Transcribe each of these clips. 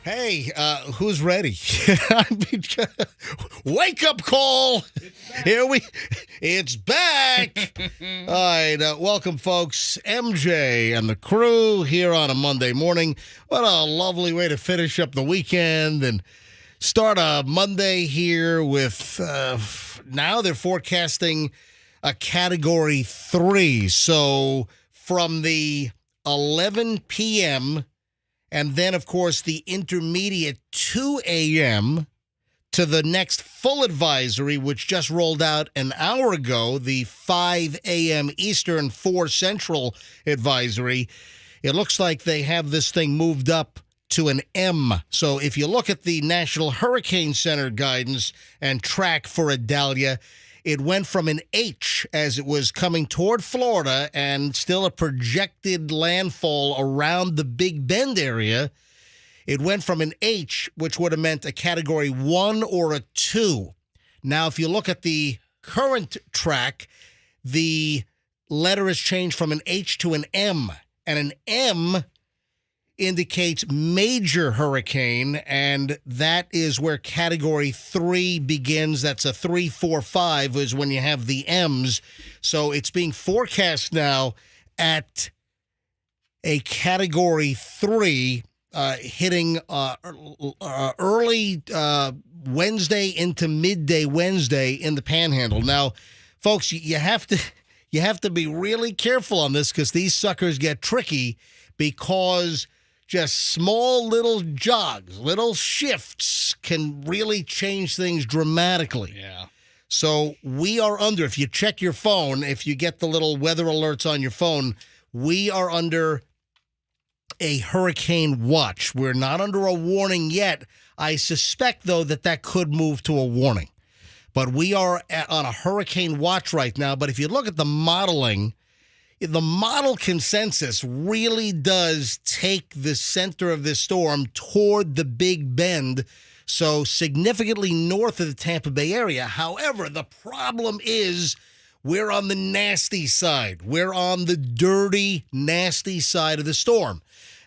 Hey, who's ready? Wake up call. It's back. All right, welcome, folks. MJ and the crew here on a Monday morning. What a lovely way to finish up the weekend and start a Monday here with, now they're forecasting a Category 3. So from the 11 p.m., and then, of course, the intermediate 2 a.m. to the next full advisory, which just rolled out an hour ago, the 5 a.m. Eastern, 4 Central advisory. It looks like they have this thing moved up to an M. So if you look at the National Hurricane Center guidance and track for Adalia, it went from an H as it was coming toward Florida and still a projected landfall around the Big Bend area. It went from an H, which would have meant a Category 1 or a 2. Now, if you look at the current track, the letter has changed from an H to an M. And an M indicates major hurricane, and that is where Category 3 begins. That's a 3, 4, 5 is when you have the M's. So it's being forecast now at a Category 3 hitting early Wednesday into midday Wednesday in the Panhandle. Now, folks, you have to be really careful on this because these suckers get tricky because just small little jogs, little shifts can really change things dramatically. Yeah. So we are under, if you check your phone, if you get the little weather alerts on your phone, we are under a hurricane watch. We're not under a warning yet. I suspect, though, that could move to a warning. But we are on a hurricane watch right now. But if you look at the modeling, the model consensus really does take the center of this storm toward the Big Bend, so significantly north of the Tampa Bay area. However, the problem is we're on the nasty side. We're on the dirty, nasty side of the storm.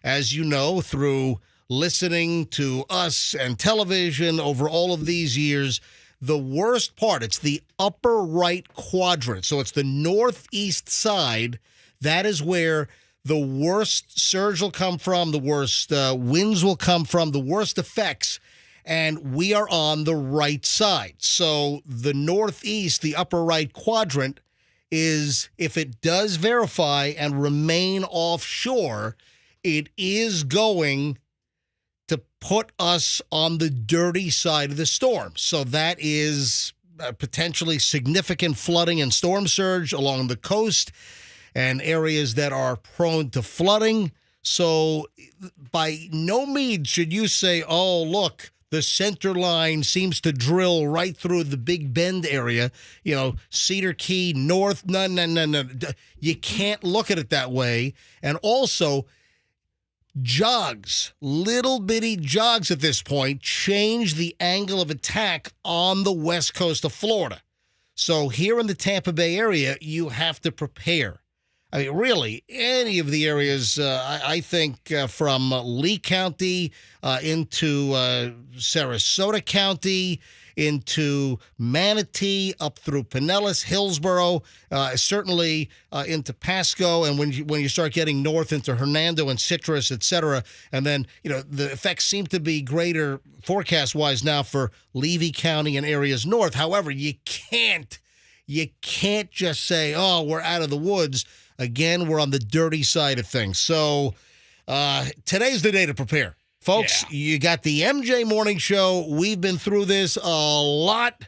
As you know, through listening to us and television over all of these years, the worst part, it's the upper right quadrant. So it's the northeast side. That is where the worst surge will come from, the worst winds will come from, the worst effects. And we are on the right side. So the northeast, the upper right quadrant, is, if it does verify and remain offshore, it is going to put us on the dirty side of the storm. So that is potentially significant flooding and storm surge along the coast and areas that are prone to flooding. So by no means should you say, oh, look, the center line seems to drill right through the Big Bend area, Cedar Key, North. No. You can't look at it that way. And also, jogs, little bitty jogs at this point, change the angle of attack on the west coast of Florida. So here in the Tampa Bay area, you have to prepare. I mean, really, any of the areas, I think from Lee County into Sarasota County, into Manatee, up through Pinellas, Hillsborough, certainly into Pasco, and when you start getting north into Hernando and Citrus, et cetera, and then, the effects seem to be greater forecast-wise now for Levy County and areas north. However, you can't just say, oh, we're out of the woods. Again, we're on the dirty side of things. So today's the day to prepare. Folks, You got the MJ Morning Show. We've been through this a lot.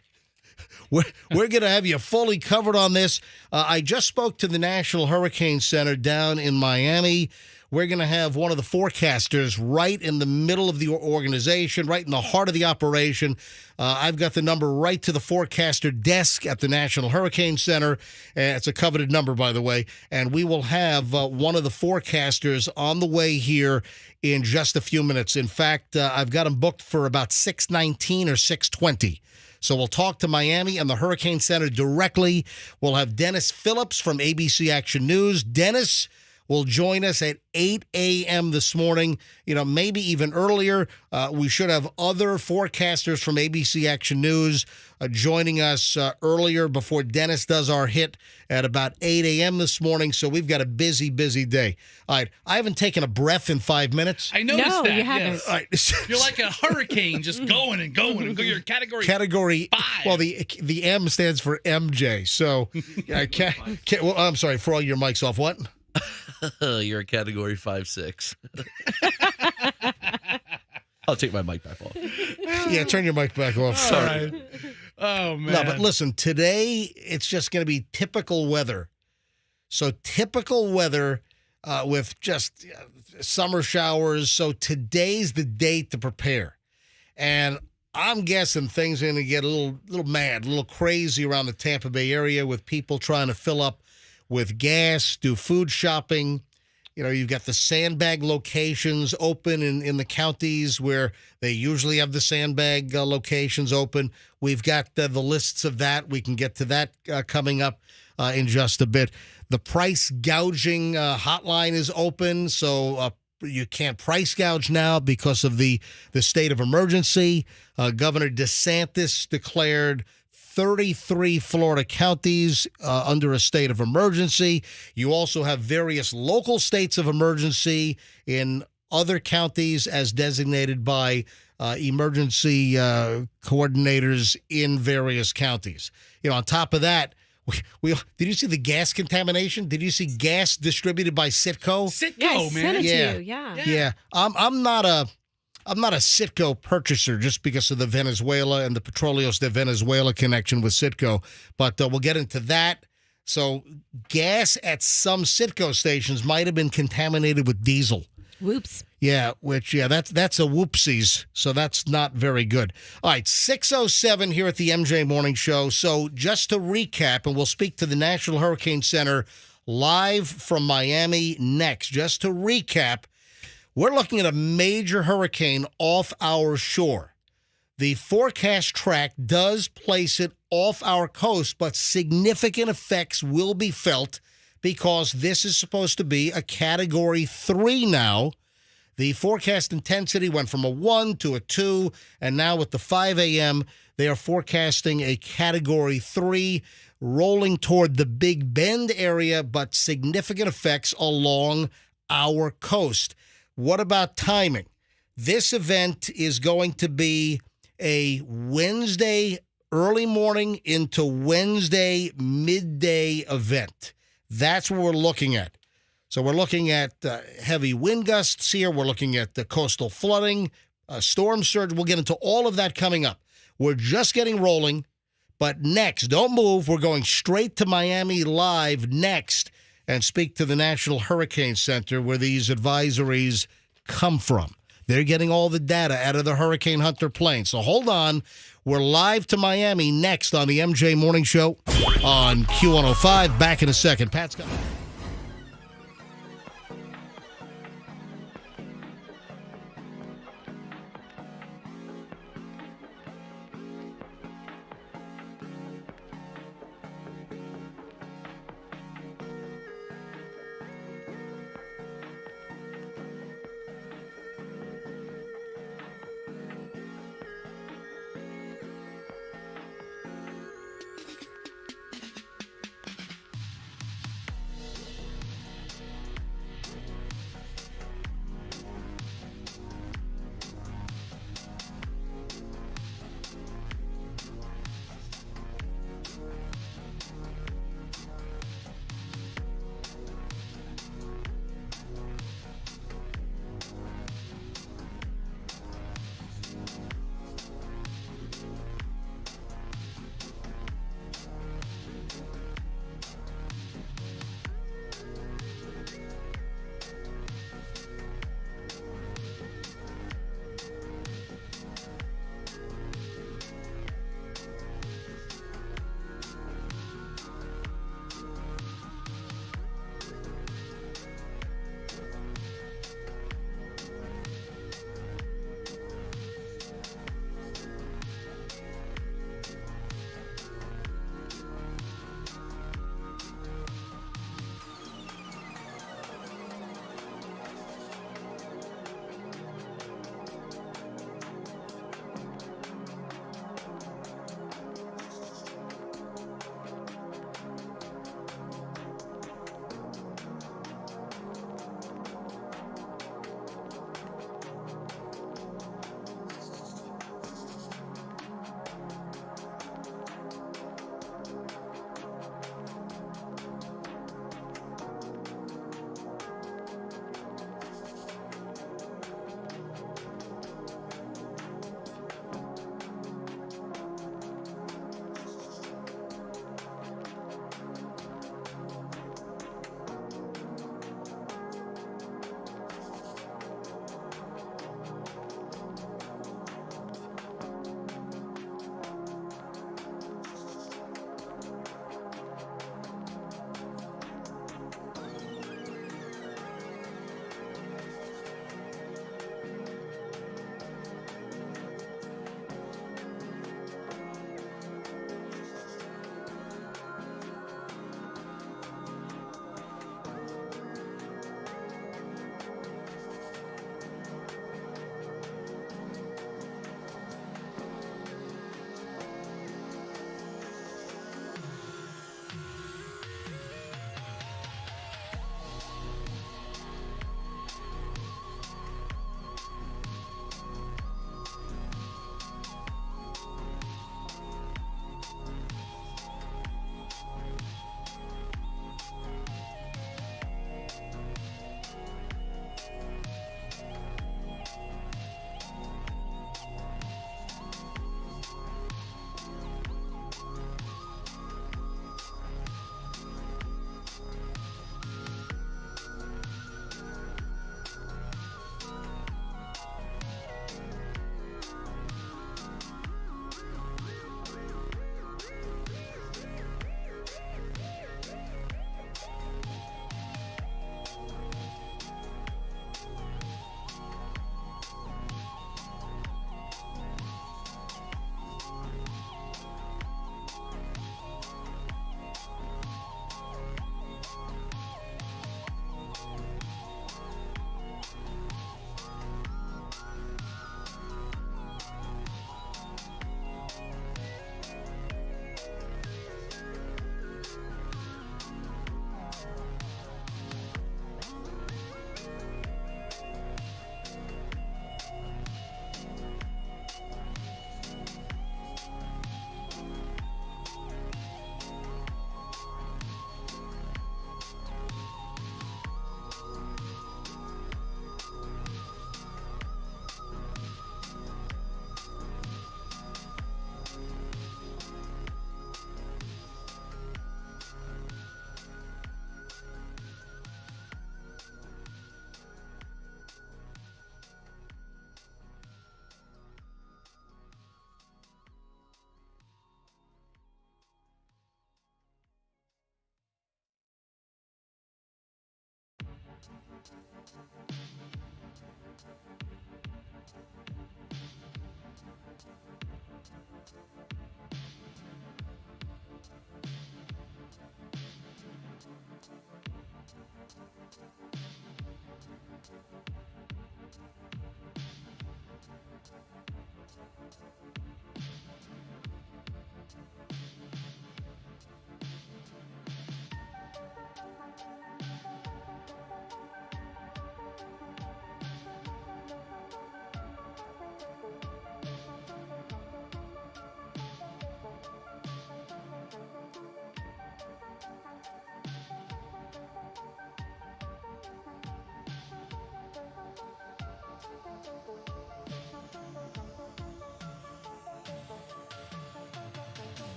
We're going to have you fully covered on this. I just spoke to the National Hurricane Center down in Miami. We're going to have one of the forecasters right in the middle of the organization, right in the heart of the operation. I've got the number right to the forecaster desk at the National Hurricane Center. It's a coveted number, by the way. And we will have one of the forecasters on the way here in just a few minutes. In fact, I've got him booked for about 6:19 or 6:20. So we'll talk to Miami and the Hurricane Center directly. We'll have Dennis Phillips from ABC Action News. Dennis will join us at 8 a.m. this morning, maybe even earlier. We should have other forecasters from ABC Action News joining us earlier before Dennis does our hit at about 8 a.m. this morning. So we've got a busy, busy day. All right. I haven't taken a breath in 5 minutes. I noticed that. You haven't. Yes. All right. You're like a hurricane just going and going. And you're category 5. Well, the M stands for MJ. So, I'm sorry, for all your mics off. What? You're a category 5-6. I'll take my mic back off. Yeah, turn your mic back off. Sorry. Right. Oh, man. No, but listen, today it's just going to be typical weather. So typical weather with just summer showers. So today's the date to prepare. And I'm guessing things are going to get a little mad, a little crazy around the Tampa Bay area with people trying to fill up with gas, do food shopping. You've got the sandbag locations open in the counties where they usually have the sandbag locations open. We've got the lists of that. We can get to that coming up in just a bit. The price gouging hotline is open, so you can't price gouge now because of the state of emergency. Governor DeSantis declared 33 Florida counties under a state of emergency. You also have various local states of emergency in other counties as designated by emergency coordinators in various counties. On top of that, we did you see the gas contamination? Did you see gas distributed by Citgo? Citgo, man. Sent it Yeah. to you. Yeah. I'm not a Citgo purchaser just because of the Venezuela and the Petróleos de Venezuela connection with Citgo, but we'll get into that. So gas at some Citgo stations might have been contaminated with diesel. Whoops. Yeah, that's a whoopsies. So that's not very good. All right, 6:07 here at the MJ Morning Show. So just to recap, and we'll speak to the National Hurricane Center live from Miami next. Just to recap, we're looking at a major hurricane off our shore. The forecast track does place it off our coast, but significant effects will be felt because this is supposed to be a Category 3 now. The forecast intensity went from a 1 to a 2, and now with the 5 a.m., they are forecasting a Category 3 rolling toward the Big Bend area, but significant effects along our coast. What about timing? This event is going to be a Wednesday early morning into Wednesday midday event. That's what we're looking at. So we're looking at heavy wind gusts here. We're looking at the coastal flooding, storm surge. We'll get into all of that coming up. We're just getting rolling. But next, don't move. We're going straight to Miami live next and speak to the National Hurricane Center where these advisories come from. They're getting all the data out of the Hurricane Hunter plane. So hold on. We're live to Miami next on the MJ Morning Show on Q105. Back in a second. Pat's got...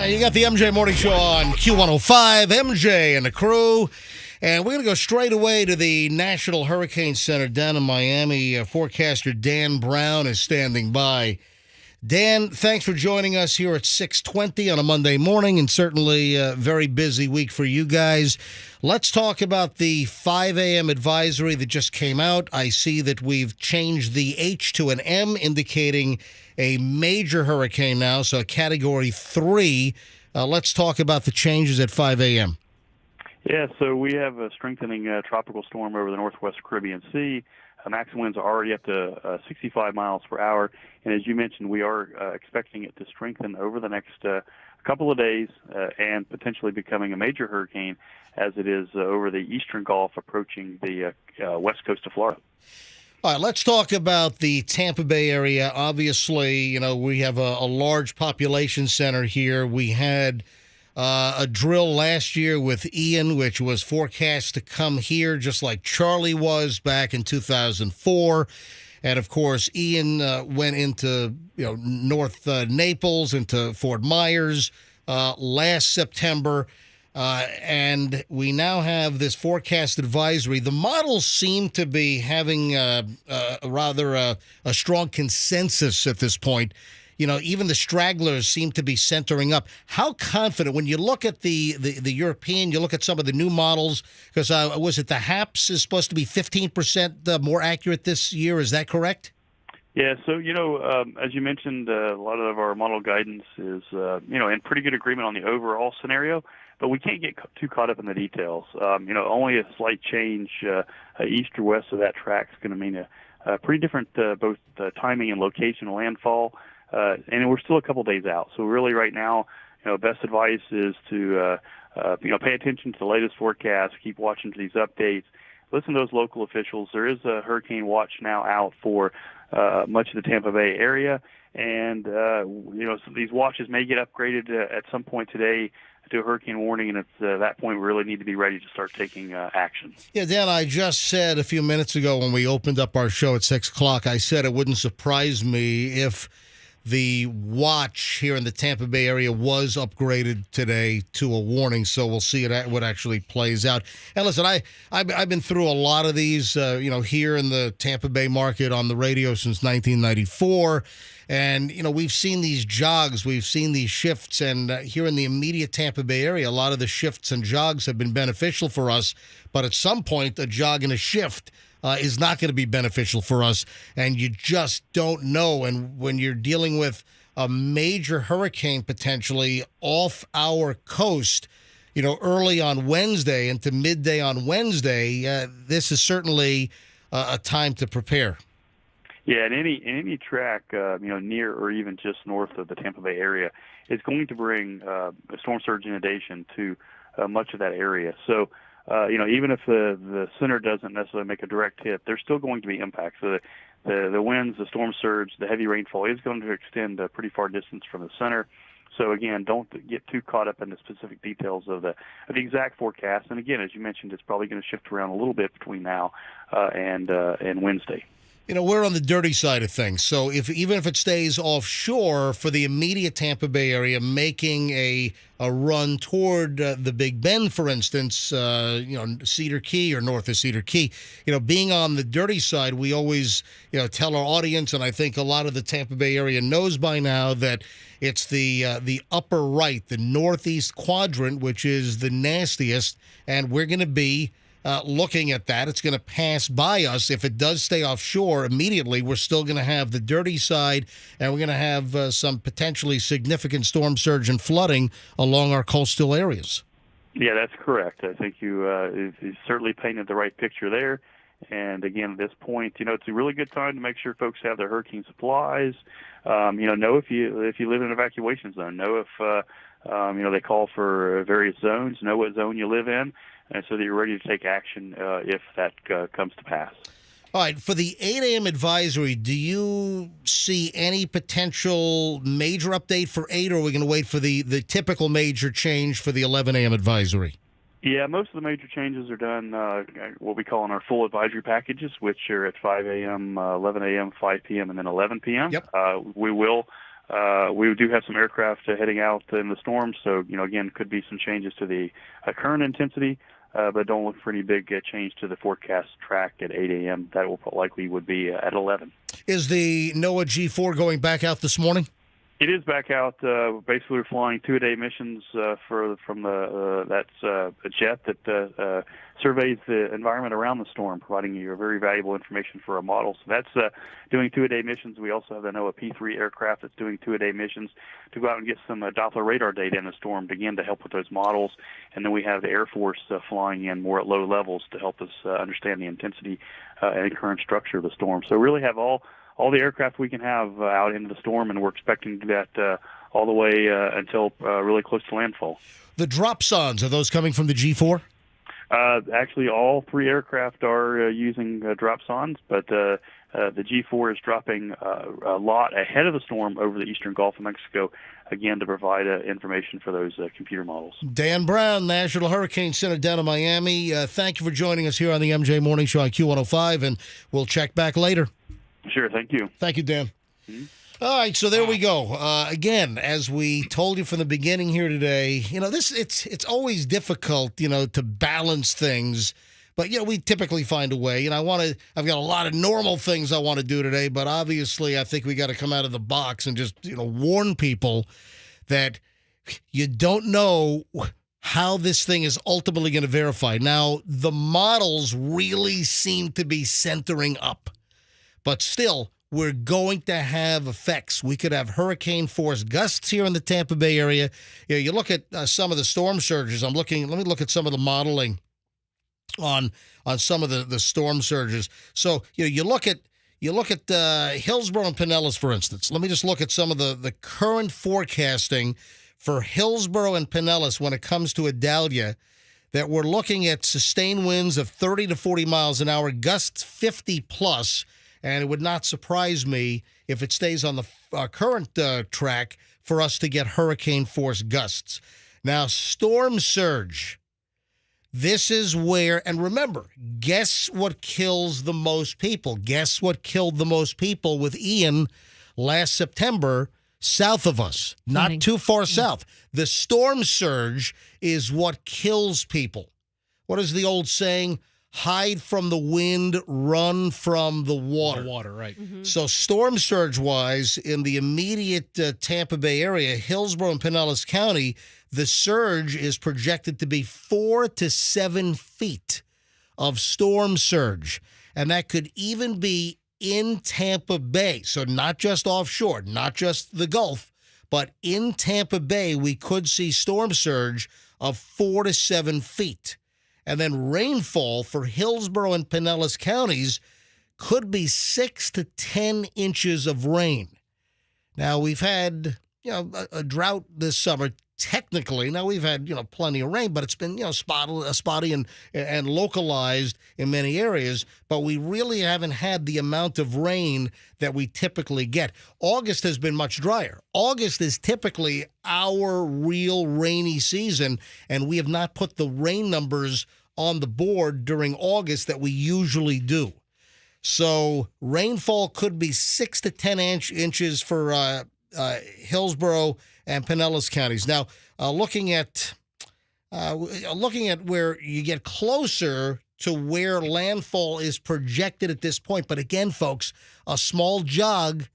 You got the MJ Morning Show on Q105, MJ and the crew. And we're going to go straight away to the National Hurricane Center down in Miami. Forecaster Dan Brown is standing by. Dan, thanks for joining us here at 6:20 on a Monday morning, and certainly a very busy week for you guys. Let's talk about the 5 a.m. advisory that just came out. I see that we've changed the H to an M, indicating a major hurricane now, so a Category 3. Let's talk about the changes at 5 a.m. Yeah, so we have a strengthening tropical storm over the northwest Caribbean Sea. Maximum winds are already up to 65 miles per hour. And as you mentioned, we are expecting it to strengthen over the next couple of days and potentially becoming a major hurricane as it is over the eastern Gulf approaching the west coast of Florida. All right, let's talk about the Tampa Bay area. Obviously, you know, we have a large population center here. We had a drill last year with Ian, which was forecast to come here just like Charlie was back in 2004. And, of course, Ian went into, North Naples, into Fort Myers last September. And we now have this forecast advisory. The models seem to be having a strong consensus at this point. You know, even the stragglers seem to be centering up. How confident, when you look at the European, you look at some of the new models, because was it the HAPS is supposed to be 15% more accurate this year? Is that correct? Yeah, so, as you mentioned, a lot of our model guidance is, in pretty good agreement on the overall scenario, but we can't get too caught up in the details. Only a slight change east or west of that track is going to mean a pretty different both timing and location of landfall. And we're still a couple days out. So really right now, best advice is to, pay attention to the latest forecast, keep watching to these updates, listen to those local officials. There is a hurricane watch now out for much of the Tampa Bay area. And, so these watches may get upgraded at some point today to a hurricane warning. And at that point, we really need to be ready to start taking action. Yeah, Dan, I just said a few minutes ago when we opened up our show at 6 o'clock, I said it wouldn't surprise me if the watch here in the Tampa Bay area was upgraded today to a warning, so we'll see what actually plays out. And listen, I've been through a lot of these, here in the Tampa Bay market on the radio since 1994, and we've seen these jogs, we've seen these shifts, and here in the immediate Tampa Bay area, a lot of the shifts and jogs have been beneficial for us. But at some point, a jog and a shift is not going to be beneficial for us, and you just don't know. And when you're dealing with a major hurricane potentially off our coast, early on Wednesday into midday on Wednesday, this is certainly a time to prepare. Yeah, and any track, near or even just north of the Tampa Bay area is going to bring a storm surge inundation to much of that area. So, even if the center doesn't necessarily make a direct hit, there's still going to be impacts. So the winds, the storm surge, the heavy rainfall is going to extend a pretty far distance from the center. So again, don't get too caught up in the specific details of the exact forecast. And again, as you mentioned, it's probably going to shift around a little bit between now and Wednesday. We're on the dirty side of things. So even if it stays offshore for the immediate Tampa Bay area, making a run toward the Big Bend, for instance, Cedar Key or north of Cedar Key, being on the dirty side, we always, tell our audience, and I think a lot of the Tampa Bay area knows by now that it's the upper right, the northeast quadrant, which is the nastiest, and we're going to be looking at that. It's going to pass by us. If it does stay offshore immediately, we're still going to have the dirty side, and we're going to have some potentially significant storm surge and flooding along our coastal areas. Yeah, that's correct. I think you certainly painted the right picture there. And again, at this point, it's a really good time to make sure folks have their hurricane supplies. Know if you live in an evacuation zone. Know if they call for various zones. Know what zone you live in, and so that you're ready to take action if that comes to pass. All right, for the 8 a.m. advisory, do you see any potential major update for 8, or are we going to wait for the typical major change for the 11 a.m. advisory? Yeah, most of the major changes are done what we call in our full advisory packages, which are at 5 a.m., 11 a.m., 5 p.m., and then 11 p.m. Yep. We will We do have some aircraft heading out in the storm, so again, could be some changes to the current intensity, but don't look for any big change to the forecast track at 8 a.m. That will likely would be at 11. Is the NOAA G4 going back out this morning? It is back out. Basically, we're flying 2-a-day missions from that's a jet that surveys the environment around the storm, providing you very valuable information for our model. So that's doing 2-a-day missions. We also have the NOAA P3 aircraft that's doing 2-a-day missions to go out and get some Doppler radar data in the storm, begin to help with those models. And then we have the Air Force flying in more at low levels to help us understand the intensity and current structure of the storm. So really have all the aircraft we can have out into the storm, and we're expecting to do that all the way until really close to landfall. The dropsons, are those coming from the G4? Actually, all 3 aircraft are using dropsons, but the G4 is dropping a lot ahead of the storm over the eastern Gulf of Mexico, again, to provide information for those computer models. Dan Brown, National Hurricane Center down in Miami. Thank you for joining us here on the MJ Morning Show on Q105, and we'll check back later. Sure, thank you. Thank you, Dan. Mm-hmm. All right, so there we go. Again, as we told you from the beginning here today, it's always difficult, to balance things. But we typically find a way. I've got a lot of normal things I want to do today, but obviously I think we got to come out of the box and just warn people that you don't know how this thing is ultimately going to verify. Now, the models really seem to be centering up. But still, we're going to have effects. We could have hurricane-force gusts here in the Tampa Bay area. You look at some of the storm surges. Let me look at some of the modeling on some of the storm surges. So you look at Hillsborough and Pinellas, for instance. Let me just look at some of the current forecasting for Hillsborough and Pinellas when it comes to Adalia. That we're looking at sustained winds of 30 to 40 miles an hour, gusts 50 plus. And it would not surprise me if it stays on the current track for us to get hurricane-force gusts. Now, storm surge. This is where, and remember, guess what kills the most people? Guess what killed the most people with Ian last September south of us? Not too far south. The storm surge is what kills people. What is the old saying? Hide from the wind, run from the water. The water, right. Mm-hmm. So storm surge-wise, in the immediate Tampa Bay area, Hillsborough and Pinellas County, the surge is projected to be 4 to 7 feet of storm surge. And that could even be in Tampa Bay. So not just offshore, not just the Gulf, but in Tampa Bay, we could see storm surge of 4 to 7 feet. And then rainfall for Hillsborough and Pinellas counties could be 6 to 10 inches of rain. Now, we've had, a drought this summer, technically. Now, we've had, plenty of rain, but it's been, spotty and localized in many areas. But we really haven't had the amount of rain that we typically get. August has been much drier. August is typically our real rainy season, and we have not put the rain numbers on the board during August that we usually do. So rainfall could be 6 to 10 inches for Hillsborough and Pinellas counties. Now, looking at where you get closer to where landfall is projected at this point. But again, folks, a small jog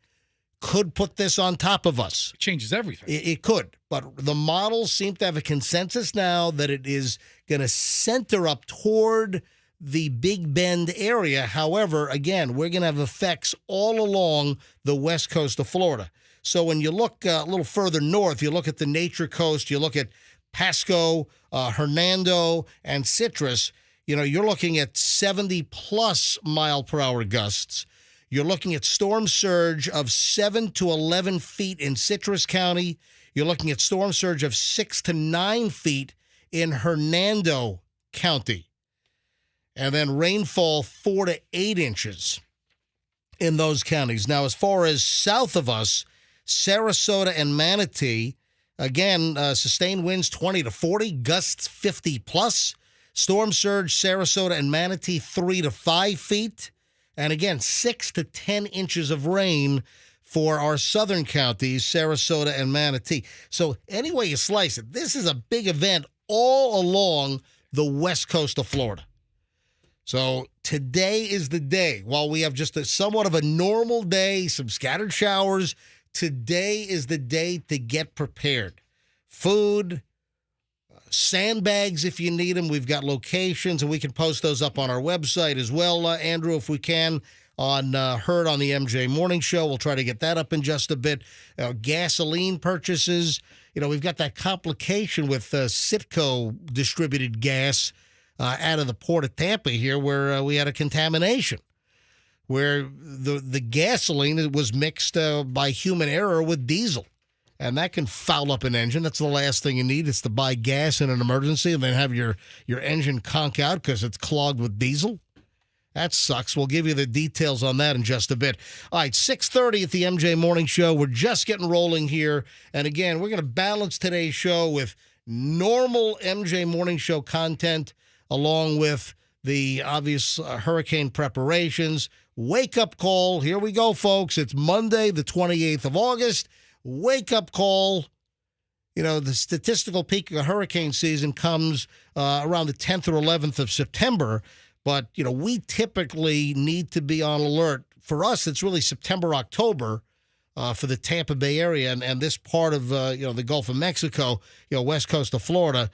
could put this on top of us. It changes everything. It could. But the models seem to have a consensus now that it is going to center up toward the Big Bend area. However, again, we're going to have effects all along the west coast of Florida. So when you look a little further north, you look at the Nature Coast, you look at Pasco, Hernando, and Citrus, you're looking at 70-plus mile-per-hour gusts. You're looking at storm surge of 7 to 11 feet in Citrus County. You're looking at storm surge of 6 to 9 feet in Hernando County. And then rainfall 4 to 8 inches in those counties. Now, as far as south of us, Sarasota and Manatee, again, sustained winds 20 to 40, gusts 50 plus. Storm surge, Sarasota and Manatee 3 to 5 feet. And again, 6 to 10 inches of rain for our southern counties, Sarasota and Manatee. So any way you slice it, this is a big event all along the west coast of Florida. So today is the day. While we have just somewhat of a normal day, some scattered showers, today is the day to get prepared. Food, sandbags if you need them. We've got locations, and we can post those up on our website as well, Andrew, if we can, on Heard on the MJ Morning Show. We'll try to get that up in just a bit. Gasoline purchases. We've got that complication with Citgo distributed gas out of the port of Tampa here, where we had a contamination, where the gasoline was mixed by human error with diesel. And that can foul up an engine. That's the last thing you need, is to buy gas in an emergency and then have your engine conk out because it's clogged with diesel. That sucks. We'll give you the details on that in just a bit. All right, 6:30 at the MJ Morning Show. We're just getting rolling here. And again, we're going to balance today's show with normal MJ Morning Show content, along with the obvious hurricane preparations. Wake-up call. Here we go, folks. It's Monday, the 28th of August. Wake-up call. The statistical peak of hurricane season comes around the 10th or 11th of September. But, we typically need to be on alert. For us, it's really September, October for the Tampa Bay area and this part of, the Gulf of Mexico, west coast of Florida.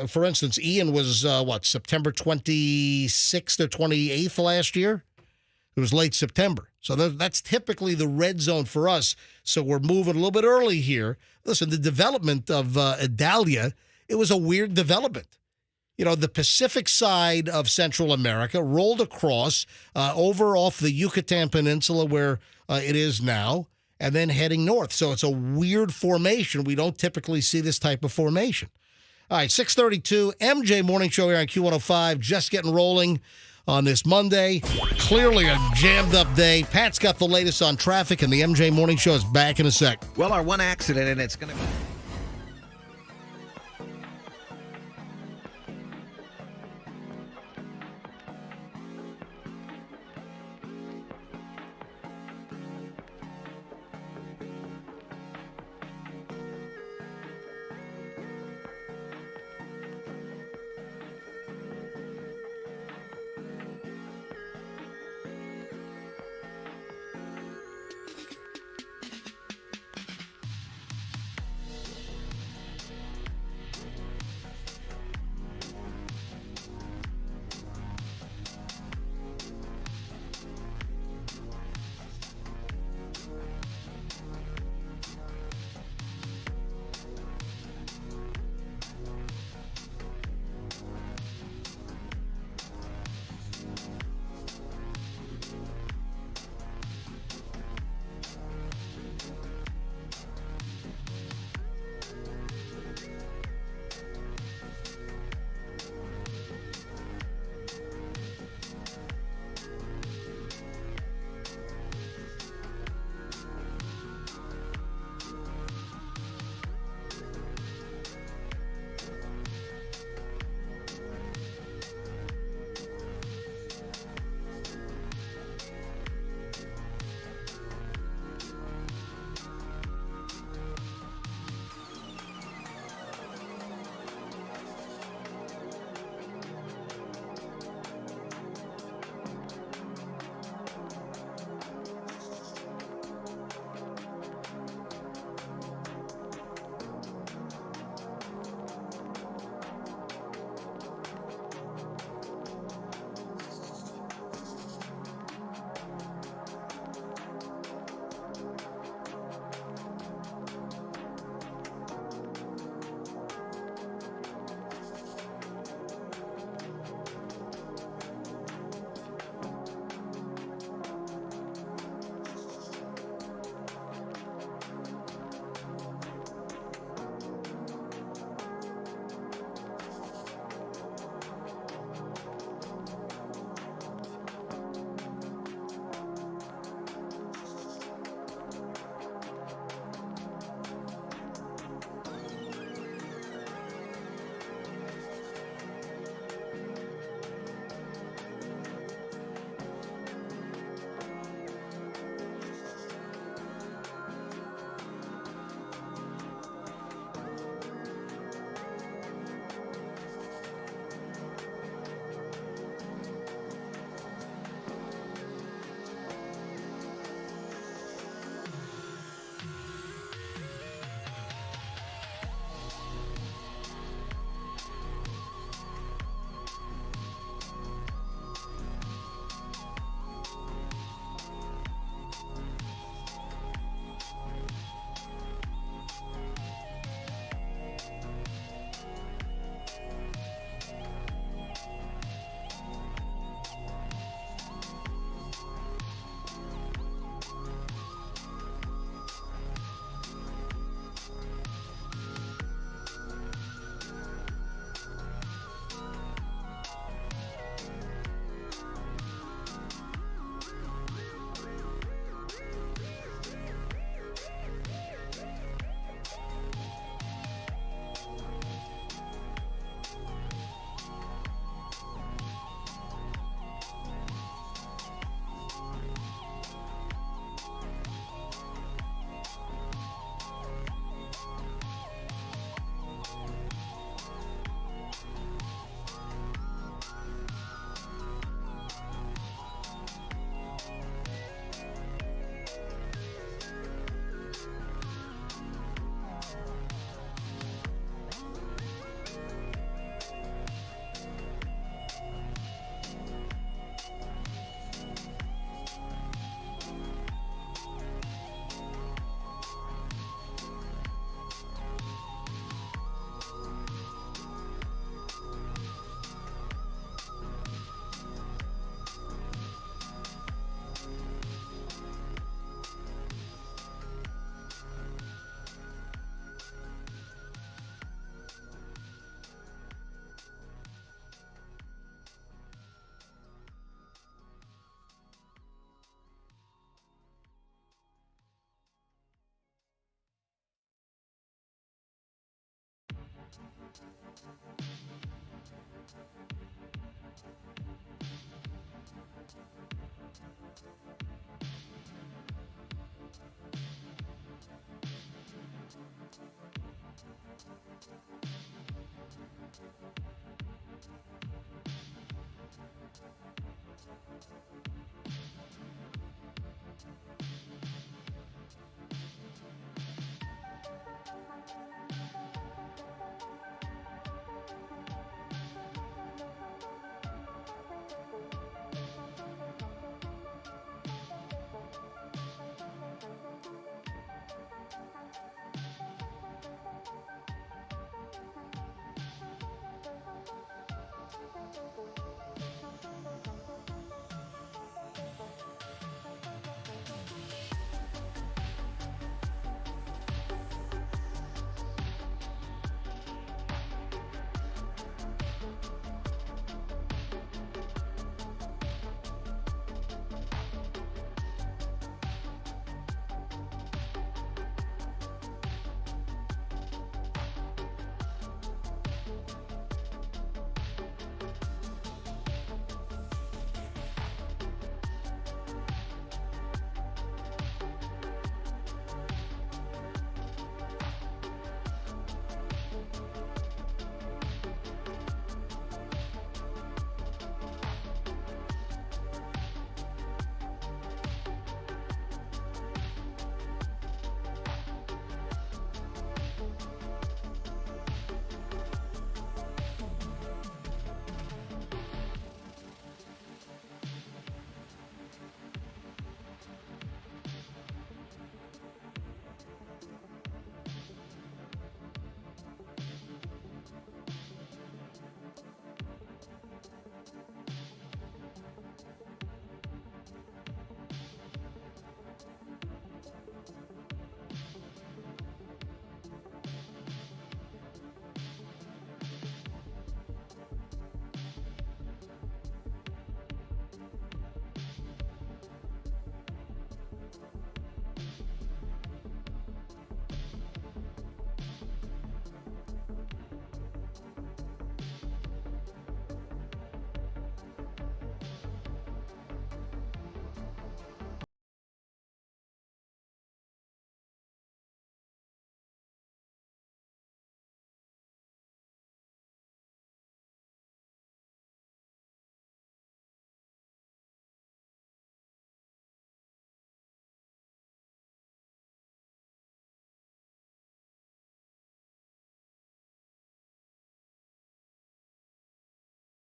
For instance, Ian was, September 26th or 28th last year? It was late September. So that's typically the red zone for us. So we're moving a little bit early here. Listen, the development of Adalia, it was a weird development. The Pacific side of Central America rolled across over off the Yucatan Peninsula where it is now, and then heading north. So it's a weird formation. We don't typically see this type of formation. All right, 6:32, MJ Morning Show here on Q105, just getting rolling on this Monday. Clearly a jammed-up day. Pat's got the latest on traffic, and the MJ Morning Show is back in a sec. Well, our one accident, and it's going to...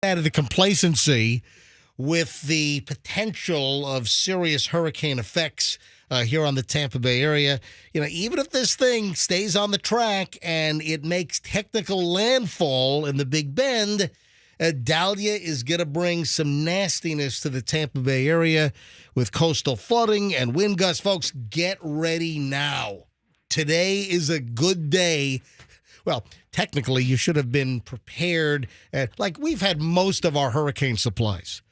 Out of the complacency with the potential of serious hurricane effects here on the Tampa Bay area. You know, even if this thing stays on the track and it makes technical landfall in the Big Bend, Adalia is going to bring some nastiness to the Tampa Bay area with coastal flooding and wind gusts. Folks, get ready now. Today is a good day. Well, technically, you should have been prepared. Like we've had most of our hurricane supplies.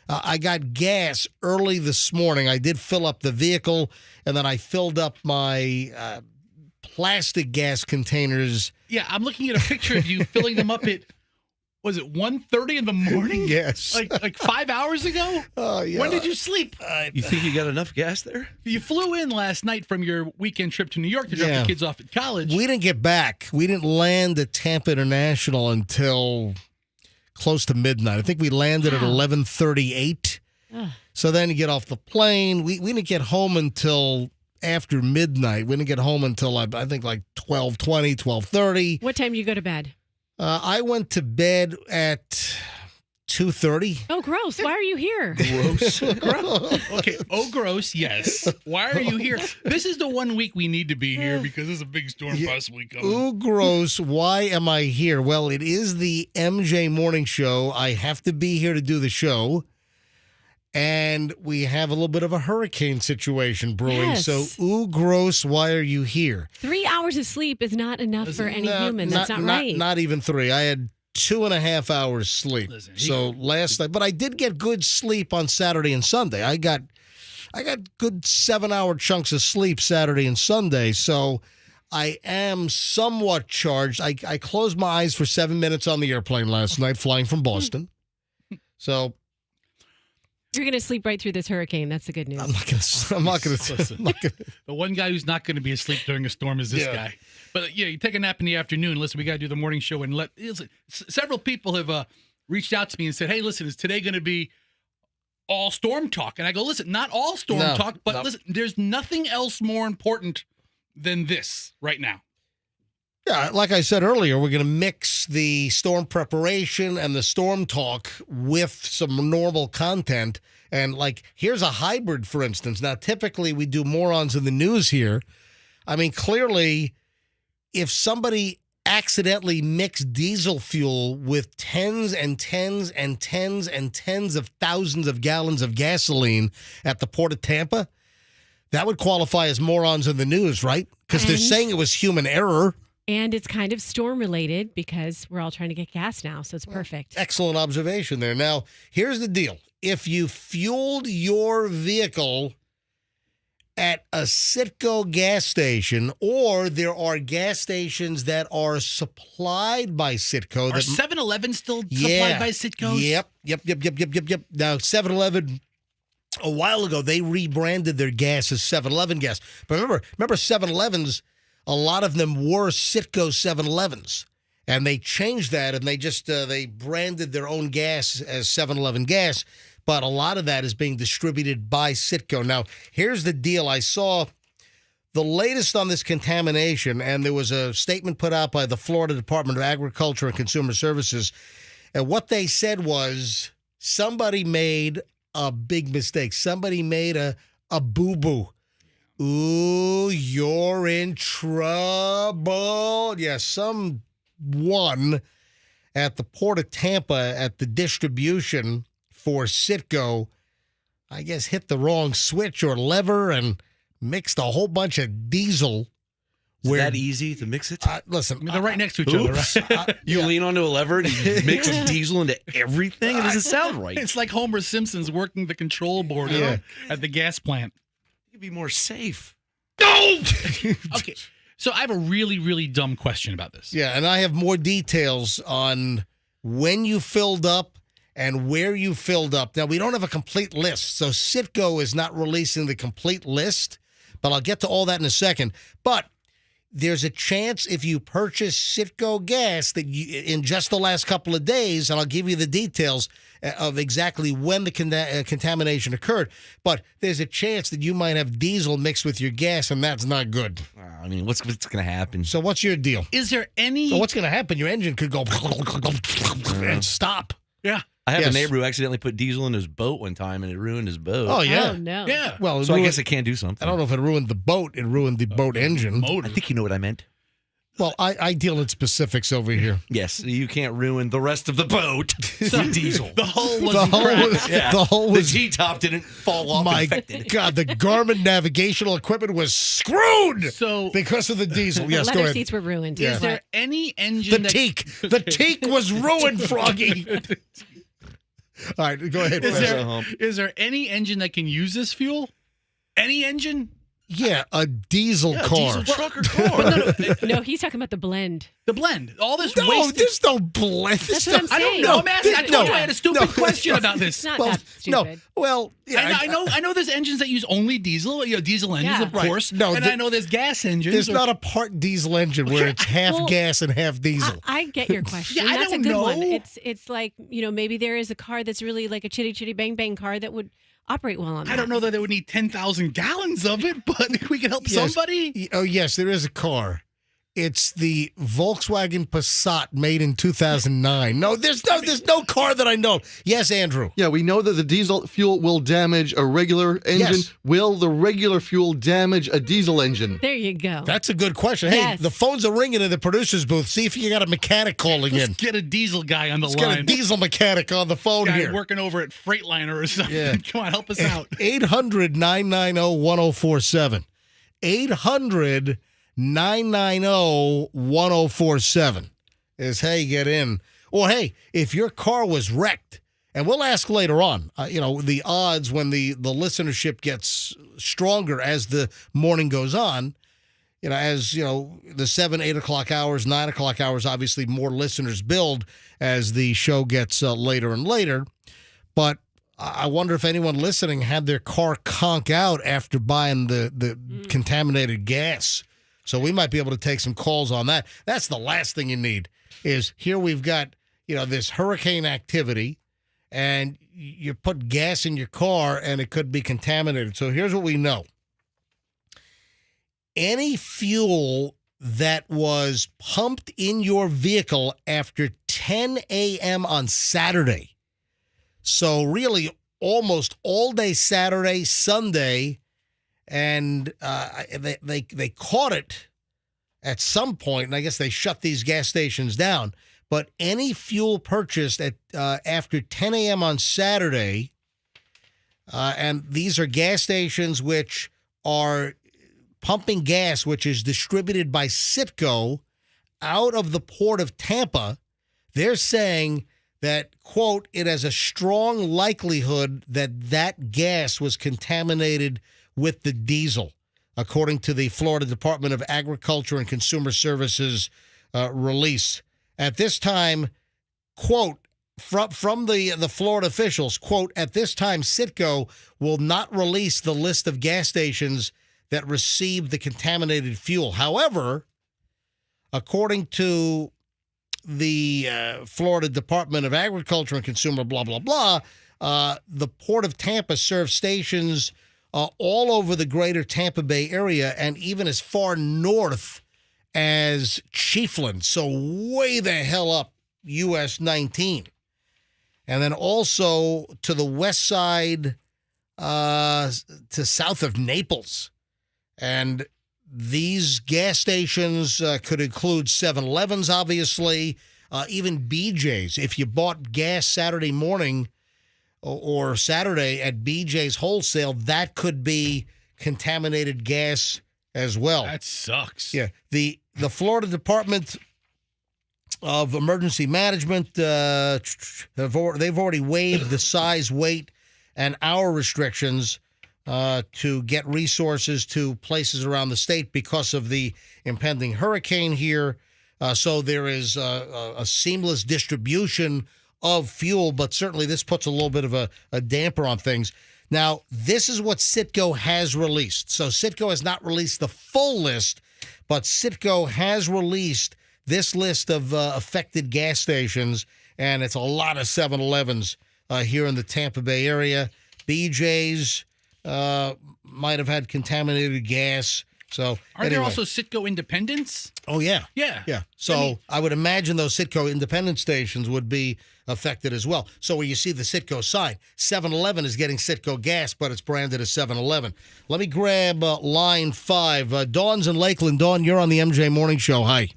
I got gas early this morning. I did fill up the vehicle, and then I filled up my plastic gas containers. Yeah, I'm looking at a picture of you filling them up at, was it 1:30 in the morning? Yes. Like 5 hours ago? Oh, yeah. When did you sleep? You think you got enough gas there? You flew in last night from your weekend trip to New York to drop Yeah. the kids off at college. We didn't get back. We didn't land at Tampa International until close to midnight. I think we landed at 11:38. So then you get off the plane. We didn't get home until after midnight. We didn't get home until I think like 12:20, 12:30. What time do you go to bed? I went to bed at 2:30. Oh, gross. Why are you here? Gross. Okay, oh, gross, yes. Why are you here? This is the 1 week we need to be here because there's a big storm possibly coming. Ooh, gross. Why am I here? Well, it is the MJ Morning Show. I have to be here to do the show. And we have a little bit of a hurricane situation brewing. Yes. So, ooh, gross, why are you here? 3 hours of sleep is not enough for any human. That's not right. Not even 3. I had 2.5 hours sleep. Listen, So last night, but I did get good sleep on Saturday and Sunday. I got good 7-hour chunks of sleep Saturday and Sunday. So I am somewhat charged. I closed my eyes for 7 minutes on the airplane last night, flying from Boston. So You're going to sleep right through this hurricane. That's the good news. I'm not gonna. Listen, the one guy who's not going to be asleep during a storm is this guy. But you take a nap in the afternoon. Listen, we got to do the morning show, and several people have reached out to me and said, "Hey, listen, is today going to be all storm talk?" And I go, "Listen, not all storm talk, but listen, there's nothing else more important than this right now." Yeah, like I said earlier, we're going to mix the storm preparation and the storm talk with some normal content. And here's a hybrid, for instance. Now, typically we do morons in the news here. I mean, clearly, if somebody accidentally mixed diesel fuel with tens and tens and tens and tens of thousands of gallons of gasoline at the Port of Tampa, that would qualify as morons in the news, right? Because they're saying it was human error. And it's kind of storm related because we're all trying to get gas now, so it's perfect. Excellent observation there. Now, here's the deal. If you fueled your vehicle at a Citgo gas station, or there are gas stations that are supplied by Citgo. Are 7-Eleven still supplied by Citgo? Yep. Now, 7-Eleven, a while ago, they rebranded their gas as 7-Eleven gas. But remember 7-Elevens, a lot of them were Citgo 7-Elevens, and they changed that, and they just they branded their own gas as 7-Eleven gas, but a lot of that is being distributed by Citgo. Now, here's the deal. I saw the latest on this contamination, and there was a statement put out by the Florida Department of Agriculture and Consumer Services, and what they said was somebody made a big mistake. Somebody made a boo-boo. Ooh, you're in trouble. Yeah, someone at the Port of Tampa at the distribution for Citgo, I guess, hit the wrong switch or lever and mixed a whole bunch of diesel. Is that easy to mix it? Listen, They're right next to each other, right? You lean onto a lever and you mix diesel into everything? It doesn't sound right. It's like Homer Simpson's working the control board at the gas plant. Be more safe. No! Okay, so I have a really, really dumb question about this. Yeah, and I have more details on when you filled up and where you filled up. Now, we don't have a complete list, so Citgo is not releasing the complete list, but I'll get to all that in a second. But there's a chance if you purchase Citgo gas that you, in just the last couple of days, and I'll give you the details of exactly when the contamination occurred, but there's a chance that you might have diesel mixed with your gas, and that's not good. I mean, what's going to happen? So what's your deal? Is there any... So what's going to happen? Your engine could go and stop. Yeah. I have a neighbor who accidentally put diesel in his boat one time, and it ruined his boat. Oh, yeah. Oh, no. Yeah. Well, So I guess it can't do something. I don't know if it ruined the boat. It ruined the boat engine. Motor. I think you know what I meant. Well, I deal in specifics over here. Yes, you can't ruin the rest of the boat with diesel. The hull was The hull cracked. was, Yeah. the hull was, The G-top didn't fall off my infected. God, the Garmin navigational equipment was screwed So because of the diesel. Yes, the go leather ahead. seats were ruined. is there any engine The teak was ruined, Froggy. All right, go ahead. Is there any engine that can use this fuel? Any engine? Yeah, a diesel car. Diesel truck or car. No, he's talking about the blend. The blend. All this No, waste. there's no blend. That's what I'm I don't saying. know. I'm asking. I told you I had a stupid no. question about this. It's not Well, that no. stupid. Well, yeah, I know there's engines that use only diesel, diesel engines, Yeah. of Right. course. No, and I know there's gas engines. there's not a part diesel engine where it's half Well, gas and half diesel. I get your question. Yeah, I That's don't a good one. know. It's like, maybe there is a car that's really like a chitty chitty bang bang car that would operate well on that. I don't know that they would need 10,000 gallons of it, but if we can help Yes. somebody. Oh, yes, there is a car. It's the Volkswagen Passat made in 2009. No, there's no car that I know. Yes, Andrew. Yeah, we know that the diesel fuel will damage a regular engine. Yes. Will the regular fuel damage a diesel engine? There you go. That's a good question. Hey, Yes. the phones are ringing in the producer's booth. See if you got a mechanic calling in. Let's get a diesel guy on the Let's line. get a diesel mechanic on the phone guy here. working over at Freightliner or something. Yeah. Come on, help us out. 800-990-1047. 800-990-1047 is how you get in. Or, hey, if your car was wrecked, and we'll ask later on, the odds when the listenership gets stronger as the morning goes on, the 7, 8 o'clock hours, 9 o'clock hours, obviously more listeners build as the show gets later and later. But I wonder if anyone listening had their car conk out after buying the contaminated gas. So we might be able to take some calls on that. That's the last thing you need is here we've got, this hurricane activity and you put gas in your car and it could be contaminated. So here's what we know. Any fuel that was pumped in your vehicle after 10 a.m. on Saturday, so really almost all day Saturday, Sunday, and they caught it at some point, and I guess they shut these gas stations down. But any fuel purchased at after 10 a.m. on Saturday, and these are gas stations which are pumping gas, which is distributed by Citgo out of the port of Tampa, they're saying that, quote, it has a strong likelihood that that gas was contaminated with the diesel, according to the Florida Department of Agriculture and Consumer Services release. At this time, quote, from the Florida officials, quote, at this time, Citgo will not release the list of gas stations that received the contaminated fuel. However, according to the Florida Department of Agriculture and Consumer blah, blah, blah, the Port of Tampa serves stations all over the greater Tampa Bay area and even as far north as Chiefland, so way the hell up US 19. And then also to the west side to south of Naples. And these gas stations could include 7-Elevens, obviously, even BJ's. If you bought gas Saturday morning or Saturday at BJ's Wholesale, that could be contaminated gas as well. That sucks. Yeah. The Florida Department of Emergency Management, they've already waived the size, weight, and hour restrictions to get resources to places around the state because of the impending hurricane here. So there is a seamless distribution of fuel, but certainly this puts a little bit of a damper on things. Now, this is what Citgo has released. So Citgo has not released the full list, but Citgo has released this list of affected gas stations, and it's a lot of 7-Elevens here in the Tampa Bay area. BJ's might have had contaminated gas. So Are there also Citgo Independents? Oh, yeah. Yeah. So I would imagine those Citgo independent stations would be affected as well. So where you see the Citgo sign, 7-Eleven is getting Citgo gas, but it's branded as 7-Eleven. Let me grab line 5. Dawn's in Lakeland. Dawn, you're on the MJ Morning Show. Hi.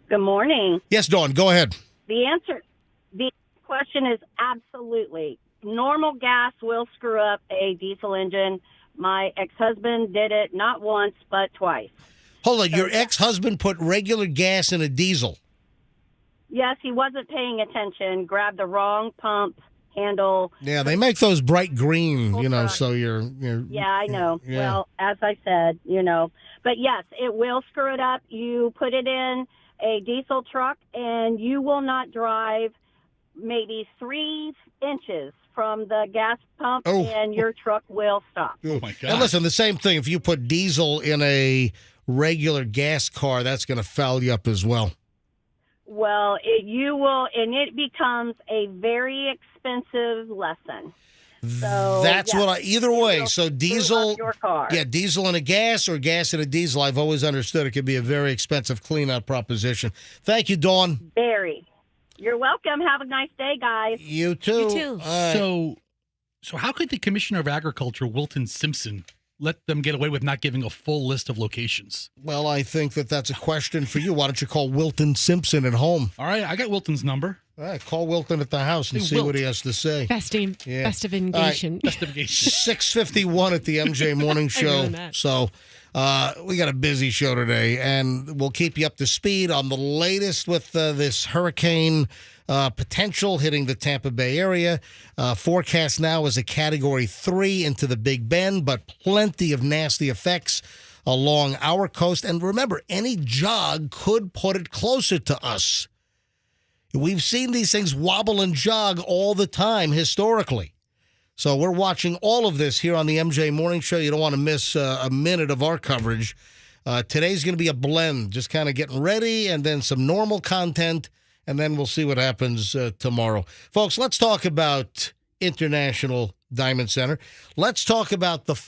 Good morning. Yes, Dawn, go ahead. The question is absolutely. Normal gas will screw up a diesel engine. My ex-husband did it not once, but twice. Hold on, your ex-husband put regular gas in a diesel? Yes, he wasn't paying attention, grabbed the wrong pump handle. Yeah, they make those bright green, so you're Yeah, I know. Yeah. Well, as I said, But yes, it will screw it up. You put it in a diesel truck, and you will not drive maybe 3 inches from the gas pump, and your truck will stop. Oh, my God. And listen, the same thing. If you put diesel in a regular gas car, that's going to foul you up as well. Well, you will, and it becomes a very expensive lesson. So That's what either way. So screw diesel, up your car. Yeah, diesel in a gas or gas in a diesel. I've always understood it could be a very expensive clean-out proposition. Thank you, Dawn. Very. You're welcome. Have a nice day, guys. You too. You too. All right. So how could the Commissioner of Agriculture, Wilton Simpson, let them get away with not giving a full list of locations? Well, I think that's a question for you. Why don't you call Wilton Simpson at home? All right, I got Wilton's number. All right, call Wilton at the house and Hey, see Wilt. what he has to say. Festive engagement. Investigation. 6:51 at the MJ Morning Show. ruined that. So we got a busy show today, and we'll keep you up to speed on the latest with this hurricane potential hitting the Tampa Bay area. Forecast now is a Category 3 into the Big Bend, but plenty of nasty effects along our coast. And remember, any jog could put it closer to us. We've seen these things wobble and jog all the time historically. So we're watching all of this here on the MJ Morning Show. You don't want to miss a minute of our coverage. Today's going to be a blend, just kind of getting ready and then some normal content, and then we'll see what happens tomorrow. Folks, let's talk about International Diamond Center. Let's talk about the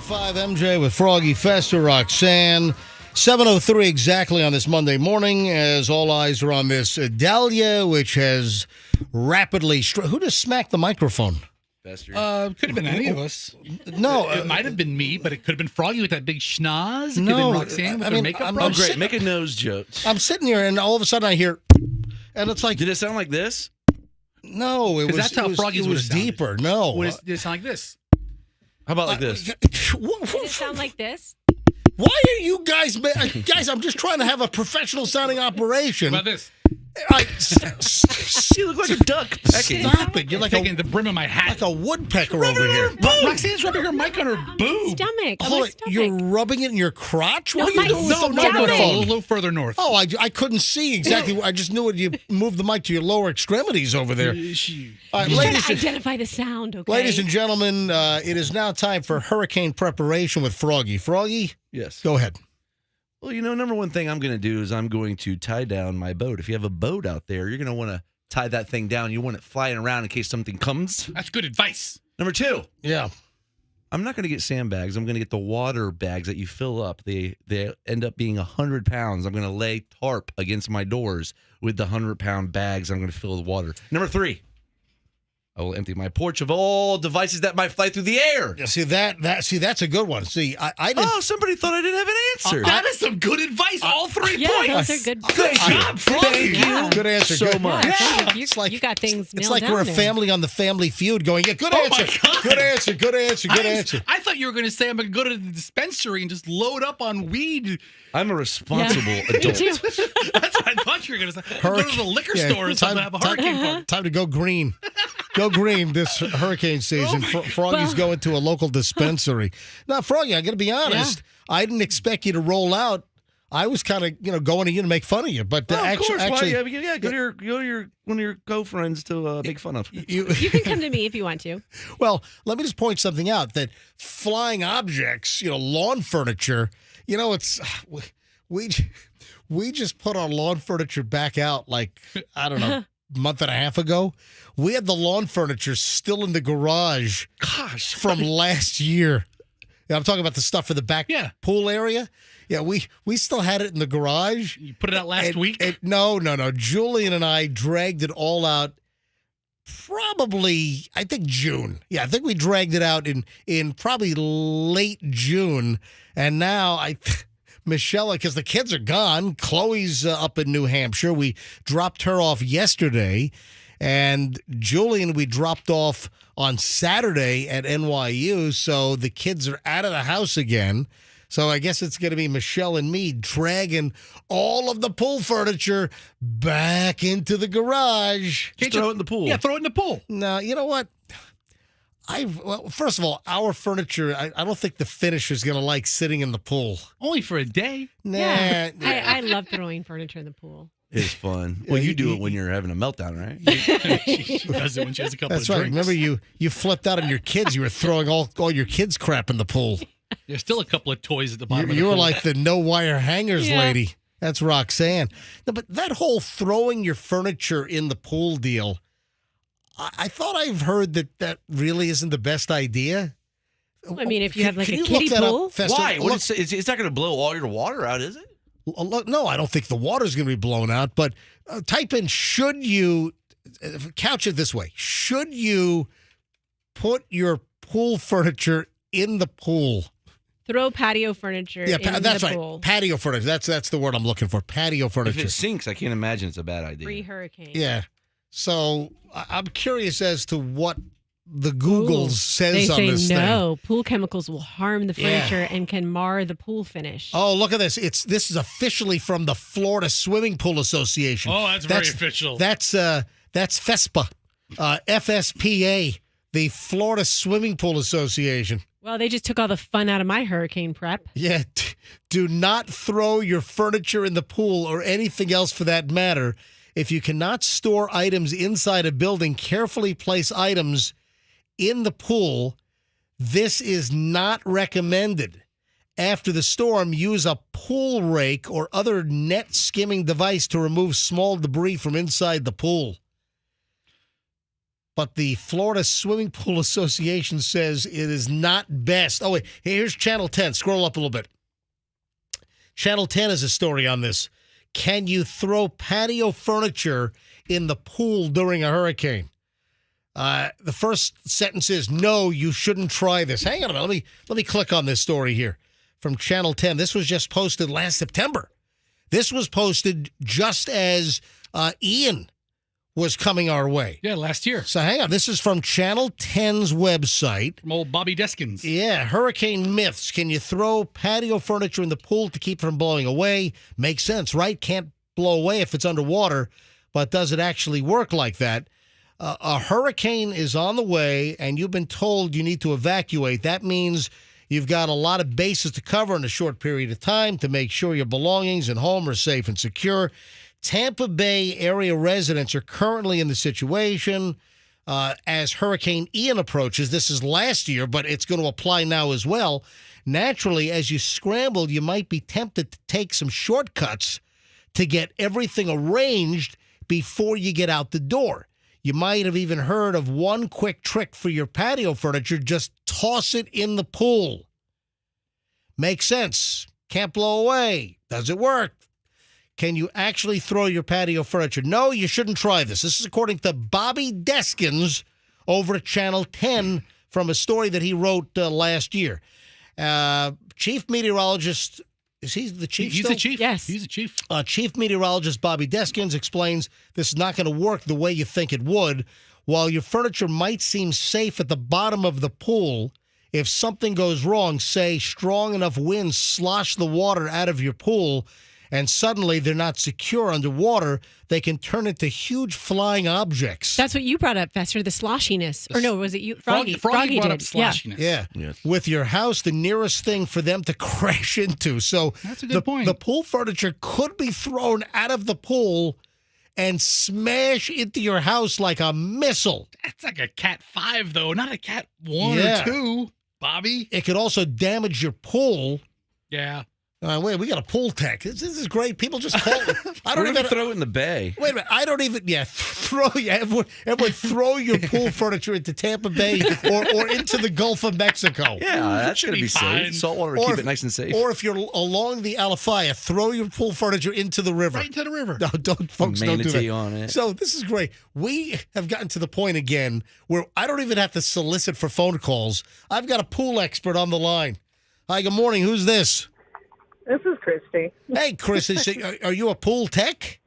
105 MJ with Froggy, Fester, Roxanne. 7:03 exactly on this Monday morning, as all eyes are on this Adalia, which has rapidly. Who just smacked the microphone? Fester. Could have been any of us. No, It might have been me, but it could have been Froggy with that big schnoz. It could No, have been Roxanne with I her mean, makeup. I'm on. Oh, great. Make a nose joke. I'm sitting here, and all of a sudden I hear, and it's like, Did it sound like this? no, it 'Cause was. that's how it was, Froggy's it would was have sounded. deeper. No, Did it sound like this? How about like this? Did it sound like this? Why are you guys, guys? I'm just trying to have a professional sounding operation. How about this? You look like a duck pecking. Stop it! You're like Taking a the brim of my hat. like a woodpecker over here. Roxanne's rubbing her mic on her boob. Stomach. Hold my it, stomach. you're rubbing it in your crotch? What No, are you my doing with the stomach. A microphone? little further north. Oh, I couldn't see exactly. I just knew it. You moved the mic to your lower extremities over there. All right, I'm trying to ladies, identify the sound, okay? ladies and gentlemen, it is now time for hurricane preparation with Froggy. Froggy, Yes. go ahead. Well, number one thing I'm going to do is I'm going to tie down my boat. If you have a boat out there, you're going to want to tie that thing down. You want it flying around in case something comes. That's good advice. Number two, Yeah. I'm not going to get sandbags. I'm going to get the water bags that you fill up. They end up being 100 pounds. I'm going to lay tarp against my doors with the 100-pound bags I'm going to fill with water. Number three, I will empty my porch of all devices that might fly through the air. Yeah, see that's a good one. See, I didn't. Oh, somebody thought I didn't have an answer. That is some good advice. All 3 Yeah, points. those are good. Good job, Froggy. Thank Yeah. you. Good answer. So good. much. Yeah, Yeah. you, It's like you got things It's nailed like down we're a there. family on the Family Feud going, yeah, good Oh, answer. my God. Good answer. Good answer. Good answer. I thought you were going to say I'm going to go to the dispensary and just load up on weed. I'm a responsible Me adult. too. That's what I thought you were going to say. Go to the liquor store or something. Have a hurricane party. Time to go green. Go green this hurricane season. Froggy's going to a local dispensary. Now, Froggy, I got to be honest. I didn't expect you to roll out. I was kind of going to you to make fun of you, but Oh, of actually, course. Well, go to your one of your co-friends to make fun of. you. You can come to me if you want to. Well, let me just point something out that flying objects, lawn furniture, it's we just put our lawn furniture back out like, I don't know, month and a half ago. We had the lawn furniture still in the garage Gosh, from last year. Yeah, I'm talking about the stuff for the back pool area. Yeah, we still had it in the garage. You put it out last week? No. Julian and I dragged it all out probably, I think, June. Yeah, I think we dragged it out in probably late June. And now Michelle, because the kids are gone, Chloe's up in New Hampshire. We dropped her off yesterday. And Julian, we dropped off on Saturday at NYU. So the kids are out of the house again. So I guess it's going to be Michelle and me dragging all of the pool furniture back into the garage. just throw it in the pool. Yeah, throw it in the pool. Now, you know what? First of all, our furniture, I don't think the finisher's going to like sitting in the pool. Only for a day. Nah. Yeah. I love throwing furniture in the pool. It's fun. Well, you do it when you're having a meltdown, right? She does it when she has a couple That's of right. drinks. Remember, you flipped out on your kids. You were throwing all your kids' crap in the pool. There's still a couple of toys at the bottom of the You were pool. like the no wire hangers Yeah. lady. That's Roxanne. No, but that whole throwing your furniture in the pool deal, I thought I've heard that really isn't the best idea. I mean, if you have like Can a you kiddie look that up, pool. Fester? Why? Look- It's not going to blow all your water out, is it? No, I don't think the water's going to be blown out, but type in, should you, couch it this way, should you put your pool furniture in the pool? Throw patio furniture Yeah, in that's the right. pool. Patio furniture. That's the word I'm looking for. Patio If furniture. it sinks, I can't imagine it's a bad idea. Pre-hurricane. Yeah. So I'm curious as to what the Google says They on say this thing. no. Pool chemicals will harm the Yeah. furniture and can mar the pool finish. Oh, look at this. This is officially from the Florida Swimming Pool Association. Oh, that's very official. That's FESPA. FSPA, the Florida Swimming Pool Association. Well, they just took all the fun out of my hurricane prep. Yeah, do not throw your furniture in the pool or anything else for that matter. If you cannot store items inside a building, carefully place items in the pool. This is not recommended. After the storm, use a pool rake or other net skimming device to remove small debris from inside the pool. but the Florida Swimming Pool Association says it is not best. Oh, wait, here's Channel 10. Scroll up a little bit. Channel 10 has a story on this. Can you throw patio furniture in the pool during a hurricane? The first sentence is, no, you shouldn't try this. Hang on a minute. Let me click on this story here from Channel 10. This was just posted last September. This was posted just as Ian was coming our way. Yeah, last year. So hang on. This is from Channel 10's website. From old Bobby Deskins. Yeah, hurricane myths. Can you throw patio furniture in the pool to keep from blowing away? Makes sense, right? Can't blow away if it's underwater, but does it actually work like that? A hurricane is on the way, and you've been told you need to evacuate. That means you've got a lot of bases to cover in a short period of time to make sure your belongings and home are safe and secure. Tampa Bay area residents are currently in the situation as Hurricane Ian approaches. This is last year, but it's going to apply now as well. Naturally, as you scramble, you might be tempted to take some shortcuts to get everything arranged before you get out the door. You might have even heard of one quick trick for your patio furniture. Just toss it in the pool. Makes sense. Can't blow away. Does it work? Can you actually throw your patio furniture? No, you shouldn't try this. This is according to Bobby Deskins over at Channel 10 from a story that he wrote last year. Chief meteorologist, is he the chief He's still? the chief. Yes. He's the chief. Chief meteorologist Bobby Deskins explains this is not going to work the way you think it would. While your furniture might seem safe at the bottom of the pool, if something goes wrong, say strong enough winds slosh the water out of your pool, and suddenly they're not secure underwater, they can turn into huge flying objects. That's what you brought up, Fester, the sloshiness. Or no, was it you? Froggy. Froggy brought did. up Yeah. sloshiness. Yeah. Yes. With your house, the nearest thing for them to crash into. So That's a good point. The pool furniture could be thrown out of the pool and smash into your house like a missile. That's like a Cat 5, though, not a Cat 1 Yeah. or 2, Bobby. It could also damage your pool. Yeah. Wait, we got a pool tech. This is great. People just call. I We're don't going even to throw it in the bay. Wait a minute. I don't even. Yeah, everyone throw your pool furniture into Tampa Bay or into the Gulf of Mexico. Yeah, that's should going to be be fine. safe. Saltwater will keep it nice and safe. Or if you're along the Alafaya, throw your pool furniture into the river. Right into the river. No, folks, don't do Manatee that. on it. So this is great. We have gotten to the point again where I don't even have to solicit for phone calls. I've got a pool expert on the line. Hi, good morning. Who's this? This is Christy. Hey, Chris, are you a pool tech?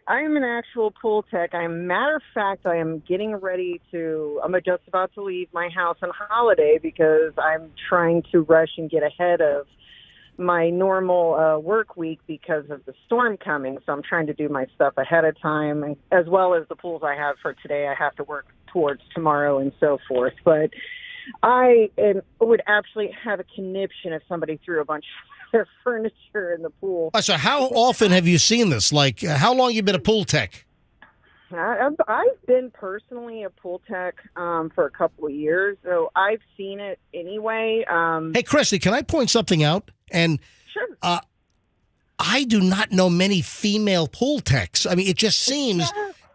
I am an actual pool tech. Matter of fact, I am getting ready I'm just about to leave my house on holiday because I'm trying to rush and get ahead of my normal work week because of the storm coming. So I'm trying to do my stuff ahead of time, and as well as the pools I have for today. I have to work towards tomorrow and so forth. But I would actually have a conniption if somebody threw a bunch of their furniture in the pool. So how often have you seen this? Like, how long you been a pool tech? I've been personally a pool tech for a couple of years, so I've seen it anyway. Hey, Christy, can I point something out? And Sure. I do not know many female pool techs. I mean, it just seems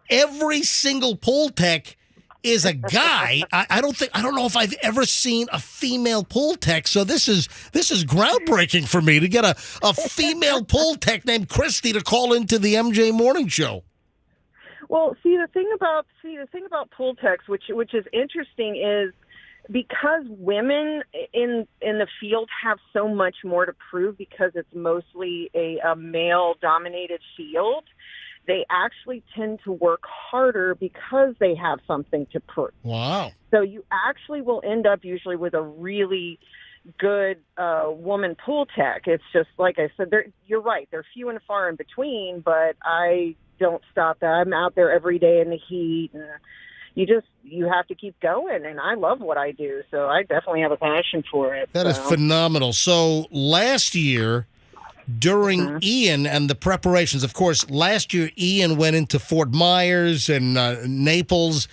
every single pool tech is a guy. I don't know if I've ever seen a female pool tech. So this is groundbreaking for me to get a female pool tech named Christy to call into the MJ Morning Show. Well, the thing about pool techs, which is interesting, is because women in the field have so much more to prove because it's mostly a male-dominated field. They actually tend to work harder because they have something to prove. Wow. So you actually will end up usually with a really good woman pool tech. It's just, like I said, you're right. They're few and far in between, but I don't stop that. I'm out there every day in the heat, and you have to keep going, and I love what I do, so I definitely have a passion for it. That is phenomenal. So last year, during Ian and the preparations, of course, last year Ian went into Fort Myers and Naples,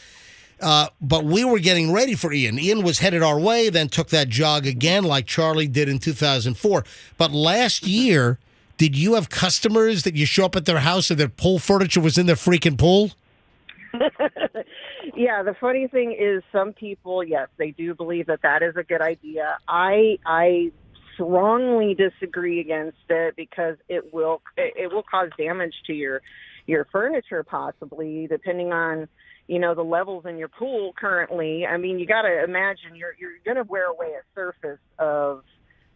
but we were getting ready for Ian. Ian was headed our way, then took that jog again like Charlie did in 2004. But last year, did you have customers that you show up at their house and their pool furniture was in their freaking pool? Yeah, the funny thing is some people, yes, they do believe that that is a good idea. I strongly disagree against it because it will cause damage to your furniture possibly, depending on the levels in your pool currently. I mean, you got to imagine you're going to wear away a surface of,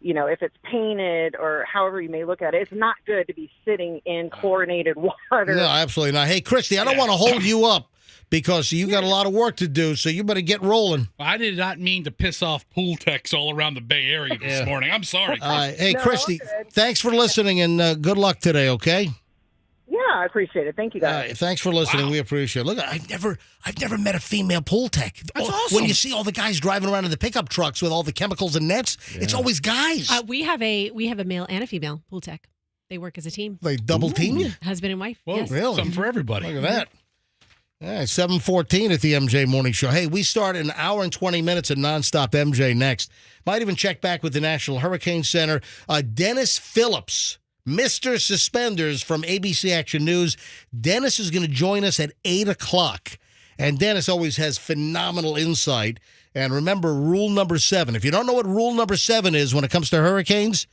if it's painted or however you may look at it. It's not good to be sitting in chlorinated water. No, absolutely not. Hey, Christy, I don't want to hold you up because you got a lot of work to do, so you better get rolling. I did not mean to piss off pool techs all around the Bay Area this morning. I'm sorry. Hey, No, Christy, good. thanks for listening, and good luck today, okay? Yeah, I appreciate it. Thank you, guys. Thanks for listening. Wow. We appreciate it. Look, I've never met a female pool tech. That's When awesome. you see all the guys driving around in the pickup trucks with all the chemicals and nets, it's always guys. We have a male and a female pool tech. They work as a team, They double team you? husband and wife. Whoa, Yes. Really? something for everybody. Look at that. All right, 7:14 at the MJ Morning Show. Hey, we start an hour and 20 minutes of nonstop MJ next. Might even check back with the National Hurricane Center. Dennis Phillips, Mr. Suspenders from ABC Action News. Dennis is going to join us at 8 o'clock. And Dennis always has phenomenal insight. And remember, rule number 7. If you don't know what rule number 7 is when it comes to hurricanes,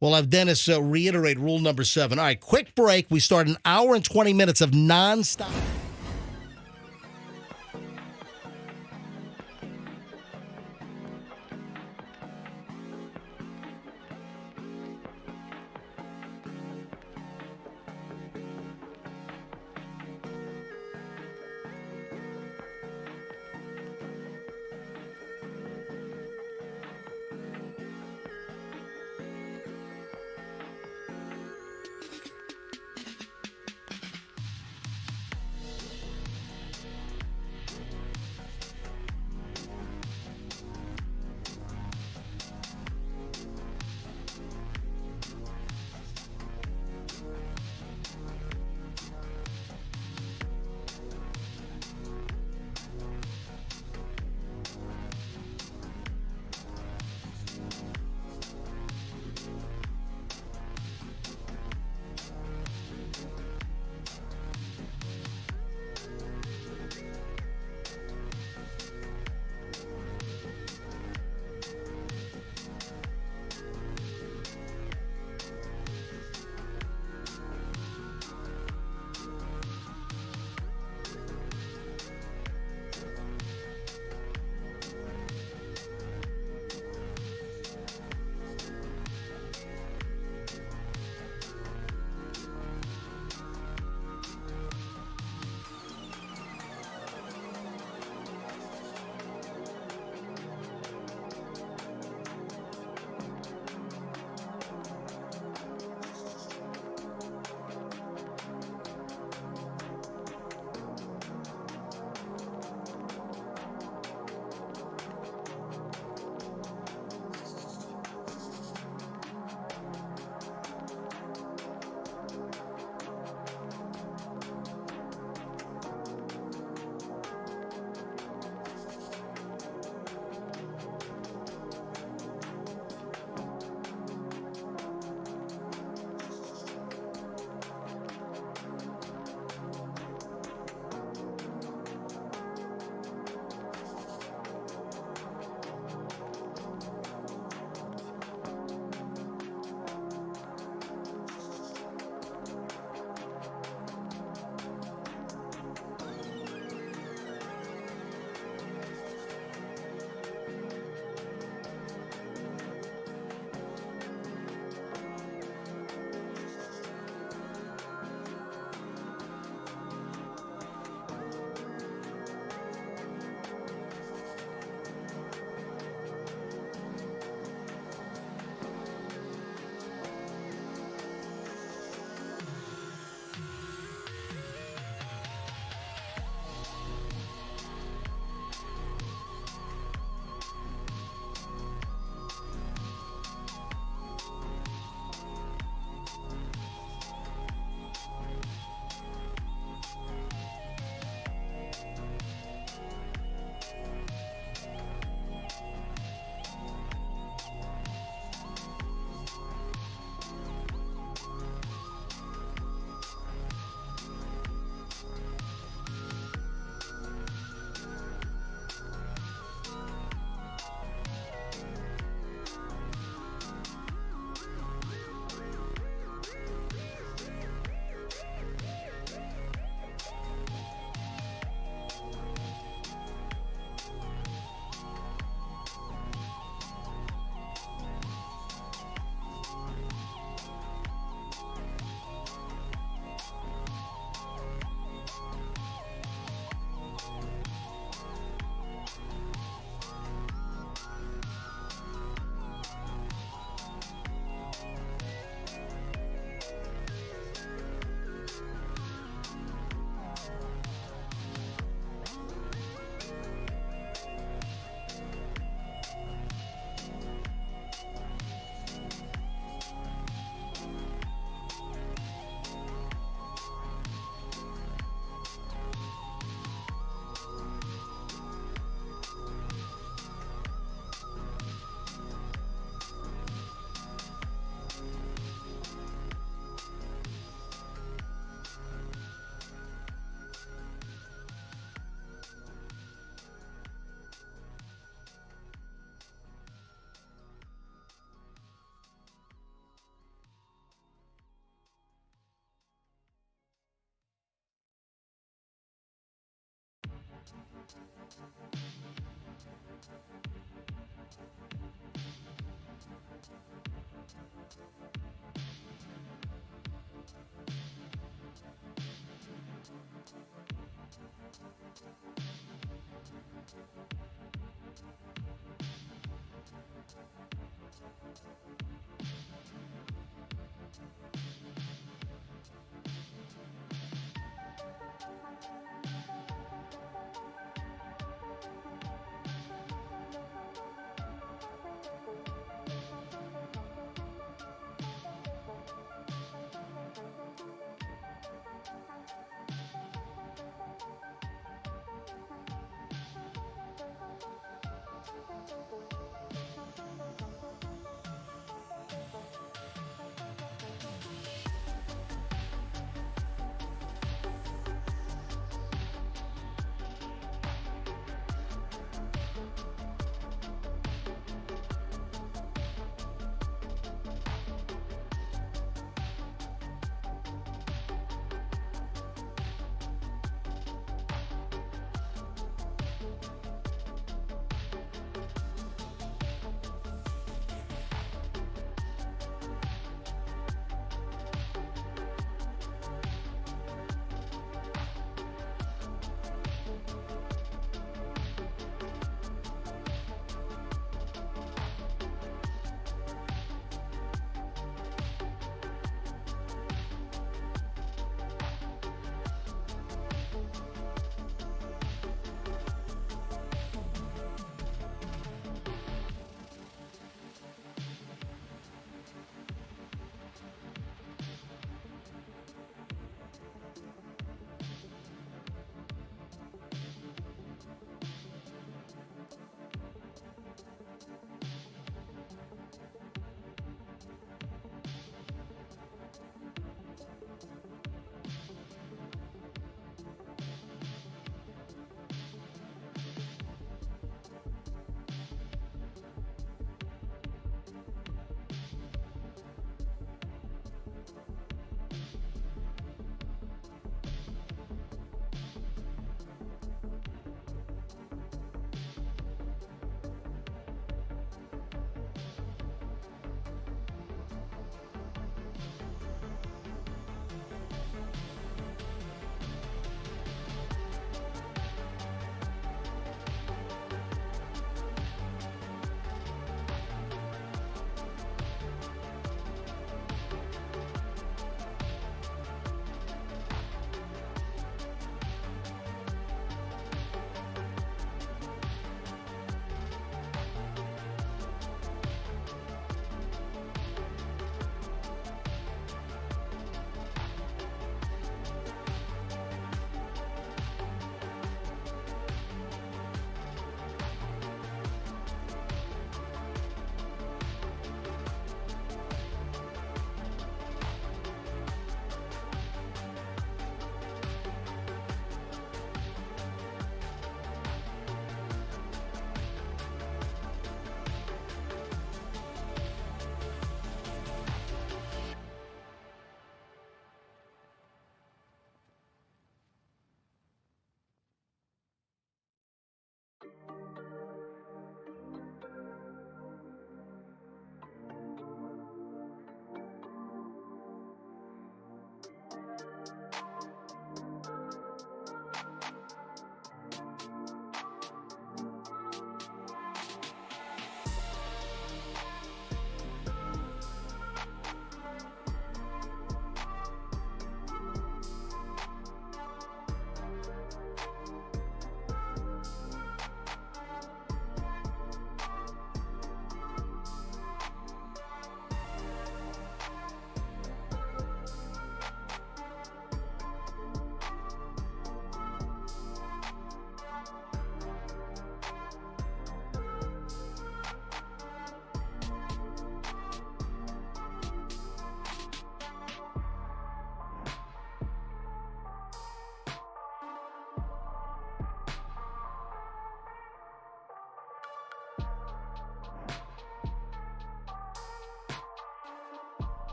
we'll have Dennis reiterate rule number 7. All right, quick break. We start an hour and 20 minutes of nonstop.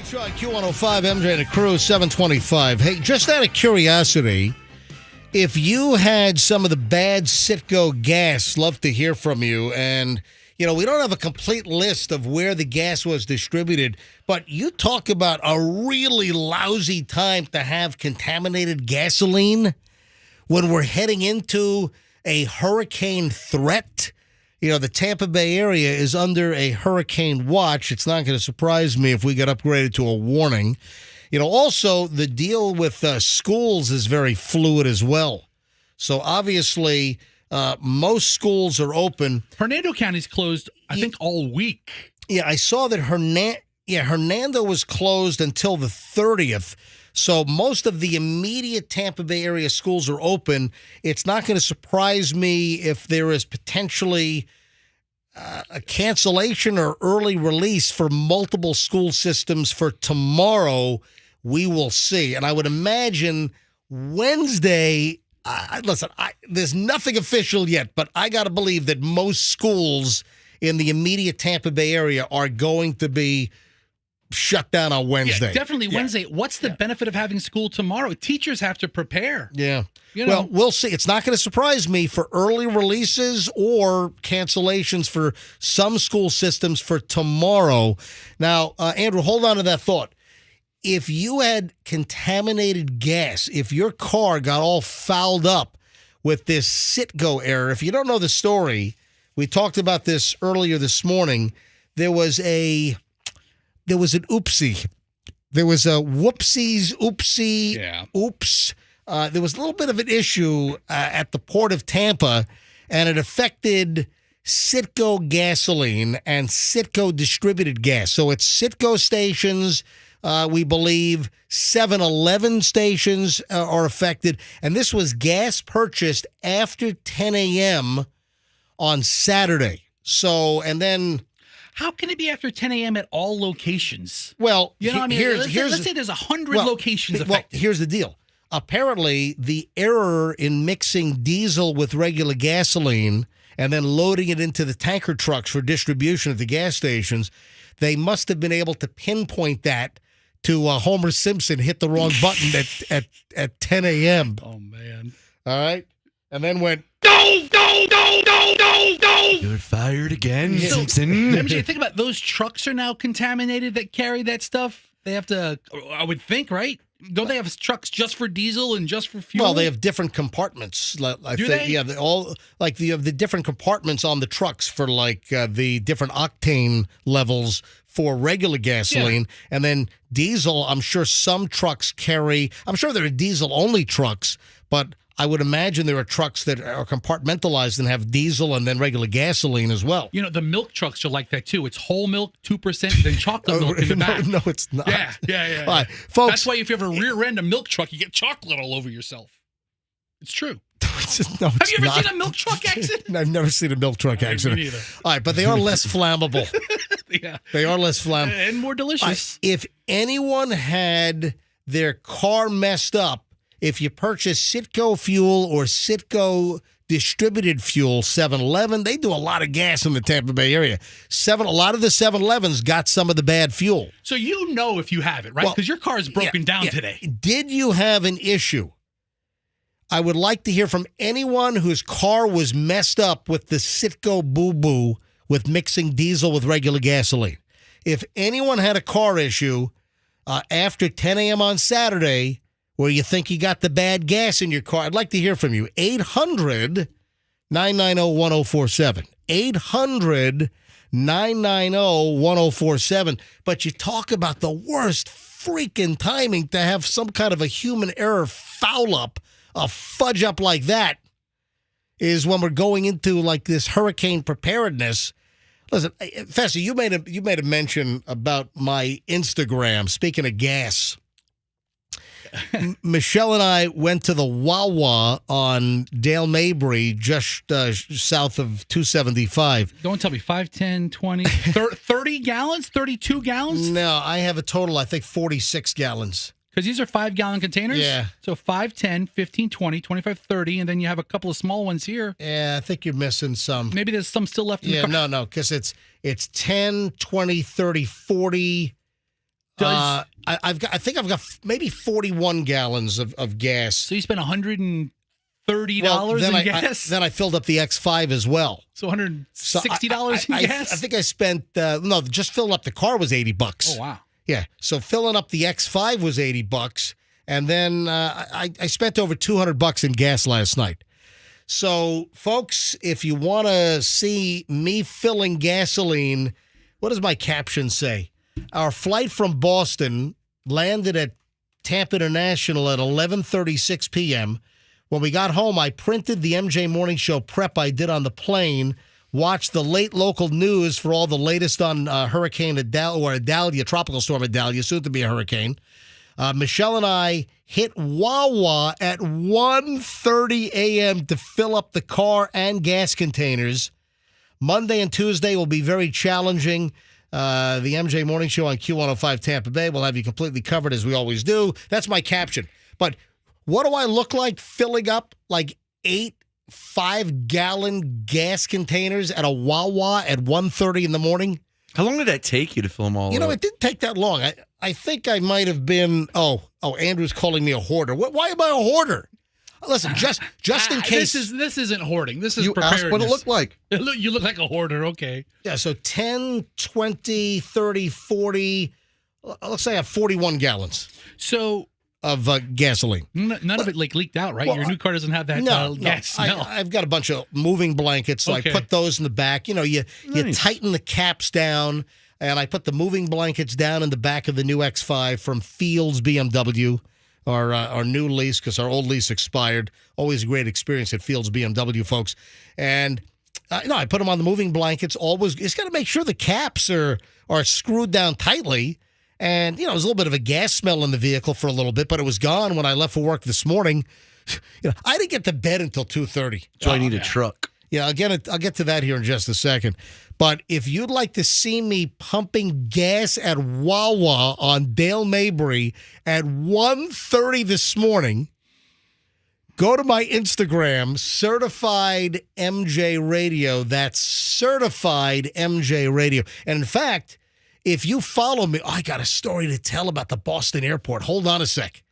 Show on Q105, MJ and the crew, 725. Hey, just out of curiosity, if you had some of the bad Citgo gas, love to hear from you. And, you know, we don't have a complete list of where the gas was distributed, but you talk about a really lousy time to have contaminated gasoline when we're heading into a hurricane threat. You know, the Tampa Bay area is under a hurricane watch. It's not going to surprise me if we get upgraded to a warning. You know, also, the deal with schools is very fluid as well. So, obviously, most schools are open. Hernando County's closed, I think, all week. Yeah, I saw that Hernando was closed until the 30th. So most of the immediate Tampa Bay area schools are open. It's not going to surprise me if there is potentially a cancellation or early release for multiple school systems for tomorrow. We will see. And I would imagine Wednesday, there's nothing official yet, but I got to believe that most schools in the immediate Tampa Bay area are going to be shut down on Wednesday. Yeah, definitely Wednesday. What's the benefit of having school tomorrow? Teachers have to prepare. Yeah. You know. Well, we'll see. It's not going to surprise me for early releases or cancellations for some school systems for tomorrow. Now, Andrew, hold on to that thought. If you had contaminated gas, if your car got all fouled up with this Citgo error, if you don't know the story, we talked about this earlier this morning. There was an oopsie. There was a whoopsies, oopsie, oops. There was a little bit of an issue at the Port of Tampa, and it affected Citgo gasoline and Citgo distributed gas. So it's Citgo stations, we believe 7-Eleven stations are affected. And this was gas purchased after 10 a.m. on Saturday. So, and then... How can it be after 10 a.m. at all locations? Well, you know what I mean? Let's say there's 100 locations affected. Well, here's the deal. Apparently, the error in mixing diesel with regular gasoline and then loading it into the tanker trucks for distribution at the gas stations, they must have been able to pinpoint that to Homer Simpson hit the wrong button at 10 a.m. Oh, man. All right? And then went... You're fired again, So, Simpson. MJ, think about it. Those trucks are now contaminated that carry that stuff. They have to, I would think, right? Don't they have trucks just for diesel and just for fuel? Well, they have different compartments. Do they? Yeah, you have the different compartments on the trucks for the different octane levels for regular gasoline, and then diesel. I'm sure some trucks carry. I'm sure there are diesel-only trucks, but I would imagine there are trucks that are compartmentalized and have diesel and then regular gasoline as well. You know, the milk trucks are like that too. It's whole milk, 2%, then chocolate milk in the back. No, it's not. Yeah. All right, folks. That's why if you ever rear end a milk truck, you get chocolate all over yourself. It's true. Have you ever seen a milk truck accident? I've never seen a milk truck accident. Me neither. All right, but they are less flammable. Yeah. They are less flammable. And more delicious. If anyone had their car messed up, if you purchase Citgo fuel or Citgo distributed fuel, 7-Eleven, they do a lot of gas in the Tampa Bay area. A lot of the 7-Elevens got some of the bad fuel. So you know if you have it, right? Because your car is broken down today. Did you have an issue? I would like to hear from anyone whose car was messed up with the Citgo boo-boo with mixing diesel with regular gasoline. If anyone had a car issue after 10 a.m. on Saturday where you think you got the bad gas in your car, I'd like to hear from you. 800-990-1047. 800-990-1047. But you talk about the worst freaking timing to have some kind of a human error foul up, a fudge up like that, is when we're going into like this hurricane preparedness. Listen, Fessy, you made a mention about my Instagram. Speaking of gas, Michelle and I went to the Wawa on Dale Mabry, just south of 275. Don't tell me 5, 10, 20, 30 gallons, 32 gallons? No, I have a total, I think, 46 gallons. Because these are 5-gallon containers? Yeah. So 5, 10, 15, 20, 25, 30, and then you have a couple of small ones here. Yeah, I think you're missing some. Maybe there's some still left in the car. No, because it's 10, 20, 30, 40. I think I've got maybe 41 gallons of gas. So you spent $130 then in gas? Then I filled up the X5 as well. So $160 in gas? I think I spent just filling up the car was $80. Oh wow. Yeah. So filling up the X5 was $80, and then I spent over $200 in gas last night. So, folks, if you want to see me filling gasoline, what does my caption say? Our flight from Boston landed at Tampa International at 11:36 p.m. When we got home, I printed the MJ Morning Show prep I did on the plane, watched the late local news for all the latest on Hurricane Adalia, Tropical Storm Adalia, soon to be a hurricane. Michelle and I hit Wawa at 1:30 a.m. to fill up the car and gas containers. Monday and Tuesday will be very challenging. The MJ Morning Show on Q105 Tampa Bay will have you completely covered as we always do. That's my caption. But what do I look like filling up like 8 5-gallon gas containers at a Wawa at 1:30 in the morning? How long did that take you to film all of it didn't take that long. I think I might have been, Andrew's calling me a hoarder. Why am I a hoarder? Listen, just in case. This isn't hoarding. This is You preparedness. asked what it looked like. You look like a hoarder, okay. Yeah, so 10, 20, 30, 40, let's say I have 41 gallons So of gasoline. none of it leaked out, right? Well, Your new car doesn't have that gas smell. I've got a bunch of moving blankets, so Okay. I put those in the back. You Nice. tighten the caps down, and I put the moving blankets down in the back of the new X5 from Fields BMW, our new lease, because our old lease expired. Always a great experience at Fields BMW, folks. And I put them on the moving blankets. It's got to make sure the caps are screwed down tightly. And, there's a little bit of a gas smell in the vehicle for a little bit, but it was gone when I left for work this morning. I didn't get to bed until 2:30. So I need a truck. Yeah, I'll get to that here in just a second. But if you'd like to see me pumping gas at Wawa on Dale Mabry at 1:30 this morning, go to my Instagram, Certified MJ Radio. That's Certified MJ Radio. And in fact, if you follow me, I got a story to tell about the Boston airport. Hold on a sec.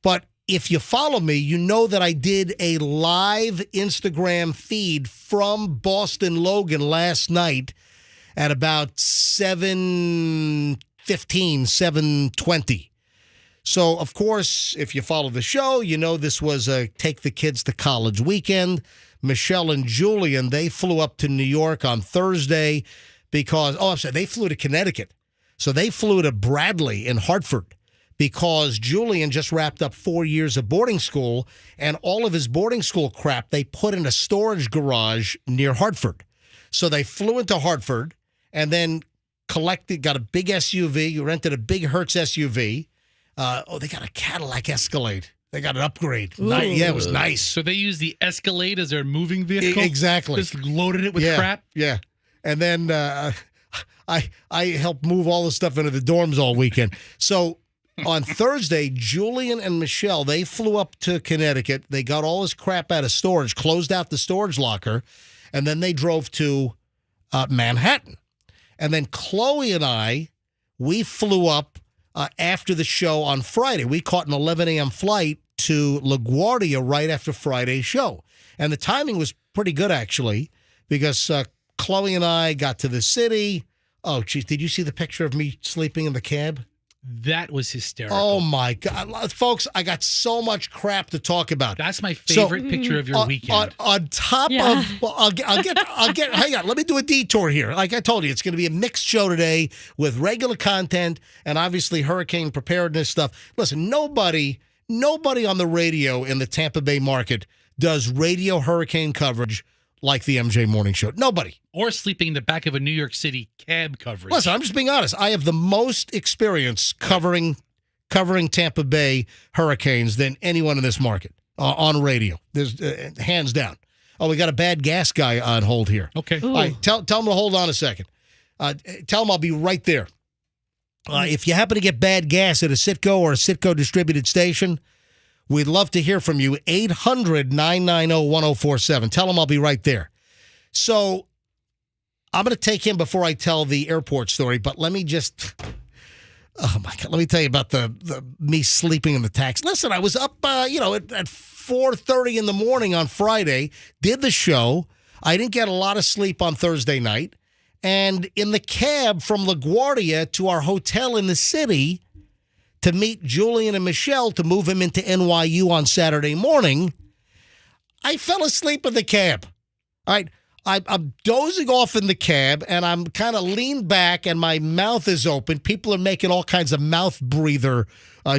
But if you follow me, you know that I did a live Instagram feed from Boston Logan last night at about 7:15, 7:20. So, of course, if you follow the show, you know this was a Take the Kids to College weekend. Michelle and Julian, they flew up to New York on Thursday because, they flew to Connecticut. So they flew to Bradley in Hartford because Julian just wrapped up 4 years of boarding school, and all of his boarding school crap they put in a storage garage near Hartford. So they flew into Hartford and then got a big SUV, rented a big Hertz SUV. They got a Cadillac Escalade. They got an upgrade. Yeah, it was nice. So they use the Escalade as their moving vehicle? Exactly. Just loaded it with crap? Yeah. And then I helped move all the stuff into the dorms all weekend. So on Thursday, Julian and Michelle, they flew up to Connecticut. They got all this crap out of storage, closed out the storage locker, and then they drove to Manhattan. And then Chloe and I, we flew up after the show on Friday. We caught an 11 a.m. flight to LaGuardia right after Friday's show. And the timing was pretty good, actually, because Chloe and I got to the city. Oh, geez, did you see the picture of me sleeping in the cab? That was hysterical. Oh, my God. Folks, I got so much crap to talk about. That's my favorite picture of your weekend. On top of, well, I'll get, hang on, let me do a detour here. Like I told you, it's going to be a mixed show today with regular content and obviously hurricane preparedness stuff. Listen, nobody on the radio in the Tampa Bay market does radio hurricane coverage like the MJ Morning Show. Nobody. Or sleeping in the back of a New York City cab coverage. Listen, I'm just being honest. I have the most experience covering Tampa Bay hurricanes than anyone in this market on radio. There's hands down. Oh, we got a bad gas guy on hold here. Okay. All right, tell him to hold on a second. Tell him I'll be right there. If you happen to get bad gas at a Citgo or a Citgo distributed station, we'd love to hear from you. 800-990-1047. Tell him I'll be right there. So I'm going to take him before I tell the airport story, but let me just Oh my God! Let me tell you about the me sleeping in the taxi. Listen, I was up, at 4:30 in the morning on Friday. Did the show. I didn't get a lot of sleep on Thursday night, and in the cab from LaGuardia to our hotel in the city to meet Julian and Michelle to move him into NYU on Saturday morning, I fell asleep in the cab. All right. I'm dozing off in the cab, and I'm kind of leaned back, and my mouth is open. People are making all kinds of mouth breather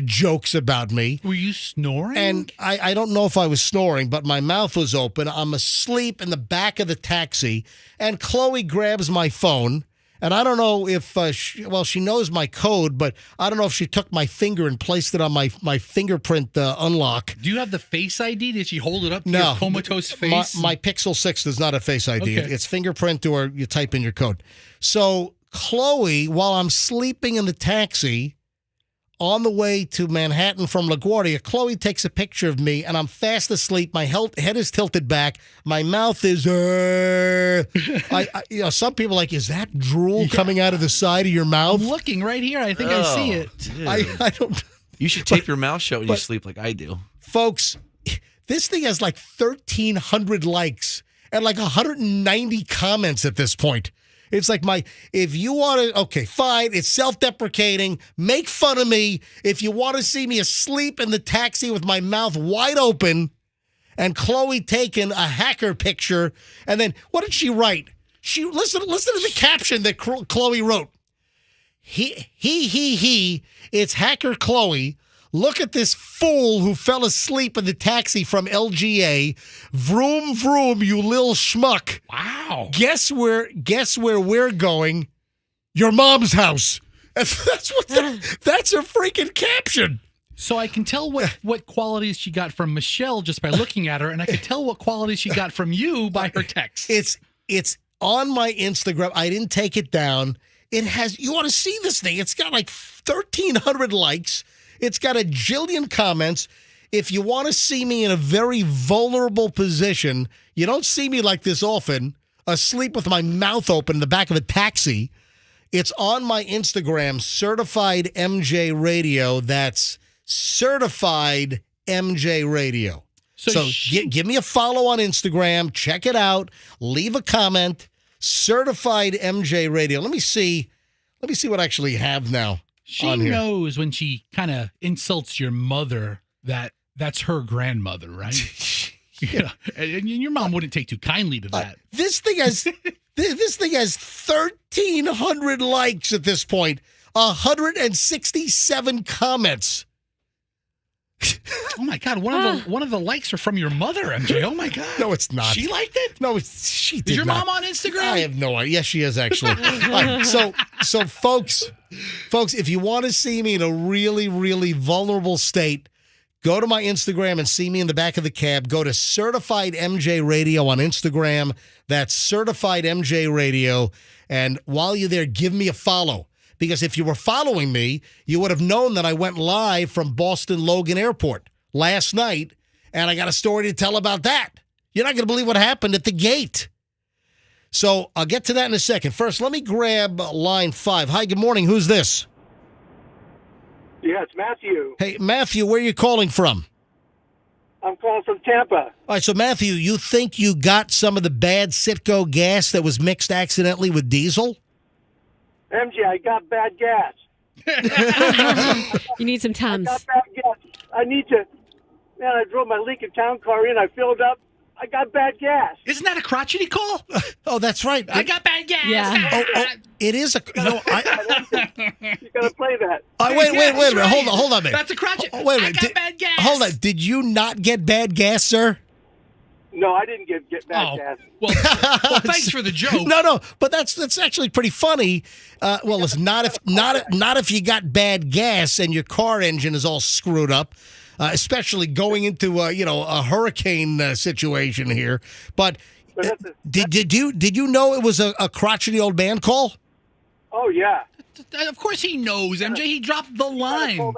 jokes about me. Were you snoring? And I don't know if I was snoring, but my mouth was open. I'm asleep in the back of the taxi, and Chloe grabs my phone. And I don't know if, she knows my code, but I don't know if she took my finger and placed it on my fingerprint unlock. Do you have the Face ID? Did she hold it up to No, your comatose face? My Pixel 6 does not have Face ID. Okay. It's fingerprint or you type in your code. So Chloe, while I'm sleeping in the taxi on the way to Manhattan from LaGuardia, Chloe takes a picture of me, and I'm fast asleep. My head is tilted back. My mouth is. Some people are like, is that drool coming out of the side of your mouth? I'm looking right here. I think I see it. Dude. I don't. You should tape your mouth shut when you sleep like I do. Folks, this thing has like 1,300 likes and like 190 comments at this point. It's like if you want to, okay, fine. It's self-deprecating. Make fun of me. If you want to see me asleep in the taxi with my mouth wide open and Chloe taking a hacker picture. And then what did she write? She listen to the caption that Chloe wrote. He, it's hacker Chloe. Look at this fool who fell asleep in the taxi from LGA. Vroom, vroom, you lil schmuck. Wow. Guess where we're going? Your mom's house. That's her freaking caption. So I can tell what qualities she got from Michelle just by looking at her, and I can tell what qualities she got from you by her text. It's on my Instagram. I didn't take it down. It has. You want to see this thing? It's got like 1,300 likes. It's got a jillion comments. If you want to see me in a very vulnerable position, you don't see me like this often, asleep with my mouth open in the back of a taxi. It's on my Instagram, Certified MJ Radio. That's Certified MJ Radio. So give me a follow on Instagram. Check it out. Leave a comment. Certified MJ Radio. Let me see what I actually have now. She knows when she kind of insults your mother that's her grandmother, right? Yeah. And your mom wouldn't take too kindly to that. This thing has 1,300 likes at this point. 167 comments. Oh my God! One of the likes are from your mother, MJ. Oh my God! No, it's not. She liked it. No, she did. Is your not. mom on Instagram? I have no idea. Yes, she is actually. All right, so folks, if you want to see me in a really, really vulnerable state, go to my Instagram and see me in the back of the cab. Go to Certified MJ Radio on Instagram. That's Certified MJ Radio, and while you're there, give me a follow. Because if you were following me, you would have known that I went live from Boston Logan Airport last night, and I got a story to tell about that. You're not going to believe what happened at the gate. So I'll get to that in a second. First, let me grab line 5. Hi, good morning. Who's this? Yeah, it's Matthew. Hey, Matthew, where are you calling from? I'm calling from Tampa. All right, so Matthew, you think you got some of the bad Citgo gas that was mixed accidentally with diesel? MJ, I got bad gas. You need some Tums. I got bad gas. I need to. Man, I drove my Lincoln Town Car in. I filled up. I got bad gas. Isn't that a crotchety call? Oh, that's right. I got bad gas. Yeah. Oh, it is a. You got to play that. Wait a minute. Hold on a minute. That's a crotchety. Wait a minute. I got bad gas. Hold on. Did you not get bad gas, sir? No, I didn't get bad gas. Well, thanks for the joke. No, but that's actually pretty funny. Well, listen, not if you got bad gas and your car engine is all screwed up, especially going into a hurricane situation here. But did you know it was a crotchety old man call? Oh yeah. Of course he knows, MJ. He dropped the line.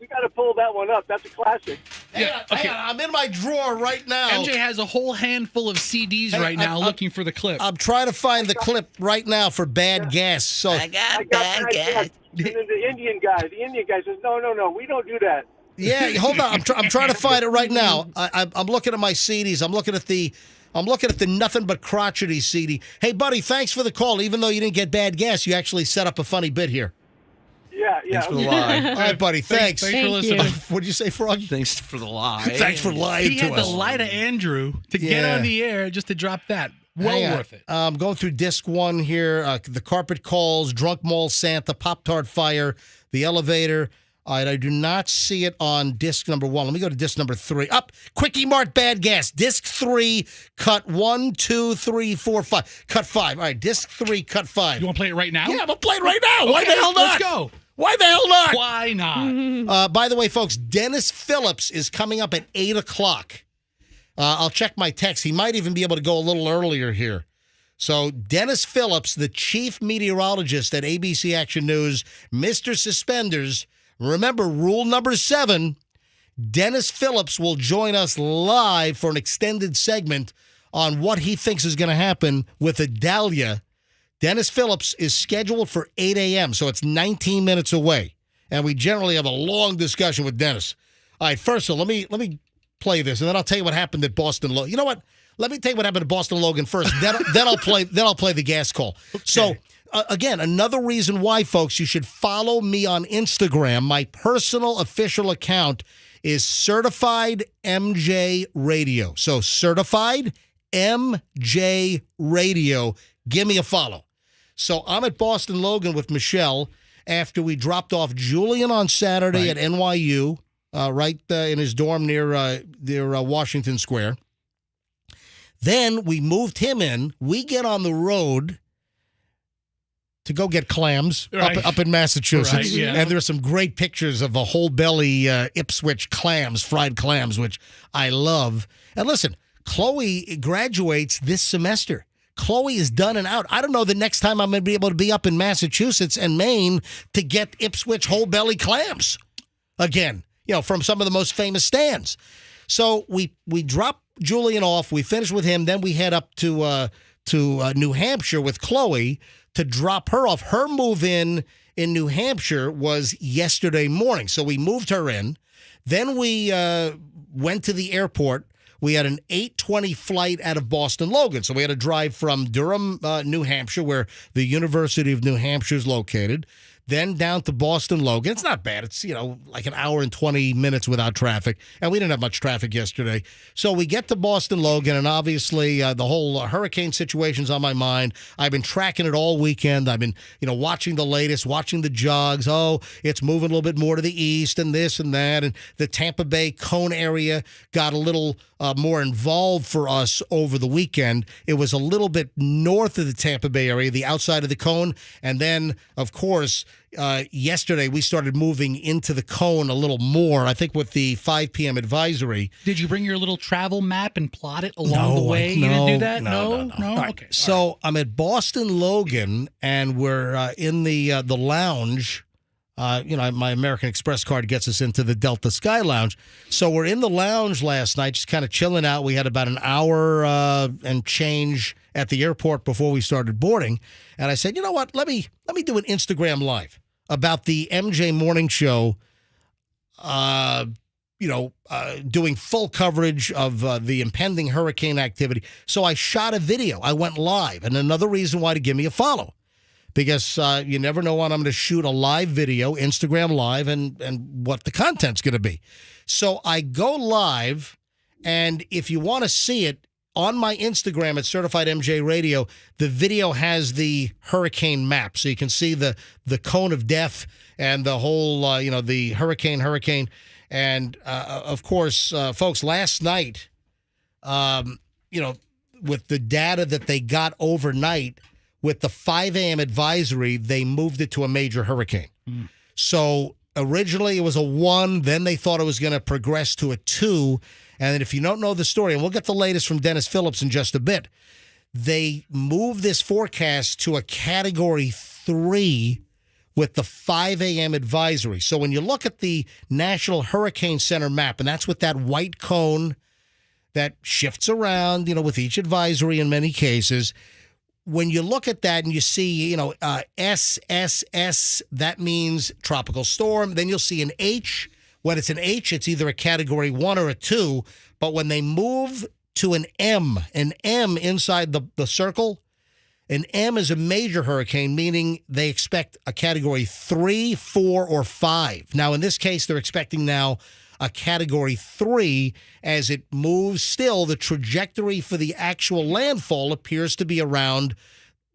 We got to pull that one up. That's a classic. Hang on, I'm in my drawer right now. MJ has a whole handful of CDs right now looking for the clip. I'm trying to find the clip right now for Bad Gas. So I got bad gas. And then the Indian guy says, no, we don't do that. yeah, hold on. I'm trying to find it right now. I'm looking at my CDs. I'm looking at the Nothing But Crotchety CD. Hey, buddy, thanks for the call. Even though you didn't get Bad Gas, you actually set up a funny bit here. Yeah. Thanks for the lie. All right, buddy. Thanks. Thanks for Thank listening. you. What'd you say, Froggy? Thanks for the lie. Thanks for lying He to had us. to lie to Andrew to get Yeah. on the air just to drop that. Well Hang on. worth it. I'm going through disc 1 here. The Carpet Calls, Drunk Mall Santa, Pop-Tart Fire, The Elevator. All right, I do not see it on disc number 1. Let me go to disc number 3. Up, Quickie Mart Bad Gas. Disc 3, cut 1, 2, 3, 4, 5. Cut 5. All right, disc 3, cut 5. You want to play it right now? Yeah, I'm going to play it right now. Why the Okay, hell not? Let's go. Why the hell not? Why not? By the way, folks, Dennis Phillips is coming up at 8 o'clock. I'll check my text. He might even be able to go a little earlier here. So Dennis Phillips, the chief meteorologist at ABC Action News, Mr. Suspenders. Remember, rule number 7, Dennis Phillips will join us live for an extended segment on what he thinks is going to happen with Adalia. Dennis Phillips is scheduled for 8 a.m., so it's 19 minutes away. And we generally have a long discussion with Dennis. All right, first of all, let me play this, and then I'll tell you what happened at Boston Logan. You know what? Let me tell you what happened at Boston Logan first. Then I'll play the gas call. Okay. So again, another reason why, folks, you should follow me on Instagram. My personal official account is Certified MJ Radio. So Certified MJ Radio. Give me a follow. So I'm at Boston Logan with Michelle after we dropped off Julian on Saturday at NYU, right in his dorm near Washington Square. Then we moved him in. We get on the road to go get clams up in Massachusetts. Right, yeah. And there are some great pictures of a whole belly Ipswich clams, fried clams, which I love. And listen, Chloe graduates this semester. Chloe is done and out. I don't know the next time I'm going to be able to be up in Massachusetts and Maine to get Ipswich whole belly clams again, from some of the most famous stands. So we drop Julian off. We finish with him. Then we head up to New Hampshire with Chloe to drop her off. Her move-in New Hampshire was yesterday morning. So we moved her in. Then we went to the airport. We had an 8:20 flight out of Boston Logan. So we had to drive from Durham, New Hampshire, where the University of New Hampshire is located, then down to Boston Logan. It's not bad. It's, like an hour and 20 minutes without traffic. And we didn't have much traffic yesterday. So we get to Boston Logan, and obviously the whole hurricane situation's on my mind. I've been tracking it all weekend. I've been, watching the latest, watching the jogs. Oh, it's moving a little bit more to the east and this and that. And the Tampa Bay Cone area got a little more involved for us over the weekend. It was a little bit north of the Tampa Bay area, the outside of the Cone. And then, of course, yesterday we started moving into the Cone a little more, I think with the 5 p.m. advisory. Did you bring your little travel map and plot it along the way? You didn't do that? No? Right. Okay. So I'm at Boston Logan, and we're in the lounge. My American Express card gets us into the Delta Sky Lounge. So we're in the lounge last night, just kind of chilling out. We had about an hour and change at the airport before we started boarding. And I said, you know what? Let me do an Instagram Live about the MJ Morning Show, doing full coverage of the impending hurricane activity. So I shot a video. I went live. And another reason why to give me a follow. Because you never know when I'm going to shoot a live video, Instagram Live, and what the content's going to be. So I go live, and if you want to see it, on my Instagram at Certified MJ Radio, the video has the hurricane map. So you can see the cone of death and the whole, the hurricane. And, of course, folks, last night, with the data that they got overnight, with the 5 a.m. advisory, they moved it to a major hurricane. So originally it was a 1, then they thought it was going to progress to a 2. And if you don't know the story, and we'll get the latest from Dennis Phillips in just a bit, they moved this forecast to a Category 3 with the 5 a.m. advisory. So when you look at the National Hurricane Center map, and that's with that white cone that shifts around, with each advisory in many cases. When you look at that and you see, SSS, that means tropical storm. Then you'll see an H. When it's an H, it's either a category 1 or a 2. But when they move to an M inside the circle, an M is a major hurricane, meaning they expect a category 3, 4, or 5. Now, in this case, they're expecting now a category 3 as it moves. Still, the trajectory for the actual landfall appears to be around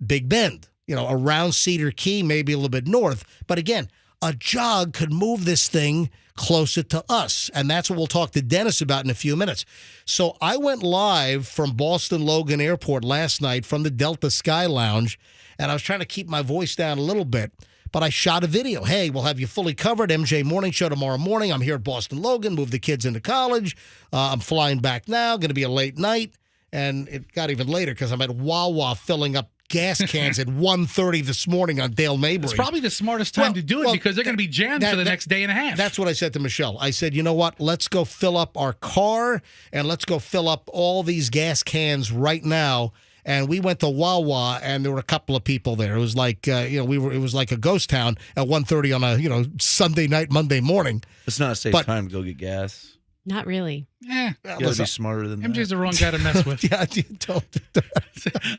Big Bend, around Cedar Key, maybe a little bit north. But again, a jog could move this thing closer to us. And that's what we'll talk to Dennis about in a few minutes. So I went live from Boston Logan Airport last night from the Delta Sky Lounge, and I was trying to keep my voice down a little bit. But I shot a video. Hey, we'll have you fully covered. MJ Morning Show tomorrow morning. I'm here at Boston Logan, move the kids into college. I'm flying back now. Going to be a late night. And it got even later because I'm at Wawa filling up gas cans at 1:30 this morning on Dale Mabry. It's probably the smartest time to do it because they're going to be jammed for the next day and a half. That's what I said to Michelle. I said, you know what? Let's go fill up our car and let's go fill up all these gas cans right now. And we went to Wawa, and there were a couple of people there. It was like, it was like a ghost town at 1:30 on a, Sunday night, Monday morning. It's not a safe time to go get gas. Not really. Yeah. You got to be smarter than that. MJ's the wrong guy to mess with. Yeah, you don't.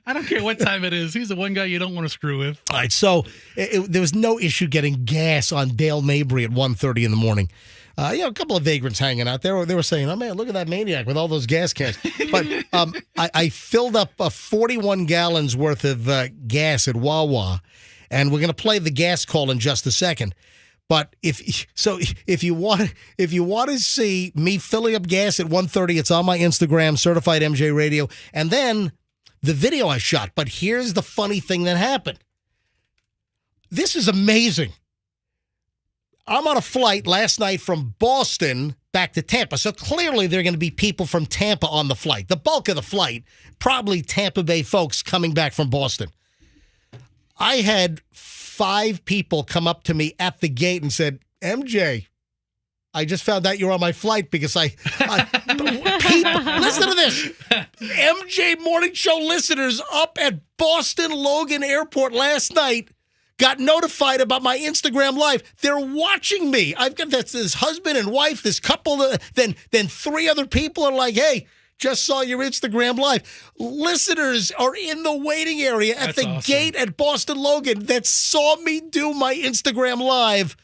I don't care what time it is. He's the one guy you don't want to screw with. All right, so there was no issue getting gas on Dale Mabry at 1:30 in the morning. A couple of vagrants hanging out there. They were saying, oh, man, look at that maniac with all those gas cans. But I filled up 41 gallons worth of gas at Wawa, and we're going to play the gas call in just a second. But if you want to see me filling up gas at 1:30, it's on my Instagram, Certified MJ Radio, and then the video I shot. But here's the funny thing that happened. This is amazing. I'm on a flight last night from Boston back to Tampa. So clearly there are going to be people from Tampa on the flight. The bulk of the flight, probably Tampa Bay folks coming back from Boston. I had 5 people come up to me at the gate and said, MJ, I just found out you're on my flight because people, listen to this. MJ Morning Show listeners up at Boston Logan Airport last night got notified about my Instagram Live. They're watching me. I've got this husband and wife, this couple, then 3 other people are like, hey, just saw your Instagram Live. Listeners are in the waiting area at the gate at Boston Logan that saw me do my Instagram Live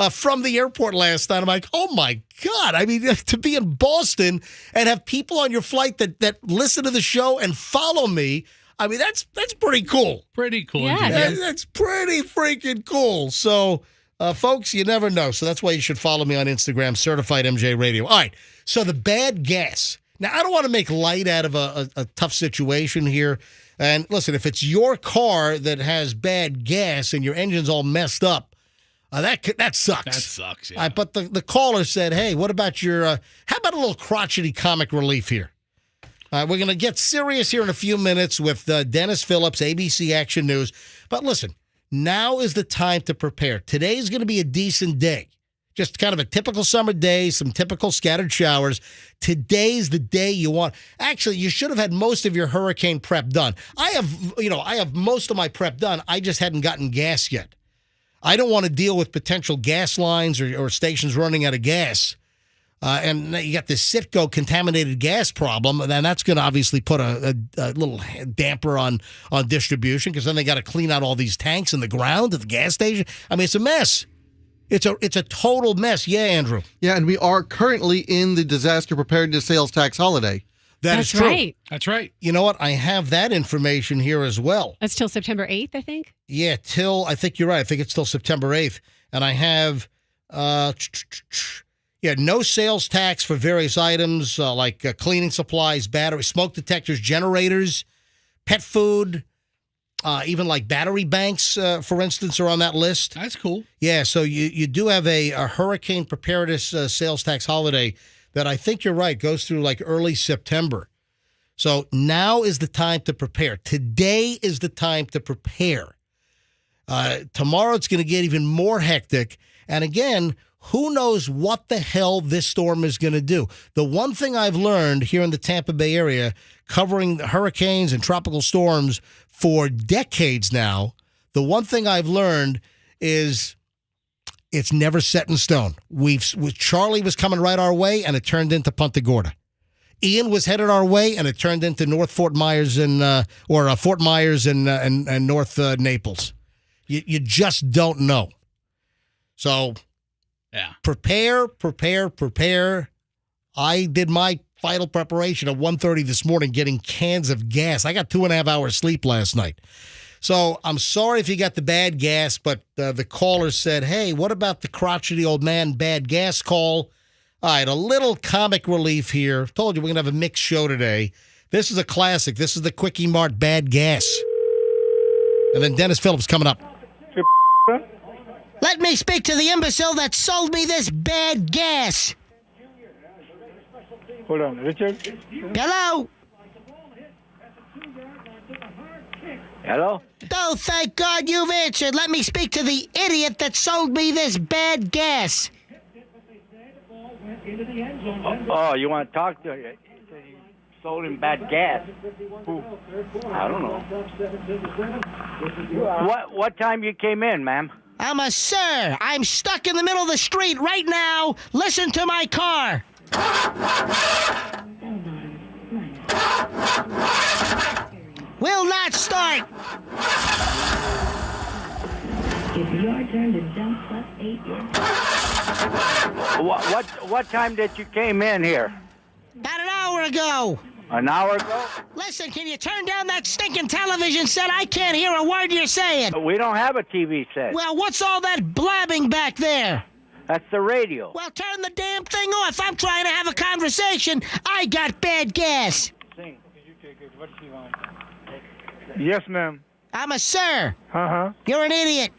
from the airport last night. I'm like, oh, my God. I mean, to be in Boston and have people on your flight that listen to the show and follow me, I mean, that's pretty cool. Pretty cool. Yeah. That's pretty freaking cool. So, folks, you never know. So that's why you should follow me on Instagram, Certified MJ Radio. All right. So the bad gas. Now, I don't want to make light out of a tough situation here. And listen, if it's your car that has bad gas and your engine's all messed up, that sucks. That sucks, yeah. But the caller said, hey, what about how about a little crotchety comic relief here? We're going to get serious here in a few minutes with Dennis Phillips, ABC Action News. But listen, now is the time to prepare. Today's going to be a decent day. Just kind of a typical summer day, some typical scattered showers. Today's the day you want. Actually, you should have had most of your hurricane prep done. I have most of my prep done. I just hadn't gotten gas yet. I don't want to deal with potential gas lines or stations running out of gas. And you got this Citgo contaminated gas problem, and then that's going to obviously put a little damper on distribution because then they got to clean out all these tanks in the ground at the gas station. I mean, it's a mess. It's a total mess. Yeah, Andrew. Yeah, and we are currently in the disaster preparedness sales tax holiday. That's true. Right. That's right. You know what? I have that information here as well. That's till September 8th, I think. Yeah, I think you're right. I think it's till September 8th. And I have, no sales tax for various items like cleaning supplies, battery, smoke detectors, generators, pet food, even like battery banks, for instance, are on that list. That's cool. Yeah, so you do have a hurricane preparedness sales tax holiday that I think you're right, goes through like early September. So now is the time to prepare. Today is the time to prepare. Tomorrow it's going to get even more hectic. And again, who knows what the hell this storm is going to do. The one thing I've learned here in the Tampa Bay area, covering hurricanes and tropical storms for decades now, the one thing I've learned is it's never set in stone. Charlie was coming right our way, and it turned into Punta Gorda. Ian was headed our way, and it turned into North Fort Myers Fort Myers and North Naples. You just don't know. So yeah, prepare. I did my final preparation at 1:30 this morning, getting cans of gas. I got 2.5 hours sleep last night. So I'm sorry if you got the bad gas, but the caller said, hey, what about the crotchety old man bad gas call? All right, a little comic relief here. Told you we're going to have a mixed show today. This is a classic. This is the Quickie Mart bad gas. And then Dennis Phillips coming up. Let me speak to the imbecile that sold me this bad gas. Hold on, Richard. Hello? Hello? Oh, thank God you've answered. Let me speak to the idiot that sold me this bad gas. Oh, you want to talk to you? Sold him bad gas. Who? I don't know. What time you came in, ma'am? I'm a sir. I'm stuck in the middle of the street right now. Listen to my car. Will not start. It's your turn to jump plus 8. What time did you came in here? About an hour ago. An hour ago? Listen, can you turn down that stinking television set? I can't hear a word you're saying. We don't have a TV set. Well, what's all that blabbing back there? That's the radio. Well, turn the damn thing off. I'm trying to have a conversation. I got bad gas. Sing. Did you take it? What do you want? Yes, ma'am. I'm a sir. Uh-huh. You're an idiot.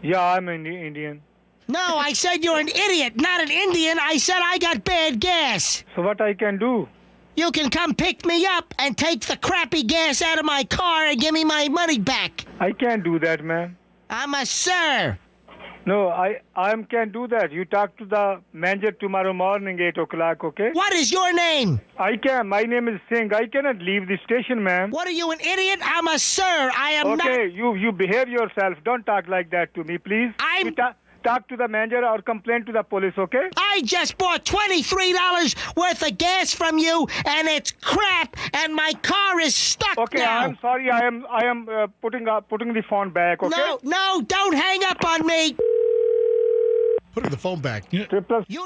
Yeah, I'm an Indian. No, I said you're an idiot, not an Indian. I said I got bad gas. So what I can do? You can come pick me up and take the crappy gas out of my car and give me my money back. I can't do that, ma'am. I'm a sir. No, I can't do that. You talk to the manager tomorrow morning, 8 o'clock, okay? What is your name? I can. My name is Singh. I cannot leave the station, ma'am. What are you, an idiot? I'm a sir. I am not... Okay, you behave yourself. Don't talk like that to me, please. You talk to the manager or complain to the police, okay? I just bought $23 worth of gas from you, and it's crap, and my car is stuck now. Okay, I'm sorry. I am putting the phone back, okay? No, don't hang up on me. Putting the phone back. You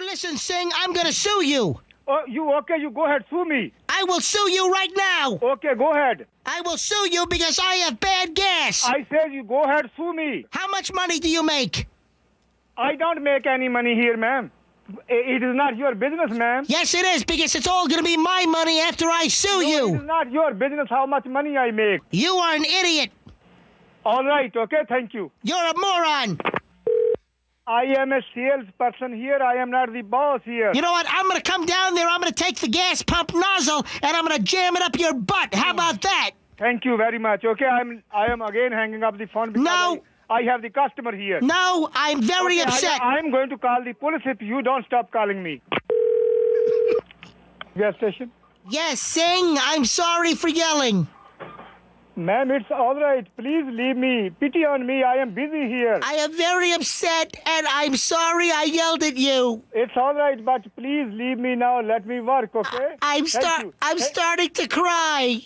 listen, Singh, I'm going to sue you. Oh, you go ahead, sue me. I will sue you right now. Okay, go ahead. I will sue you because I have bad gas. I said you go ahead, sue me. How much money do you make? I don't make any money here, ma'am. It is not your business, ma'am. Yes, it is, because it's all going to be my money after I sue you. It is not your business how much money I make. You are an idiot. All right, okay, thank you. You're a moron. I am a salesperson here. I am not the boss here. You know what? I'm going to come down there. I'm going to take the gas pump nozzle, and I'm going to jam it up your butt. How about that? Thank you very much. Okay, I am again hanging up the phone because I have the customer here. No, I'm very upset. I'm going to call the police if you don't stop calling me. Gas station? Yes, Singh, I'm sorry for yelling. Ma'am, it's all right. Please leave me. Pity on me. I am busy here. I am very upset, and I'm sorry I yelled at you. It's all right, but please leave me now. Let me work, okay? I'm starting to cry.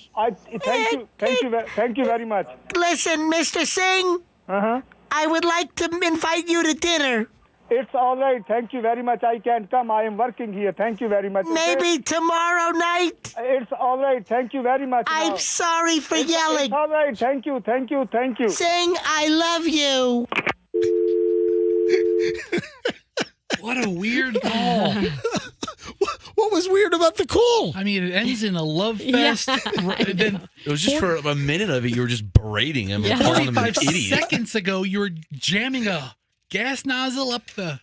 Thank you very much. Listen, Mr. Singh. Uh-huh. I would like to invite you to dinner. It's all right. Thank you very much. I can't come. I am working here. Thank you very much. Maybe tomorrow night? It's all right. Thank you very much. I'm sorry for yelling. It's all right. Thank you. Singh, I love you. What a weird call. What was weird about the call? I mean, it ends in a love fest. Then it was just for a minute of it, you were just berating him and calling him an 45 idiot. seconds ago, you were jamming a gas nozzle up the...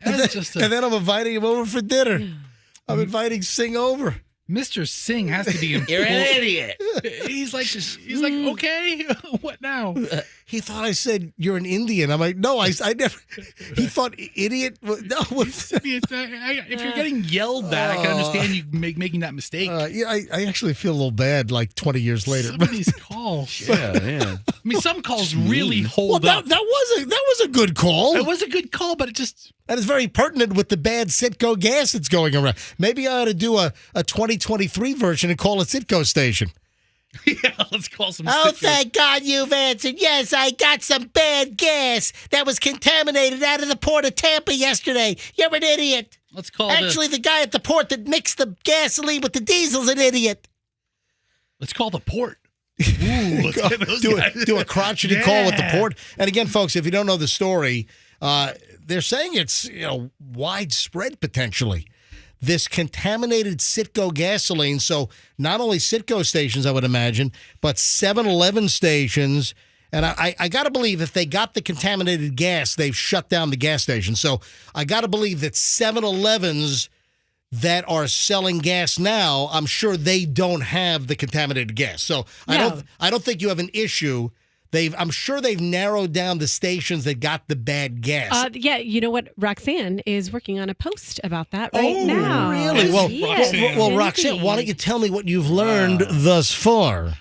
and then I'm inviting him over for dinner. I'm inviting Singh over. Mr. Singh has to be... You're an idiot. He's like, okay, what now? he thought I said you're an Indian. I'm like, no, I never. He thought idiot. No. If you're getting yelled at, I can understand you making that mistake. Yeah, I actually feel a little bad like 20 years later. Some of these calls. Yeah. I mean, some calls really hold up. That was a good call. It was a good call, but it just... That is very pertinent with the bad Citgo gas that's going around. Maybe I ought to do a 2023 version and call it Citgo station. Yeah, let's call some Oh, Citgo. thank God you've answered. Yes, I got some bad gas that was contaminated out of the port of Tampa yesterday. You're an idiot. Let's call Actually, the guy at the port that mixed the gasoline with the diesel's an idiot. Let's call the port. Ooh, let's get those guys. Do a crotchety call with the port. And again, folks, if you don't know the story, they're saying it's widespread potentially. This contaminated Citgo gasoline. So not only Citgo stations, I would imagine, but 7-Eleven stations. And I got to believe if they got the contaminated gas, they've shut down the gas station. So I got to believe that 7-Elevens that are selling gas now, I'm sure they don't have the contaminated gas. So No. I don't think you have an issue. I'm sure they've narrowed down the stations that got the bad gas. Yeah, you know what? Roxanne is working on a post about that right now. Really? Well, Yes, Roxanne, why don't you indeed. tell me what you've learned thus far?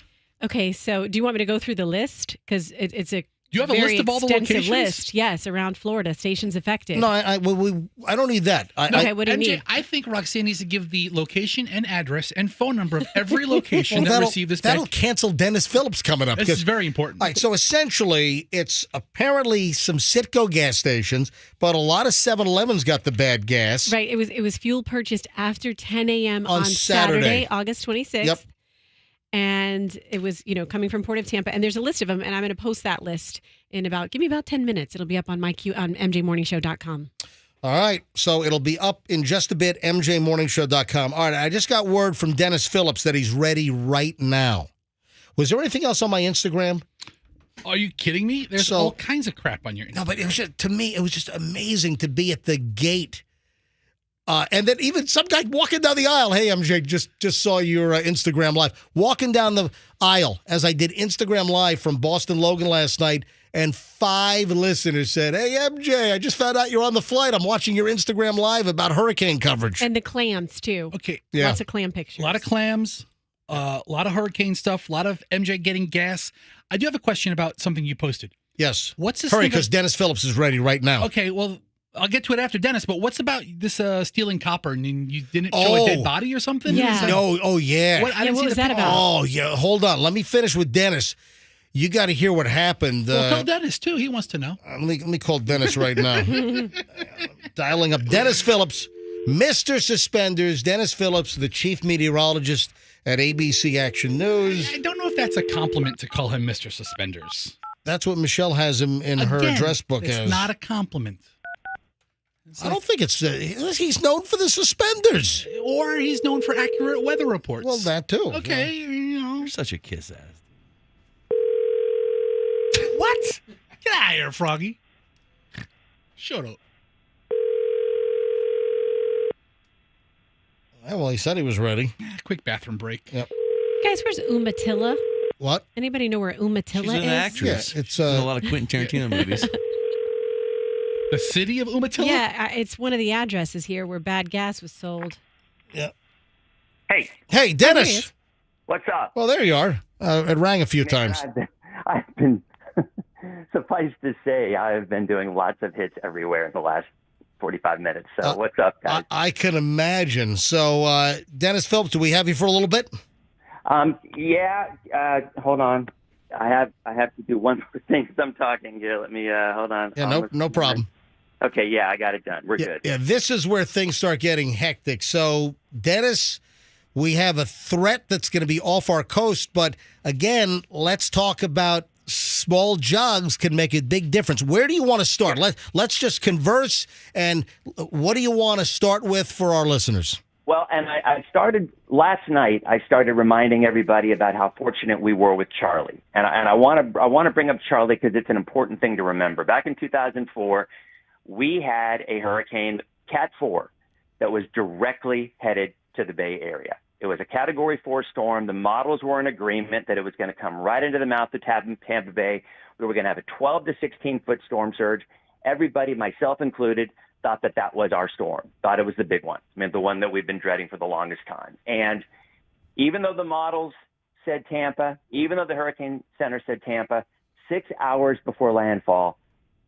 Okay, so do you want me to go through the list? Because it's a you have a very list of all the extensive locations? list. Yes, around Florida, stations affected. No, I don't need that. Okay, what do you MJ, need? I think Roxanne needs to give the location and address and phone number of every location that that'll- received this That'll bag. cancel Dennis Phillips coming up. This is very important. All right, so essentially, it's apparently some Citgo gas stations, but a lot of 7-Elevens got the bad gas. Right, it was fuel purchased after 10 a.m. On on Saturday. Saturday, August 26th. Yep. And it was, coming from Port of Tampa. And there's a list of them, and I'm going to post that list in give me about 10 minutes. It'll be up on on mjmorningshow.com. All right, so it'll be up in just a bit, mjmorningshow.com. All right, I just got word from Dennis Phillips that he's ready right now. Was there anything else on my Instagram? Are you kidding me? There's all kinds of crap on your Instagram. No, but it was to me, it was just amazing to be at the gate. And then even some guy walking down the aisle. Hey, MJ, just saw your Instagram Live. Walking down the aisle as I did Instagram Live from Boston Logan last night, and 5 listeners said, hey, MJ, I just found out you're on the flight. I'm watching your Instagram Live about hurricane coverage. And the clams, too. Okay. Yeah. Lots of clam pictures. A lot of clams, a lot of hurricane stuff, a lot of MJ getting gas. I do have a question about something you posted. Yes. What's this Hurry, thing because Dennis Phillips is ready right now. Okay, well, I'll get to it after Dennis, but what's about this stealing copper and you didn't show a dead body or something? Yeah. Is that- No, oh, yeah. What, I didn't what see was the that picture. about? Oh, yeah. Hold on. Let me finish with Dennis. You got to hear what happened. Well, tell Dennis, too. He wants to know. Let me call Dennis right now. Dialing up Dennis Phillips, Mr. Suspenders. Dennis Phillips, the chief meteorologist at ABC Action News. I don't know if that's a compliment to call him Mr. Suspenders. That's what Michelle has him in her Again, address book it's as. not a compliment. I don't think it's. He's known for the suspenders. Or he's known for accurate weather reports. Well, that too. Okay, you know. You're such a kiss ass. What? Get out of here, Froggy. Shut up. Yeah, well, he said he was ready. Quick bathroom break. Yep. Guys, where's Umatilla? What? Anybody know where Umatilla She's an is? actress. Yeah, it's in a lot of Quentin Tarantino movies. The city of Umatilla? Yeah, it's one of the addresses here where bad gas was sold. Yeah. Hey, Hey, Dennis. what's up? Well, there you are. It rang a few times. I've been suffice to say, I've been doing lots of hits everywhere in the last 45 minutes. So what's up, guys? I can imagine. So, Dennis Phillips, do we have you for a little bit? Yeah. Hold on. I have to do one more thing because I'm talking here. Let me hold on. Yeah, no problem. Okay, yeah, I got it done. We're good. Yeah, this is where things start getting hectic. So, Dennis, we have a threat that's going to be off our coast. But again, let's talk about small jogs can make a big difference. Where do you want to start? Let's just converse. And what do you want to start with for our listeners? Well, and I started last night. I started reminding everybody about how fortunate we were with Charlie, and I want to bring up Charlie because it's an important thing to remember. Back in 2004, we had a hurricane Cat 4 that was directly headed to the Bay Area. It was a Category 4 storm. The models were in agreement that it was going to come right into the mouth of Tampa Bay. We were going to have a 12 to 16-foot storm surge. Everybody, myself included, thought that that was our storm, thought it was the big one. I mean, the one that we've been dreading for the longest time. And even though the models said Tampa, even though the Hurricane Center said Tampa, 6 hours before landfall,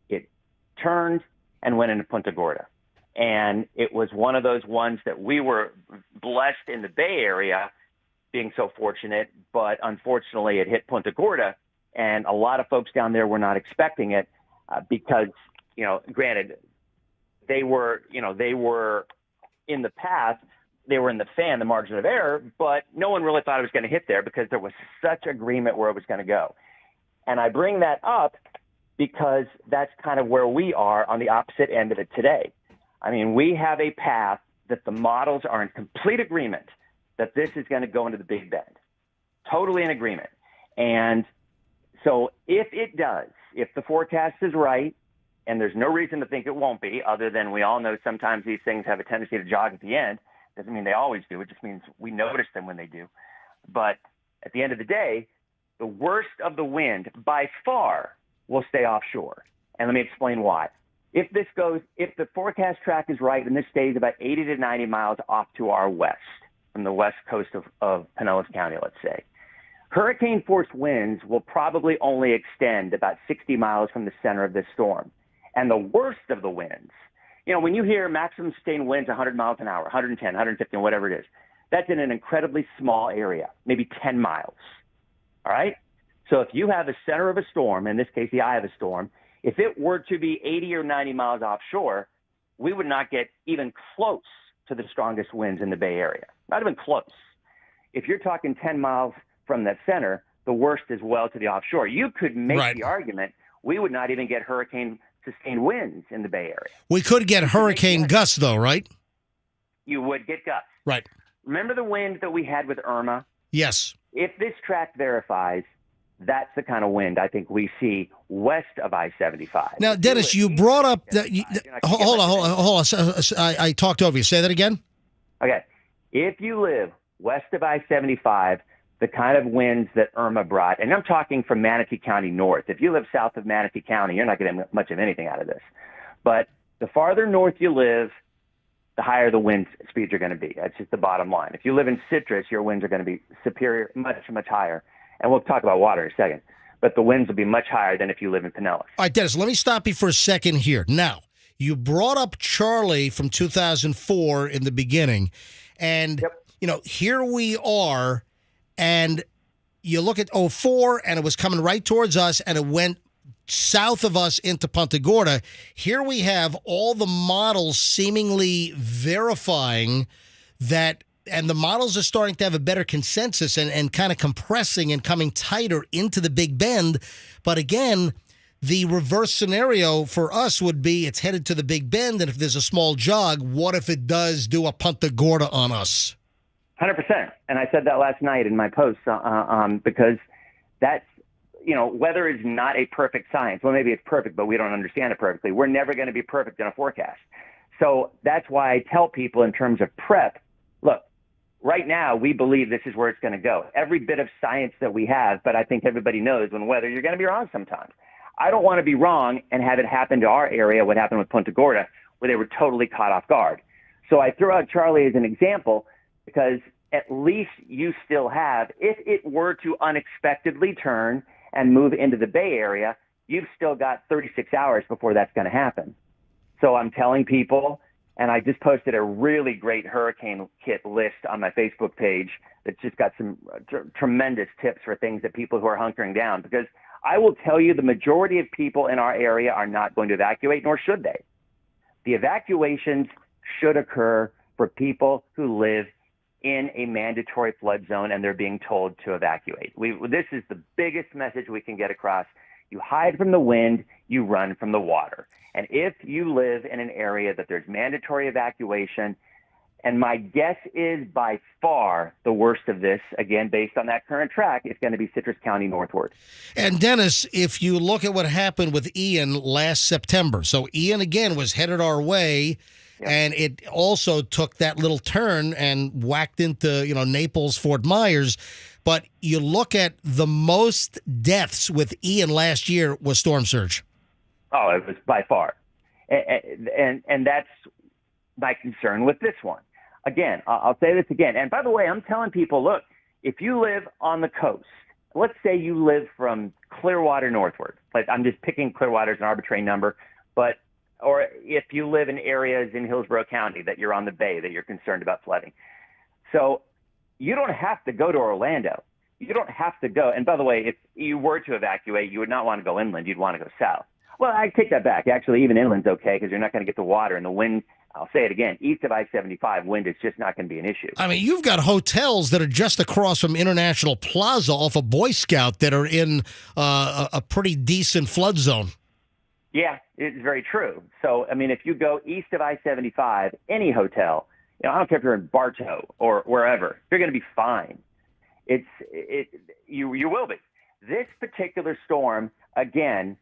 it turned and went into Punta Gorda. And it was one of those ones that we were blessed in the Bay Area, being so fortunate, but unfortunately it hit Punta Gorda, and a lot of folks down there were not expecting it because, granted, they were in the path, they were in the fan, the margin of error, but no one really thought it was going to hit there because there was such agreement where it was going to go. And I bring that up because that's kind of where we are on the opposite end of it today. I mean, we have a path that the models are in complete agreement that this is going to go into the Big Bend. Totally in agreement. And so if it does, if the forecast is right, and there's no reason to think it won't be, other than we all know sometimes these things have a tendency to jog at the end. Doesn't mean they always do. It just means we notice them when they do. But at the end of the day, the worst of the wind by far will stay offshore. And let me explain why. If the forecast track is right and this stays about 80 to 90 miles off to our west, from the west coast of Pinellas County, let's say, hurricane force winds will probably only extend about 60 miles from the center of this storm. And the worst of the winds, when you hear maximum sustained winds 100 miles an hour, 110, 115, whatever it is, that's in an incredibly small area, maybe 10 miles. All right? So if you have the center of a storm, in this case, the eye of a storm, if it were to be 80 or 90 miles offshore, we would not get even close to the strongest winds in the Bay Area. Not even close. If you're talking 10 miles from that center, the worst is well to the offshore. You could make the argument we would not even get hurricane-sustained winds in the Bay Area. We could get hurricane gusts, though, right? You would get gusts. Right. Remember the wind that we had with Irma? Yes. If this track verifies, that's the kind of wind I think we see west of I-75. Now, Dennis, you brought up that. Hold on. I talked over you. Say that again. Okay. If you live west of I-75, the kind of winds that Irma brought, and I'm talking from Manatee County north. If you live south of Manatee County, you're not getting much of anything out of this. But the farther north you live, the higher the wind speeds are going to be. That's just the bottom line. If you live in Citrus, your winds are going to be superior, much, much higher. And we'll talk about water in a second. But the winds will be much higher than if you live in Pinellas. All right, Dennis, let me stop you for a second here. Now, you brought up Charlie from 2004 in the beginning. And, here we are. And you look at 04, and it was coming right towards us, and it went south of us into Punta Gorda. Here we have all the models seemingly verifying that. And the models are starting to have a better consensus and kind of compressing and coming tighter into the Big Bend. But again, the reverse scenario for us would be it's headed to the Big Bend, and if there's a small jog, what if it does do a Punta Gorda on us? 100%. And I said that last night in my post because that's, weather is not a perfect science. Well, maybe it's perfect, but we don't understand it perfectly. We're never going to be perfect in a forecast. So that's why I tell people in terms of prep, look, right now, we believe this is where it's going to go. Every bit of science that we have, but I think everybody knows when weather, you're going to be wrong sometimes. I don't want to be wrong and have it happen to our area, what happened with Punta Gorda, where they were totally caught off guard. So I threw out Charlie as an example because at least you still have, if it were to unexpectedly turn and move into the Bay Area, you've still got 36 hours before that's going to happen. So I'm telling people, and I just posted a really great hurricane kit list on my Facebook page that's just got some tremendous tips for things that people who are hunkering down. Because I will tell you the majority of people in our area are not going to evacuate, nor should they. The evacuations should occur for people who live in a mandatory flood zone and they're being told to evacuate. This is the biggest message we can get across. You hide from the wind, you run from the water. And if you live in an area that there's mandatory evacuation, and my guess is by far the worst of this, again, based on that current track, is going to be Citrus County northward. And Dennis, if you look at what happened with Ian last September, so Ian again was headed our way, And it also took that little turn and whacked into, Naples, Fort Myers. But you look at the most deaths with Ian last year was storm surge. Oh, it was by far. And that's my concern with this one. Again, I'll say this again. And by the way, I'm telling people, look, if you live on the coast, let's say you live from Clearwater northward. Like, I'm just picking Clearwater as an arbitrary number, or if you live in areas in Hillsborough County that you're on the bay, that you're concerned about flooding. So you don't have to go to Orlando. You don't have to go. And by the way, if you were to evacuate, you would not want to go inland. You'd want to go south. Well, I take that back. Actually, even inland's okay because you're not going to get the water and the wind. I'll say it again. East of I-75, wind is just not going to be an issue. I mean, you've got hotels that are just across from International Plaza off of Boy Scout that are in a pretty decent flood zone. Yeah, it's very true. So, I mean, if you go east of I-75, any hotel, I don't care if you're in Bartow or wherever, you're going to be fine. You will be. This particular storm, again,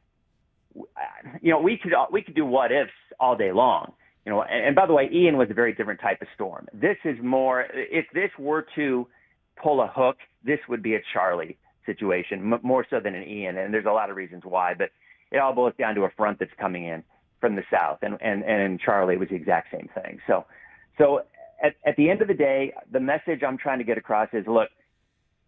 we could do what ifs all day long. And by the way, Ian was a very different type of storm. This is more, if this were to pull a hook, this would be a Charlie situation, more so than an Ian. And there's a lot of reasons why, but it all boils down to a front that's coming in from the south. And in Charlie, it was the exact same thing. So at the end of the day, the message I'm trying to get across is, look,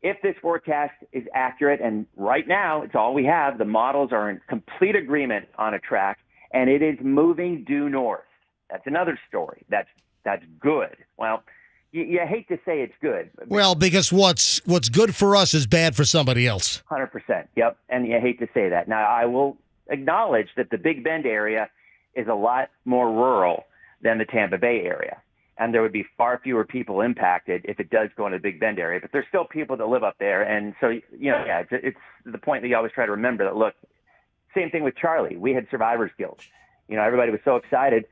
if this forecast is accurate, and right now it's all we have, the models are in complete agreement on a track, and it is moving due north. That's another story. That's good. Well, you hate to say it's good. Well, because what's good for us is bad for somebody else. 100%. Yep. And you hate to say that. Now, I will acknowledge that the Big Bend area is a lot more rural than the Tampa Bay area. And there would be far fewer people impacted if it does go into the Big Bend area. But there's still people that live up there. And so, it's the point that you always try to remember that, look, same thing with Charlie. We had survivor's guilt. Everybody was so excited,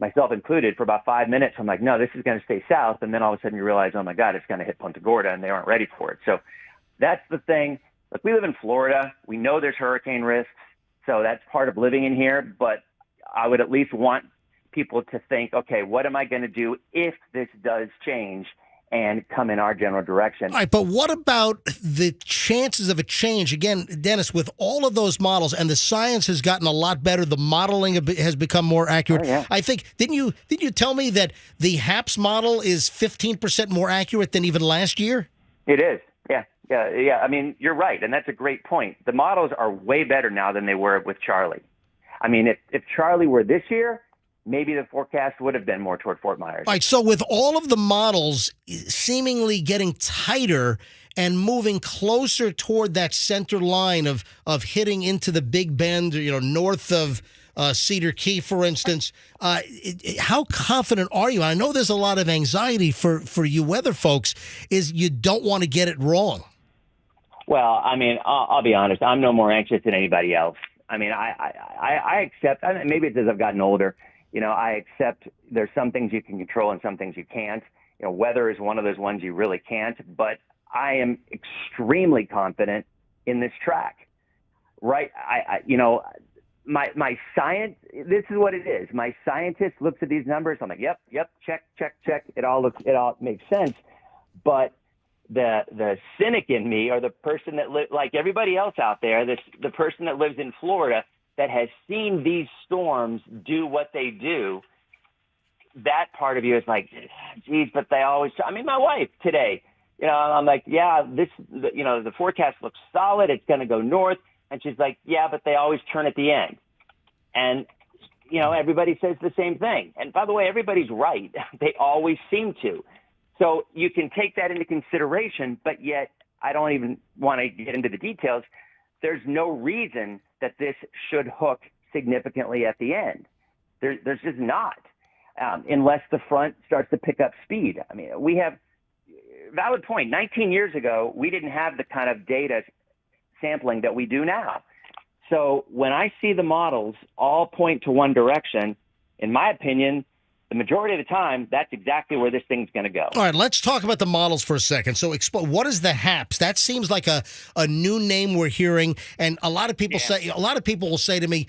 myself included, for about 5 minutes. I'm like, no, this is going to stay south. And then all of a sudden you realize, oh, my God, it's going to hit Punta Gorda, and they aren't ready for it. So that's the thing. Look, we live in Florida. We know there's hurricane risks. So that's part of living in here. But I would at least want people to think, okay, what am I going to do if this does change and come in our general direction? All right, but what about the chances of a change? Again, Dennis, with all of those models, and the science has gotten a lot better, the modeling has become more accurate. Oh, yeah. I think, didn't you tell me that the HAPS model is 15% more accurate than even last year? It is. Yeah. I mean, you're right, and that's a great point. The models are way better now than they were with Charlie. I mean, if Charlie were this year, maybe the forecast would have been more toward Fort Myers. All right, so with all of the models seemingly getting tighter and moving closer toward that center line of hitting into the Big Bend, north of Cedar Key, for instance, how confident are you? I know there's a lot of anxiety for you weather folks, is you don't want to get it wrong. Well, I mean, I'll be honest. I'm no more anxious than anybody else. I mean, I accept, maybe it's as I've gotten older, I accept there's some things you can control and some things you can't. Weather is one of those ones you really can't, but I am extremely confident in this track, right? My science, this is what it is. My scientist looks at these numbers. I'm like, yep, check. It all makes sense. But the cynic in me, or the person that like everybody else out there, the person that lives in Florida that has seen these storms do what they do, that part of you is like, geez, but they always, my wife today, I'm like, yeah, the forecast looks solid. It's going to go north. And she's like, yeah, but they always turn at the end. And, everybody says the same thing. And by the way, everybody's right. They always seem to. So you can take that into consideration, but yet I don't even want to get into the details. There's no reason that this should hook significantly at the end. There's just not, unless the front starts to pick up speed. I mean, we have, valid point, 19 years ago, we didn't have the kind of data sampling that we do now. So when I see the models all point to one direction, in my opinion, the majority of the time, that's exactly where this thing's going to go. All right, let's talk about the models for a second. So, what is the HAPS? That seems like a new name we're hearing, and a lot of people will say to me,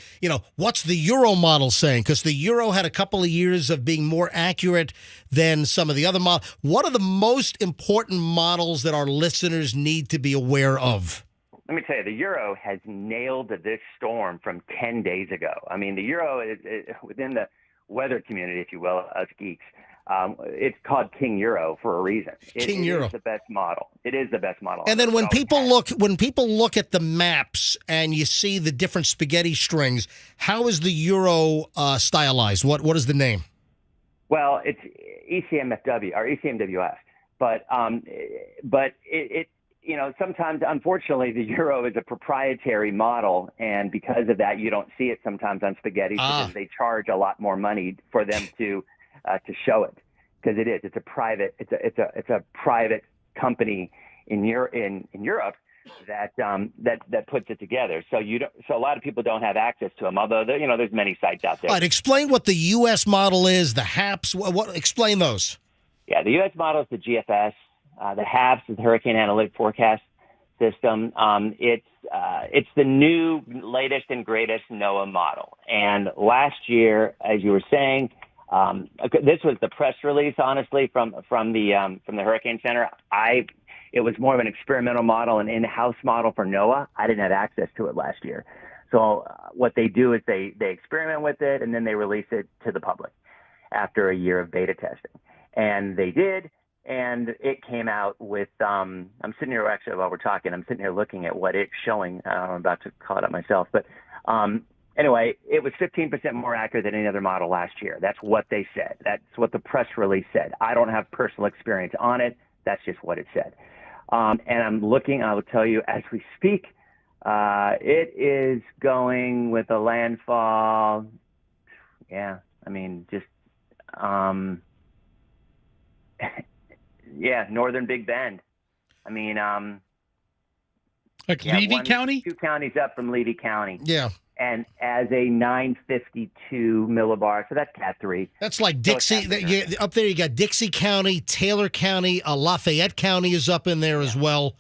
what's the Euro model saying? Because the Euro had a couple of years of being more accurate than some of the other models. What are the most important models that our listeners need to be aware of? Let me tell you, the Euro has nailed this storm from 10 days ago. I mean, the Euro is within the weather community, if you will, us geeks. It's called King Euro for a reason. It is the best model. It is the best model. And then when people look at the maps and you see the different spaghetti strings, how is the Euro stylized? What is the name? Well, it's ECMFW or ECMWF, but it sometimes, unfortunately, the Euro is a proprietary model, and because of that, you don't see it sometimes on spaghetti because they charge a lot more money for them to show it, because it's a private company in Europe that puts it together. So a lot of people don't have access to them, although there's many sites out there. All right, explain what the U.S. model is. The HAPS. Explain those. Yeah, the U.S. model is the GFS. The HAPS is the Hurricane Analytic Forecast System. It's the new, latest, and greatest NOAA model. And last year, as you were saying, this was the press release, honestly, from the Hurricane Center. It was more of an experimental model, an in-house model for NOAA. I didn't have access to it last year. So what they do is they experiment with it, and then they release it to the public after a year of beta testing. And they did. And it came out with, I'm sitting here, actually, while we're talking, I'm sitting here looking at what it's showing. I'm about to call it up myself. But anyway, it was 15% more accurate than any other model last year. That's what they said. That's what the press release said. I don't have personal experience on it. That's just what it said. And I'm looking, I will tell you, as we speak, it is going with a landfall. Yeah, I mean, just... yeah, northern Big Bend. I mean, Levy County? 2 counties up from Levy County. Yeah. And as a 952 millibar, so that's Cat 3. That's like Dixie. Up there, you got Dixie County, Taylor County, Lafayette County is up in there as well.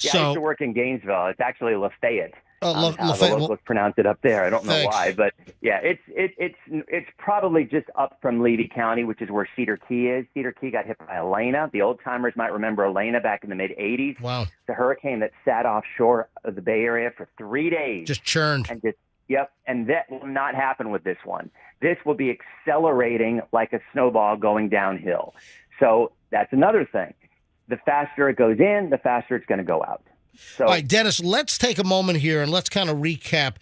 Yeah, I used to work in Gainesville. It's actually Lafayette. Lafayette. The locals pronounce it up there. I don't know why, but yeah, it's probably just up from Levy County, which is where Cedar Key is. Cedar Key got hit by Elena. The old timers might remember Elena back in the mid '80s. Wow, the hurricane that sat offshore of the Bay Area for 3 days, just churned. And that will not happen with this one. This will be accelerating like a snowball going downhill. So that's another thing. The faster it goes in, the faster it's going to go out. So, all right, Dennis, let's take a moment here and let's kind of recap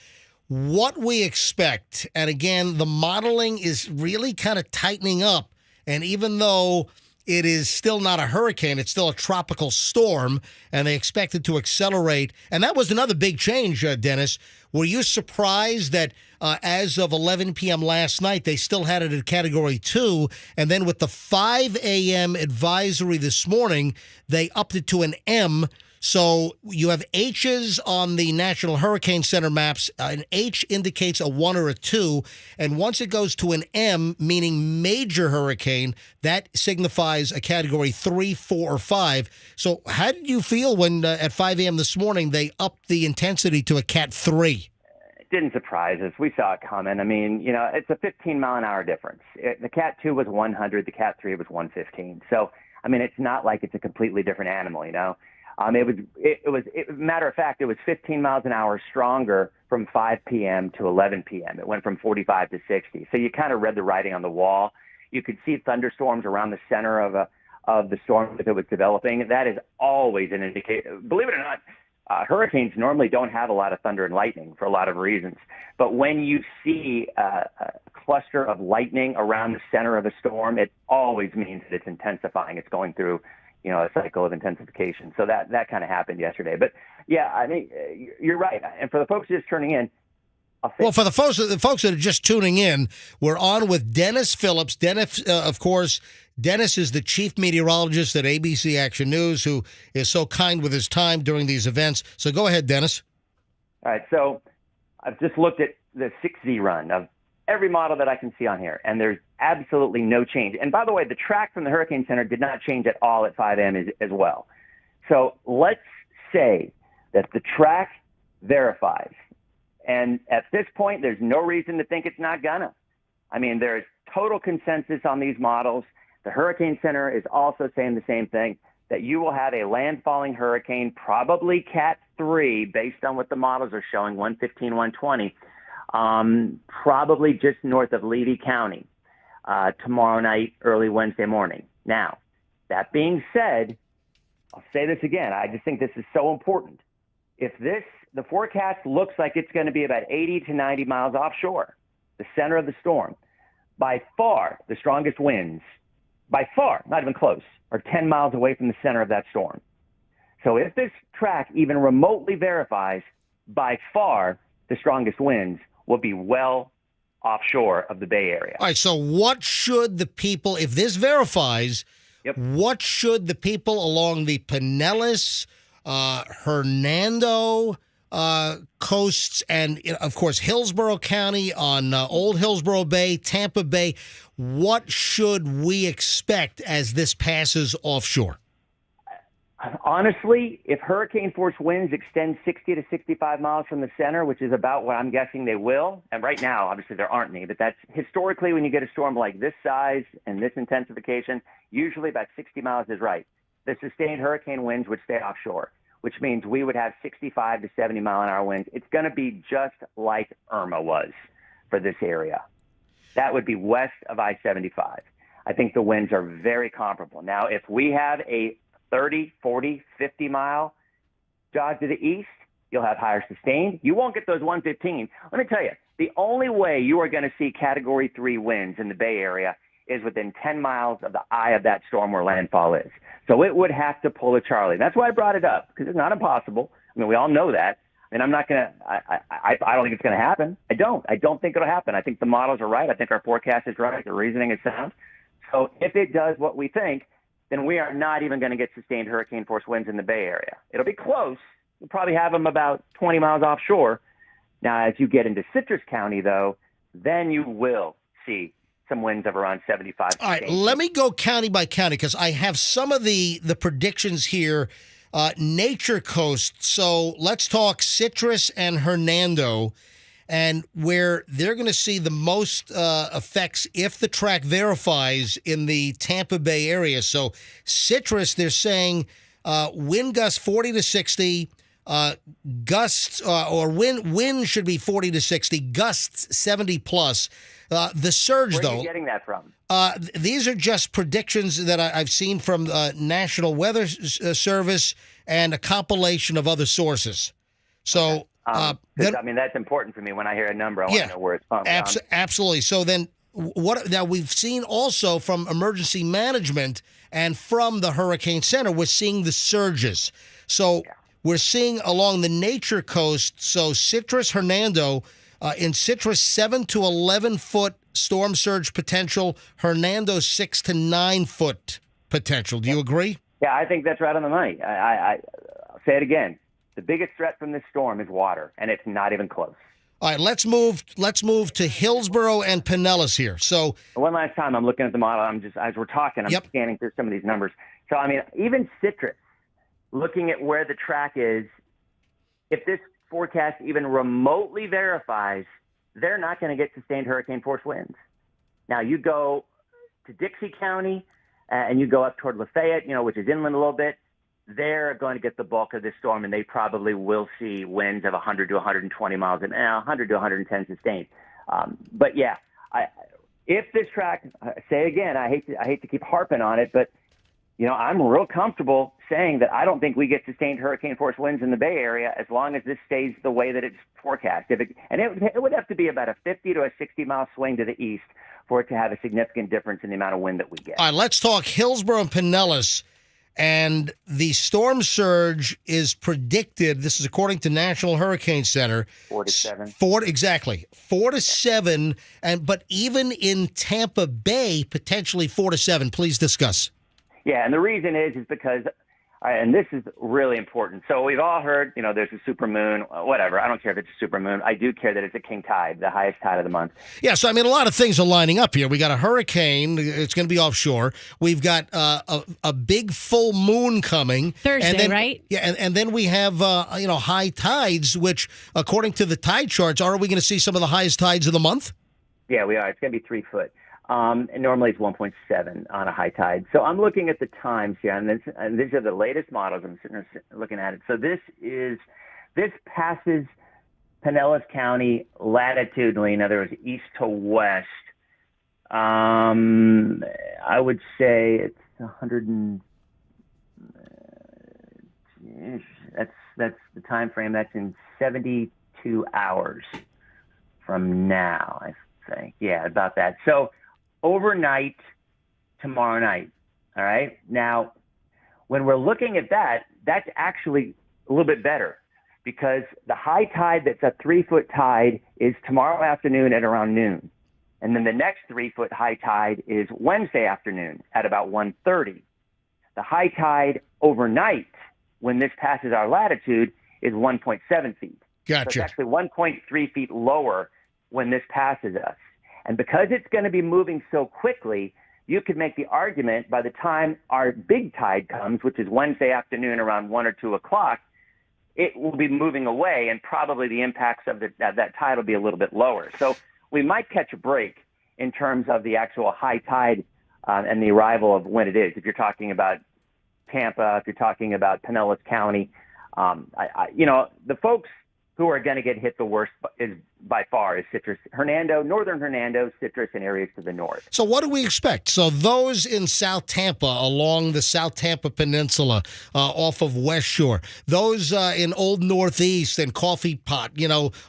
what we expect. And again, the modeling is really kind of tightening up. And even though it is still not a hurricane, it's still a tropical storm, and they expect it to accelerate. And that was another big change, Dennis. Were you surprised that as of 11 p.m. last night, they still had it at Category 2, and then with the 5 a.m. advisory this morning, they upped it to an M? So you have H's on the National Hurricane Center maps. An H indicates a 1 or a 2. And once it goes to an M, meaning major hurricane, that signifies a Category 3, 4, or 5. So how did you feel when at 5 a.m. this morning they upped the intensity to a Cat 3? It didn't surprise us. We saw it coming. I mean, it's a 15-mile-an-hour difference. The Cat 2 was 100. The Cat 3 was 115. So, I mean, it's not like it's a completely different animal, Matter of fact, it was 15 miles an hour stronger from 5 p.m. to 11 p.m. It went from 45 to 60. So you kind of read the writing on the wall. You could see thunderstorms around the center of the storm as it was developing. That is always an indicator. Believe it or not, hurricanes normally don't have a lot of thunder and lightning for a lot of reasons. But when you see a cluster of lightning around the center of a storm, it always means that it's intensifying. It's going through a cycle of intensification. So that kind of happened yesterday. But yeah, I mean, you're right. And for the folks just turning in, well, for the folks that are just tuning in, we're on with Dennis Phillips. Dennis, of course, Dennis is the chief meteorologist at ABC Action News, who is so kind with his time during these events. So go ahead, Dennis. All right. So I've just looked at the 6Z run of every model that I can see on here, and there's absolutely no change. And by the way, the track from the Hurricane Center did not change at all at 5 a.m. as well. So let's say that the track verifies. And at this point, there's no reason to think it's not gonna. I mean, there's total consensus on these models. The Hurricane Center is also saying the same thing, that you will have a landfalling hurricane, probably Cat 3, based on what the models are showing, 115, 120, probably just north of Levy County tomorrow night, early Wednesday morning. Now, that being said, I'll say this again. I just think this is so important. If the forecast looks like it's going to be about 80 to 90 miles offshore, the center of the storm, by far the strongest winds, by far, not even close, are 10 miles away from the center of that storm. So if this track even remotely verifies, by far the strongest winds will be well offshore of the Bay Area. All right, so what should the people, if this verifies, what should the people along the Pinellas, Hernando coasts, and of course Hillsborough County on Old Hillsborough Bay, Tampa Bay, what should we expect as this passes offshore? Honestly, if hurricane force winds extend 60 to 65 miles from the center, which is about what I'm guessing they will, and right now, obviously there aren't any, but that's historically when you get a storm like this size and this intensification, usually about 60 miles is right. The sustained hurricane winds would stay offshore, which means we would have 65 to 70 mile an hour winds. It's going to be just like Irma was for this area. That would be west of I-75. I think the winds are very comparable. Now, if we have a 30, 40, 50 mile jog to the east, you'll have higher sustained. You won't get those 115. Let me tell you, the only way you are going to see Category 3 winds in the Bay Area is within 10 miles of the eye of that storm where landfall is. So it would have to pull a Charlie. That's why I brought it up, because it's not impossible. I mean, we all know that. And I'm not going to, I don't think it's going to happen. I don't think it'll happen. I think the models are right. I think our forecast is right. The reasoning is sound. So if it does what we think, then we are not even going to get sustained hurricane force winds in the Bay Area. It'll be close. We'll probably have them about 20 miles offshore. Now, as you get into Citrus County, though, then you will see some winds of around 75. All right, let me go county by county because I have some of the predictions here. Nature Coast. So let's talk Citrus and Hernando, and where they're going to see the most effects if the track verifies in the Tampa Bay area. So Citrus, they're saying wind gusts 40 to 60, gusts or wind should be 40 to 60, gusts 70 plus. The surge, Where though. are you getting that from? These are just predictions that I've seen from National Weather Service and a compilation of other sources. So, I mean, that's important for me. When I hear a number, I want to know where it's from. Absolutely. So then, now we've seen also from emergency management and from the Hurricane Center, we're seeing the surges. So we're seeing along the Nature Coast. So Citrus, Hernando. In Citrus, 7 to 11 foot storm surge potential. Hernando, 6 to 9 foot potential. Do you agree? Yeah, I think that's right on the money. I'll say it again. The biggest threat from this storm is water, and it's not even close. All right, let's move to Hillsborough and Pinellas here. So one last time, I'm looking at the model. I'm just, as we're talking, I'm scanning through some of these numbers. So I mean, even Citrus, looking at where the track is, if this forecast even remotely verifies, they're not going to get sustained hurricane force winds. Now you go to Dixie County and you go up toward Lafayette, which is inland a little bit. They're going to get the bulk of this storm, and they probably will see winds of 100 to 120 miles an hour, 100 to 110 sustained. But yeah, if this track, say again, I hate to keep harping on it, but I'm real comfortable saying that I don't think we get sustained hurricane force winds in the Bay Area as long as this stays the way that it's forecast. It would have to be about a 50 to a 60 mile swing to the east for it to have a significant difference in the amount of wind that we get. All right, let's talk Hillsborough and Pinellas. And the storm surge is predicted, this is according to National Hurricane Center. 4 to 7. 4 to 7, but even in Tampa Bay, potentially 4 to 7. Please discuss. Yeah, and the reason is because All right, and this is really important. So we've all heard, there's a super moon, whatever. I don't care if it's a super moon. I do care that it's a king tide, the highest tide of the month. Yeah, so I mean, a lot of things are lining up here. We got a hurricane; it's going to be offshore. We've got a big full moon coming Thursday, and then, right? Yeah, and then we have high tides, which according to the tide charts, are we going to see some of the highest tides of the month? Yeah, we are. It's going to be 3 foot. And normally it's 1.7 on a high tide. So I'm looking at the times here, and these are the latest models. I'm sitting there looking at it. So this passes Pinellas County latitudinally, in other words, east to west. I would say it's 100 and that's the time frame. That's in 72 hours from now, I think. Yeah, about that. So overnight tomorrow night. All right. Now, when we're looking at that, that's actually a little bit better because the high tide that's a 3 foot tide is tomorrow afternoon at around noon. And then the next 3 foot high tide is Wednesday afternoon at about 1:30. The high tide overnight when this passes our latitude is 1.7 feet. Gotcha. So it's actually 1.3 feet lower when this passes us. And because it's going to be moving so quickly, you could make the argument by the time our big tide comes, which is Wednesday afternoon around 1 or 2 o'clock, it will be moving away and probably the impacts of that tide will be a little bit lower. So we might catch a break in terms of the actual high tide and the arrival of when it is. If you're talking about Tampa, if you're talking about Pinellas County, the folks who are going to get hit the worst is by far is Citrus, Hernando, northern Hernando, Citrus, and areas to the north. So what do we expect? So those in South Tampa, along the South Tampa Peninsula, off of West Shore, those in Old Northeast and Coffee Pot,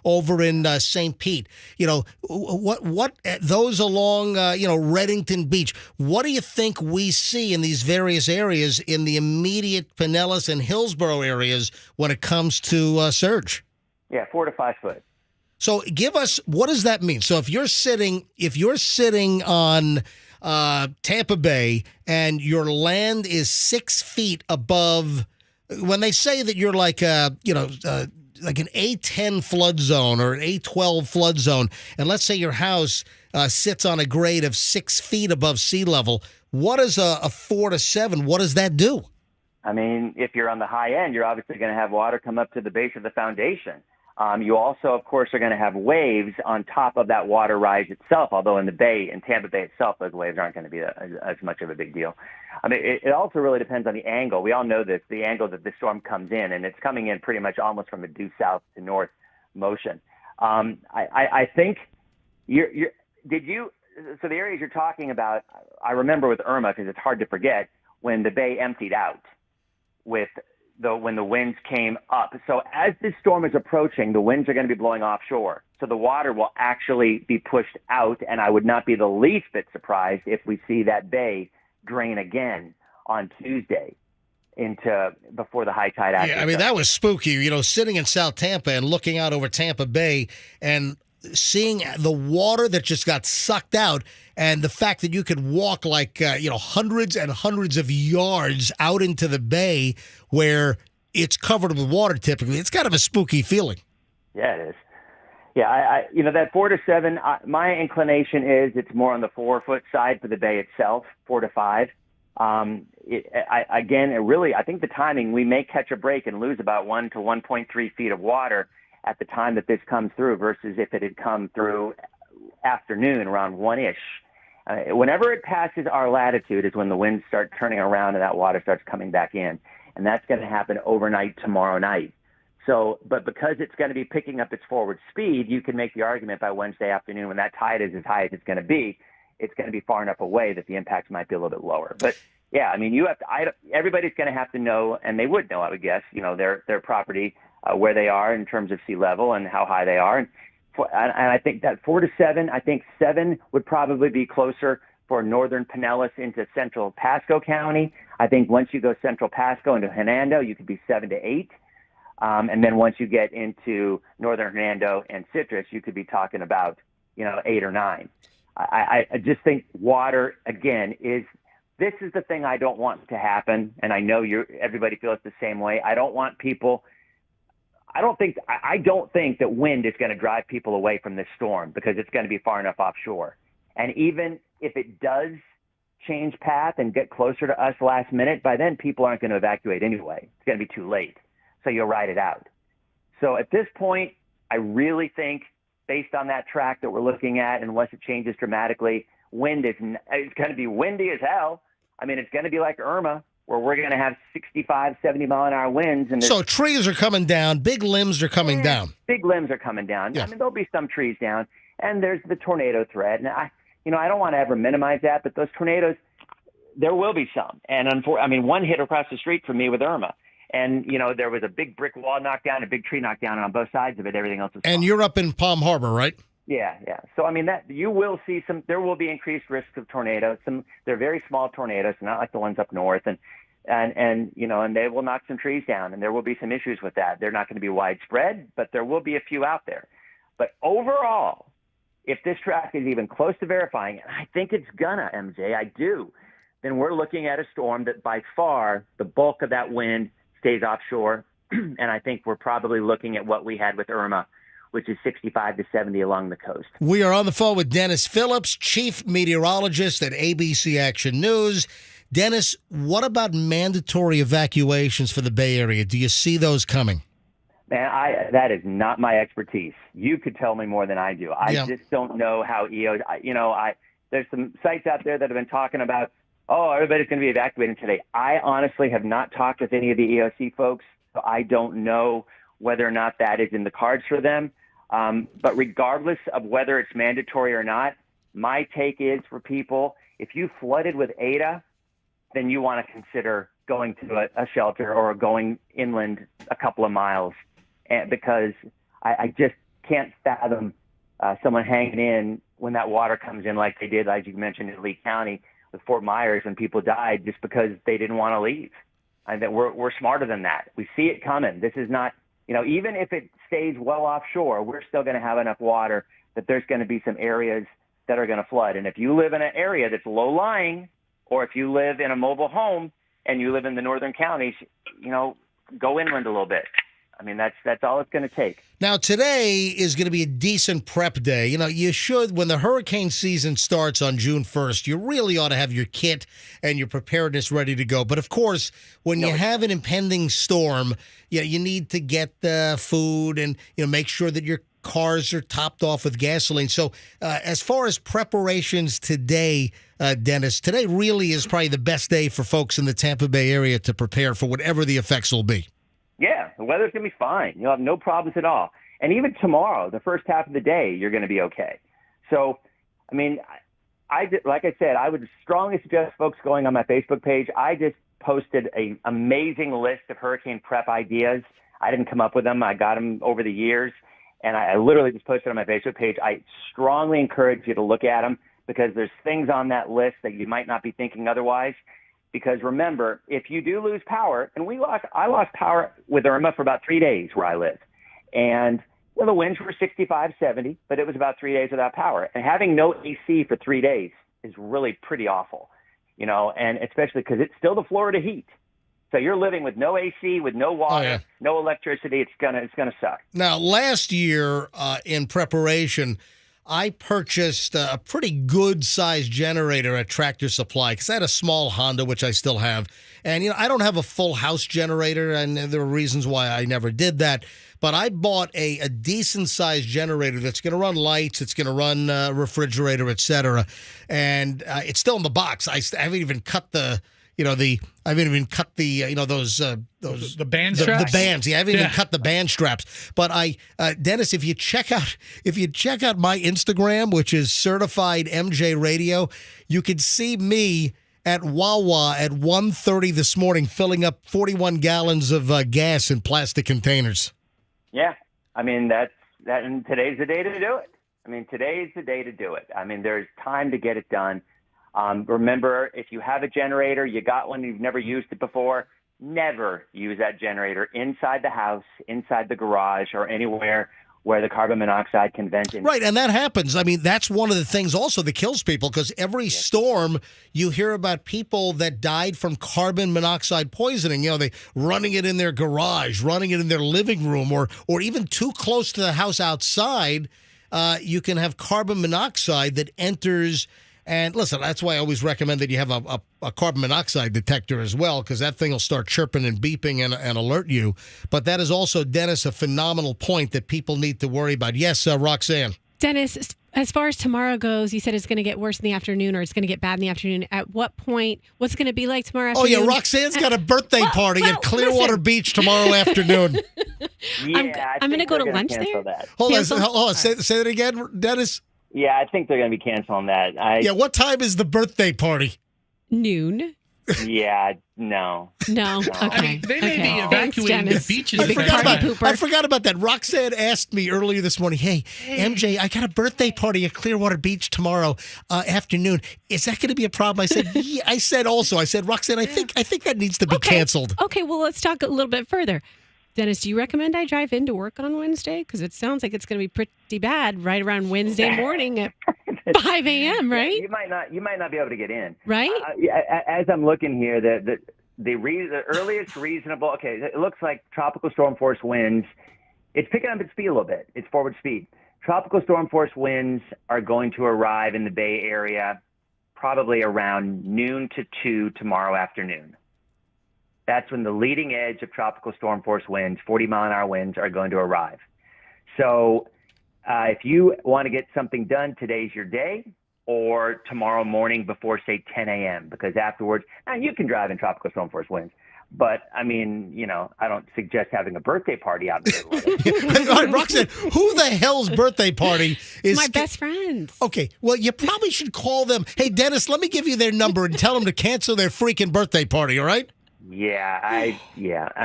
over in St. Pete, what those along, Reddington Beach, what do you think we see in these various areas in the immediate Pinellas and Hillsborough areas when it comes to surge? Yeah, 4 to 5 foot. So give us, what does that mean? So if you're sitting on Tampa Bay and your land is 6 feet above, when they say that you're like like an A10 flood zone or an A12 flood zone, and let's say your house sits on a grade of 6 feet above sea level, what is a 4 to 7? What does that do? I mean, if you're on the high end, you're obviously going to have water come up to the base of the foundation. You also, of course, are going to have waves on top of that water rise itself, although in Tampa Bay itself, those waves aren't going to be as much of a big deal. I mean, it also really depends on the angle. We all know this, the angle that the storm comes in, and it's coming in pretty much almost from a due south to north motion. I think so the areas you're talking about, I remember with Irma, because it's hard to forget, when the bay emptied out when the winds came up. So as this storm is approaching, the winds are going to be blowing offshore. So the water will actually be pushed out, and I would not be the least bit surprised if we see that bay drain again on Tuesday before the high tide actually. Yeah, I mean, that was spooky, sitting in South Tampa and looking out over Tampa Bay and seeing the water that just got sucked out, and the fact that you could walk like hundreds and hundreds of yards out into the bay where it's covered with water. Typically, it's kind of a spooky feeling. Yeah, it is. Yeah, I that 4 to 7. My inclination is it's more on the 4 foot side for the bay itself, 4 to 5. I think the timing, we may catch a break and lose about 1 to 1.3 feet of water at the time that this comes through versus if it had come through afternoon around 1-ish. Whenever it passes our latitude is when the winds start turning around and that water starts coming back in. And that's going to happen overnight tomorrow night. So, but because it's going to be picking up its forward speed, you can make the argument by Wednesday afternoon when that tide is as high as it's going to be far enough away that the impacts might be a little bit lower. But yeah, I mean, everybody's going to have to know, and they would know, I would guess, their property, where they are in terms of sea level and how high they are. And I think that 4 to 7, I think 7 would probably be closer for northern Pinellas into central Pasco County. I think once you go central Pasco into Hernando, you could be 7 to 8. And then once you get into northern Hernando and Citrus, you could be talking about, 8 or 9. I just think water, again, is this is the thing I don't want to happen, and I know everybody feels the same way. I don't want people. I don't think that wind is going to drive people away from this storm because it's going to be far enough offshore. And even if it does change path and get closer to us last minute, by then people aren't going to evacuate anyway. It's going to be too late. So you'll ride it out. So at this point, I really think, based on that track that we're looking at, unless it changes dramatically, it's going to be windy as hell. I mean, it's going to be like Irma, where we're going to have 65, 70 mile an hour winds. And so trees are coming down. Big limbs are coming down. Big limbs are coming down. Yeah. I mean, there'll be some trees down. And there's the tornado threat. And I don't want to ever minimize that, but those tornadoes, there will be some. And one hit across the street from me with Irma. And, there was a big brick wall knocked down, a big tree knocked down, and on both sides of it, everything else was And fine. you're up in Palm Harbor, right? Yeah. So, that you will see there will be increased risks of tornadoes. They're very small tornadoes, not like the ones up north. And they will knock some trees down, and there will be some issues with that. They're not going to be widespread, but there will be a few out there. But overall, if this track is even close to verifying, and I think it's gonna, MJ, I do, then we're looking at a storm that by far the bulk of that wind stays offshore. And I think we're probably looking at what we had with Irma, which is 65 to 70 along the coast. We are on the phone with Dennis Phillips, chief meteorologist at ABC Action News. Dennis, what about mandatory evacuations for the Bay Area? Do you see those coming? Man, that is not my expertise. You could tell me more than I do. I just don't know how EOs. There's some sites out there that have been talking about, everybody's going to be evacuating today. I honestly have not talked with any of the EOC folks, so I don't know whether or not that is in the cards for them. But regardless of whether it's mandatory or not, my take is for people, if you flooded with Ada, then you want to consider going to a shelter or going inland a couple of miles, because I just can't fathom someone hanging in when that water comes in like they did, as you mentioned, in Lee County with Fort Myers, when people died just because they didn't want to leave. And that we're smarter than that. We see it coming. This is not, even if it stays well offshore, we're still going to have enough water that there's going to be some areas that are going to flood. And if you live in an area that's low-lying, or if you live in a mobile home and you live in the northern counties, go inland a little bit. I mean, that's all it's going to take. Now, today is going to be a decent prep day. You should, when the hurricane season starts on June 1st, you really ought to have your kit and your preparedness ready to go. But, of course, when you have an impending storm, you need to get the food and, make sure that your cars are topped off with gasoline. So as far as preparations today, Dennis, today really is probably the best day for folks in the Tampa Bay area to prepare for whatever the effects will be. Yeah, the weather's going to be fine. You'll have no problems at all. And even tomorrow, the first half of the day, you're going to be okay. So, like I said, I would strongly suggest folks going on my Facebook page. I just posted an amazing list of hurricane prep ideas. I didn't come up with them. I got them over the years. And I literally just posted on my Facebook page. I strongly encourage you to look at them because there's things on that list that you might not be thinking otherwise. Because remember, if you do lose power, and I lost power with Irma for about 3 days where I live. And the winds were 65, 70, but it was about 3 days without power. And having no AC for 3 days is really pretty awful, and especially because it's still the Florida heat. So you're living with no AC, with no water, no electricity. It's gonna suck. Now, last year in preparation, I purchased a pretty good-sized generator at Tractor Supply because I had a small Honda, which I still have. And, I don't have a full house generator, and there are reasons why I never did that. But I bought a decent-sized generator that's going to run lights, it's going to run refrigerator, et cetera. And it's still in the box. I haven't even cut the... I haven't even cut the the band straps. The bands. I haven't even cut the band straps. But Dennis, if you check out my Instagram, which is Certified MJ Radio, you can see me at Wawa at 1:30 this morning filling up 41 gallons of gas in plastic containers. Yeah, that, and today's the day to do it. Today's the day to do it. There's time to get it done. Remember, if you have a generator, you got one, you've never used it before, never use that generator inside the house, inside the garage, or anywhere where the carbon monoxide convention. Right, and that happens. I mean, that's one of the things also that kills people, because every storm you hear about people that died from carbon monoxide poisoning. You know, they running it in their garage, running it in their living room, or even too close to the house outside. You can have carbon monoxide that enters. And listen, that's why I always recommend that you have a carbon monoxide detector as well, because that thing will start chirping and beeping and alert you. But that is also, Dennis, a phenomenal point that people need to worry about. Yes, Roxanne. Dennis, as far as tomorrow goes, you said it's going to get worse in the afternoon, or it's going to get bad in the afternoon. At what point? What's it going to be like tomorrow afternoon? Oh, yeah, Roxanne's got a birthday party at Clearwater Beach tomorrow afternoon. Yeah, I'm going to go to lunch there. Hold on. Say that again, Dennis. Yeah, I think they're going to be canceling that. Yeah, what time is the birthday party? Noon. Yeah, no. No. Okay. I mean, they may be Thanks, evacuating the Dennis. beaches. I forgot about that. Roxanne asked me earlier this morning, hey, MJ, I got a birthday party at Clearwater Beach tomorrow afternoon. Is that going to be a problem? I said, yeah. I said, Roxanne, I think that needs to be canceled. Okay, well, let's talk a little bit further. Dennis, do you recommend I drive into work on Wednesday? Because it sounds like it's going to be pretty bad right around Wednesday morning at 5 a.m., right? You might not be able to get in. Right? As I'm looking here, the earliest reasonable. Okay, it looks like tropical storm force winds. It's picking up its speed a little bit. It's forward speed. Tropical storm force winds are going to arrive in the Bay Area probably around noon to 2 tomorrow afternoon. That's when the leading edge of tropical storm force winds, 40-mile-an-hour winds, are going to arrive. So if you want to get something done, today's your day, or tomorrow morning before, say, 10 a.m., because afterwards, and you can drive in tropical storm force winds. But, I mean, I don't suggest having a birthday party out in the middle of it. All right, Roxanne, who the hell's birthday party is? My best friends. Okay, well, you probably should call them. Hey, Dennis, let me give you their number and tell them to cancel their freaking birthday party, all right? Yeah. I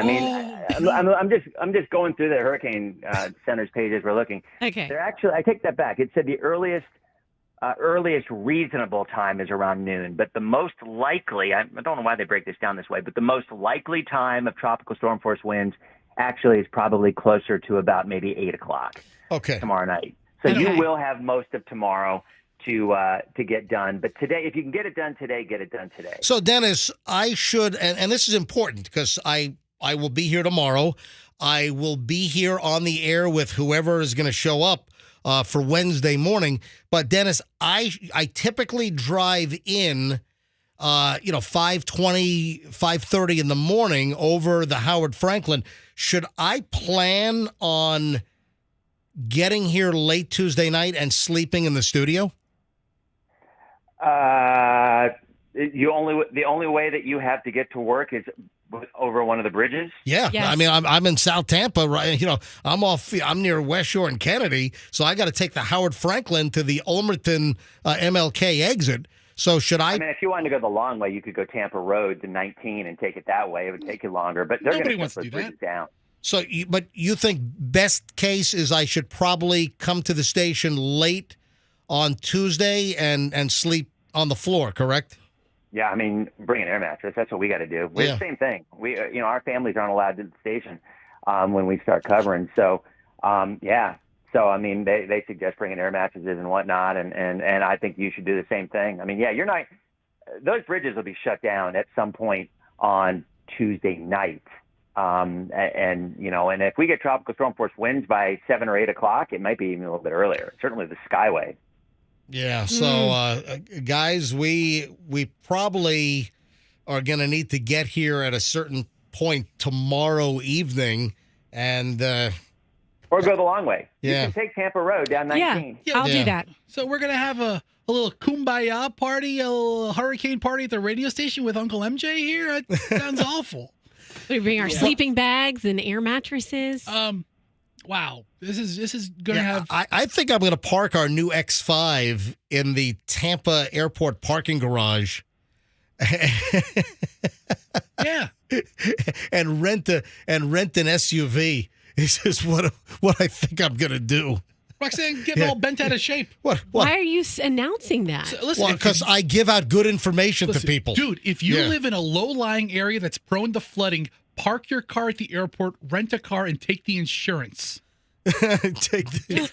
mean, I'm just going through the Hurricane Center's page as we're looking. Okay. They're actually, I take that back. It said the earliest reasonable time is around noon, but the most likely, I don't know why they break this down this way, but the most likely time of tropical storm force winds actually is probably closer to about maybe 8 o'clock. Okay. Tomorrow night. So you will have most of tomorrow to get done. But today, if you can get it done today, get it done today. So, Dennis, I should, and this is important because I will be here tomorrow. I will be here on the air with whoever is going to show up for Wednesday morning. But, Dennis, I typically drive in, 5:20, 5:30 in the morning over the Howard Franklin. Should I plan on getting here late Tuesday night and sleeping in the studio? The only way that you have to get to work is over one of the bridges. Yeah, yes. I mean, I'm in South Tampa, right? I'm near West Shore and Kennedy, so I got to take the Howard Franklin to the Ulmerton MLK exit. So should I? I mean, if you wanted to go the long way, you could go Tampa Road to 19 and take it that way. It would take you longer, but they're going to shut those bridges down. So, but you think best case is I should probably come to the station late on Tuesday and sleep on the floor, correct? Yeah, I mean, bring an air mattress. That's what we got to do. We're the same thing. We, our families aren't allowed to the station when we start covering. So, So, I mean, they suggest bringing air mattresses and whatnot, and I think you should do the same thing. I mean, those bridges will be shut down at some point on Tuesday night. And if we get tropical storm force winds by 7 or 8 o'clock, it might be even a little bit earlier. Certainly the Skyway. Yeah. So, guys, we probably are going to need to get here at a certain point tomorrow evening, and or go the long way. Yeah. You can take Tampa Road down 19. Yeah, I'll do that. So we're gonna have a little kumbaya party, a little hurricane party at the radio station with Uncle MJ here. That sounds awful. We bring our sleeping bags and air mattresses. Wow, this is gonna have. I think I'm gonna park our new X5 in the Tampa Airport parking garage. Yeah, and rent an SUV. This is what I think I'm gonna do. Roxanne getting all bent out of shape. What? Why are you announcing that? So, listen, because I give out good information to people. Dude, if you live in a low-lying area that's prone to flooding, park your car at the airport, rent a car, and take the insurance. Take this.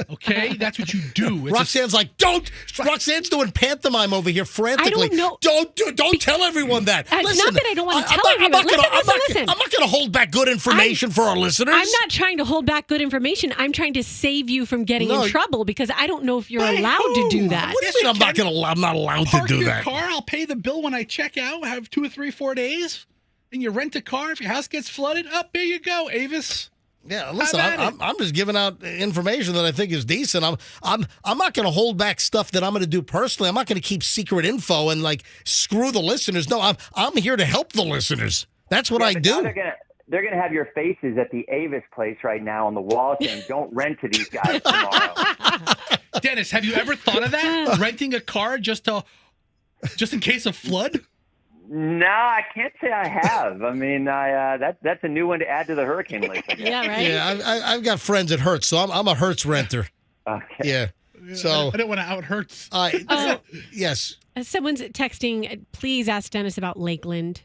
Okay, that's what you do. It's Roxanne's like, don't. Roxanne's doing pantomime over here frantically. I don't know. Don't tell everyone that. It's Listen, not that I don't want to tell everyone. Listen. I'm not going to hold back good information for our listeners. I'm not trying to hold back good information. I'm trying to save you from getting in trouble because I don't know if you're allowed to do that. What do you mean I'm not allowed to do that? Car, I'll pay the bill when I check out. Have 2 or 3, 4 days, and you rent a car. If your house gets flooded, there you go, Avis. Yeah, listen, I'm just giving out information that I think is decent. I'm not going to hold back stuff that I'm going to do personally. I'm not going to keep secret info and like screw the listeners. No, I'm here to help the listeners. That's what I do. They're gonna have your faces at the Avis place right now on the wall saying, "Don't rent to these guys tomorrow." Dennis, have you ever thought of that? Renting a car just in case of flood? No, I can't say I have. I mean, that's a new one to add to the hurricane list. I guess. Yeah, right. Yeah, I've got friends at Hertz, so I'm a Hertz renter. Okay. Yeah. So I don't want to out Hertz. Yes. Someone's texting. Please ask Dennis about Lakeland.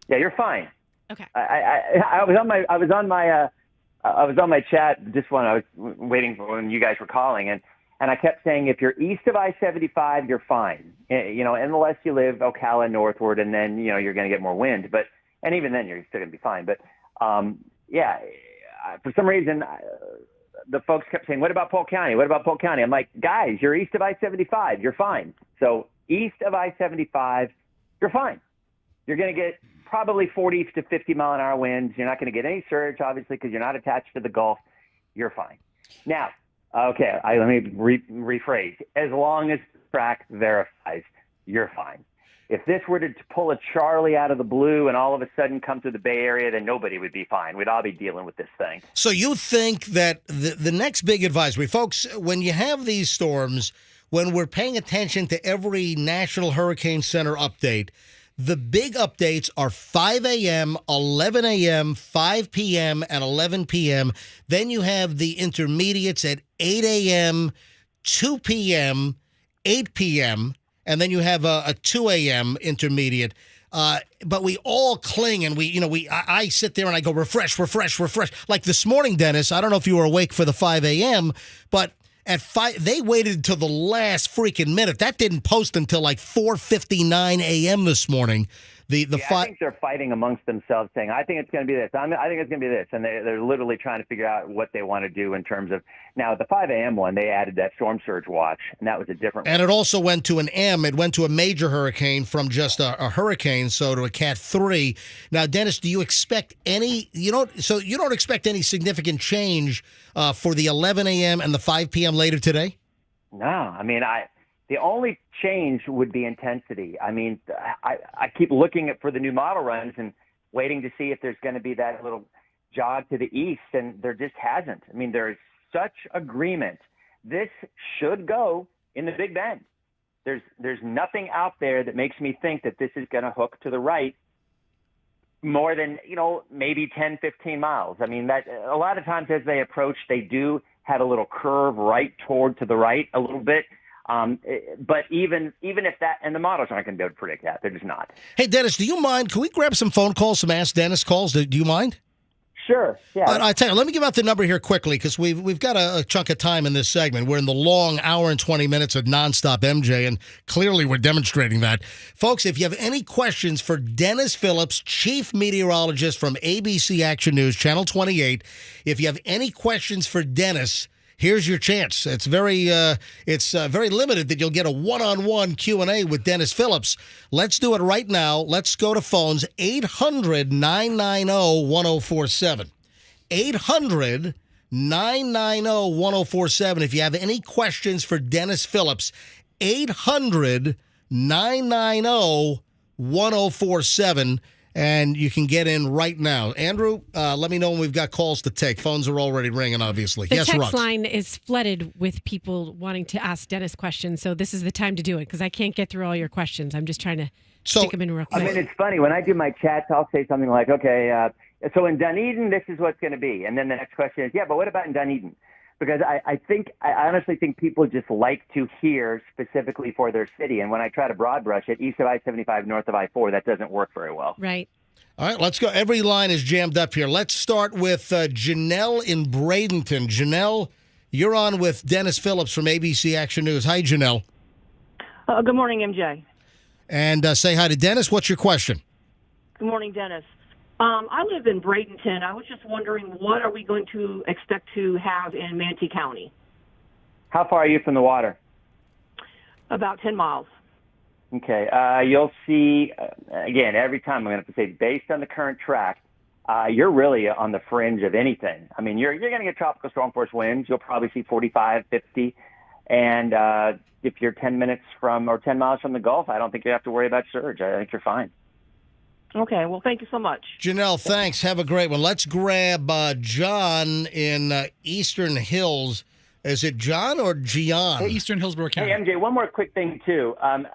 Yeah, you're fine. Okay. I was on my chat just when I was waiting for when you guys were calling, and I kept saying if you're east of I-75, you're fine. Unless you live Ocala northward, and then you're going to get more wind. And even then you're still going to be fine. But for some reason the folks kept saying, "What about Polk County? What about Polk County?" I'm like, guys, you're east of I-75, you're fine. So east of I-75, you're fine. You're going to get probably 40 to 50 mile an hour winds. You're not going to get any surge, obviously, because you're not attached to the Gulf. You're fine. Now, okay, let me rephrase. As long as the track verifies, you're fine. If this were to pull a Charlie out of the blue and all of a sudden come through the Bay Area, then nobody would be fine. We'd all be dealing with this thing. So you think that the next big advisory, folks, when you have these storms, when we're paying attention to every National Hurricane Center update, the big updates are 5 a.m., 11 a.m., 5 p.m., and 11 p.m. Then you have the intermediates at 8 a.m., 2 p.m., 8 p.m., and then you have a 2 a.m. intermediate. But we all cling, and I sit there and I go, refresh. Like this morning, Dennis, I don't know if you were awake for the 5 a.m., but at 5, they waited until the last freaking minute. That didn't post until like 4:59 a.m. this morning. I think they're fighting amongst themselves, saying, "I think it's going to be this. I think it's going to be this," and they're literally trying to figure out what they want to do in terms of. Now, the 5 a.m. one, they added that storm surge watch, and that was a different. And it also went to an M. It went to a major hurricane from just a hurricane, so to a Cat 3. Now, Dennis, do you expect any? You don't expect any significant change for the 11 a.m. and the 5 p.m. later today? No, I mean, the only change would be intensity. I mean, I keep looking for the new model runs and waiting to see if there's going to be that little jog to the east, and there just hasn't. I mean, there's such agreement. This should go in the Big Bend. There's nothing out there that makes me think that this is going to hook to the right more than, maybe 10, 15 miles. I mean, that a lot of times as they approach, they do have a little curve right toward to the right a little bit. But even if that, and the models aren't going to be able to predict that. They're just not. Hey, Dennis, do you mind? Can we grab some phone calls, some Ask Dennis calls? Do you mind? Sure. Yeah. I tell you, let me give out the number here quickly because we've got a chunk of time in this segment. We're in the long hour and 20 minutes of nonstop MJ, and clearly we're demonstrating that. Folks, if you have any questions for Dennis Phillips, chief meteorologist from ABC Action News, Channel 28, if you have any questions for Dennis, here's your chance. It's very limited that you'll get a one-on-one Q&A with Dennis Phillips. Let's do it right now. Let's go to phones. 800-990-1047. 800-990-1047. If you have any questions for Dennis Phillips, 800-990-1047. And you can get in right now. Andrew, let me know when we've got calls to take. Phones are already ringing, obviously. The yes, text Rox. line is flooded with people wanting to ask Dennis questions, so this is the time to do it because I can't get through all your questions. I'm just trying to stick them in real quick. I mean, it's funny. When I do my chats, I'll say something like, okay, so in Dunedin, this is what's going to be. And then the next question is, yeah, but what about in Dunedin? Because I honestly think people just like to hear specifically for their city. And when I try to broad brush it, east of I-75, north of I-4, that doesn't work very well. Right. All right, let's go. Every line is jammed up here. Let's start with Janelle in Bradenton. Janelle, you're on with Dennis Phillips from ABC Action News. Hi, Janelle. Good morning, MJ. And say hi to Dennis. What's your question? Good morning, Dennis. I live in Bradenton. I was just wondering, what are we going to expect to have in Manatee County? How far are you from the water? About 10 miles. Okay. You'll see, again, every time I'm going to have to say, based on the current track, you're really on the fringe of anything. I mean, you're going to get tropical storm force winds. You'll probably see 45, 50. And if you're 10 minutes from or 10 miles from the Gulf, I don't think you have to worry about surge. I think you're fine. Okay, well, thank you so much. Janelle, thanks. Have a great one. Let's grab John in Eastern Hills. Is it John or Gian? Eastern Hillsborough County. Hey, MJ, one more quick thing, too. A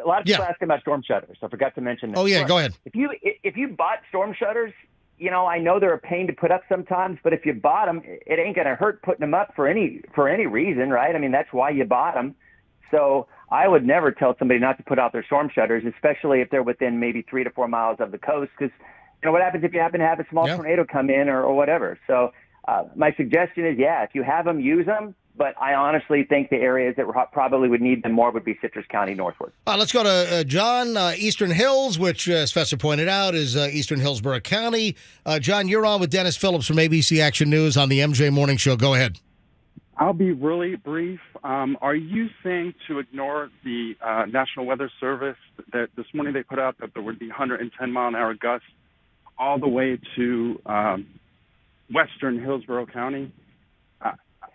lot of people asking about storm shutters. I forgot to mention that. Oh, yeah, go ahead. If you bought storm shutters, you know, I know they're a pain to put up sometimes, but if you bought them, it ain't going to hurt putting them up for any reason, right? I mean, that's why you bought them. So I would never tell somebody not to put out their storm shutters, especially if they're within maybe 3 to 4 miles of the coast, because you know what happens if you happen to have a small tornado come in or whatever. So my suggestion is, if you have them, use them. But I honestly think the areas that probably would need them more would be Citrus County northward. Let's go to John, Eastern Hills, which, as Fester pointed out, is Eastern Hillsborough County. John, you're on with Dennis Phillips from ABC Action News on the MJ Morning Show. Go ahead. I'll be really brief. Are you saying to ignore the National Weather Service that this morning they put out that there would be 110-mile-an-hour gusts all the way to western Hillsborough County?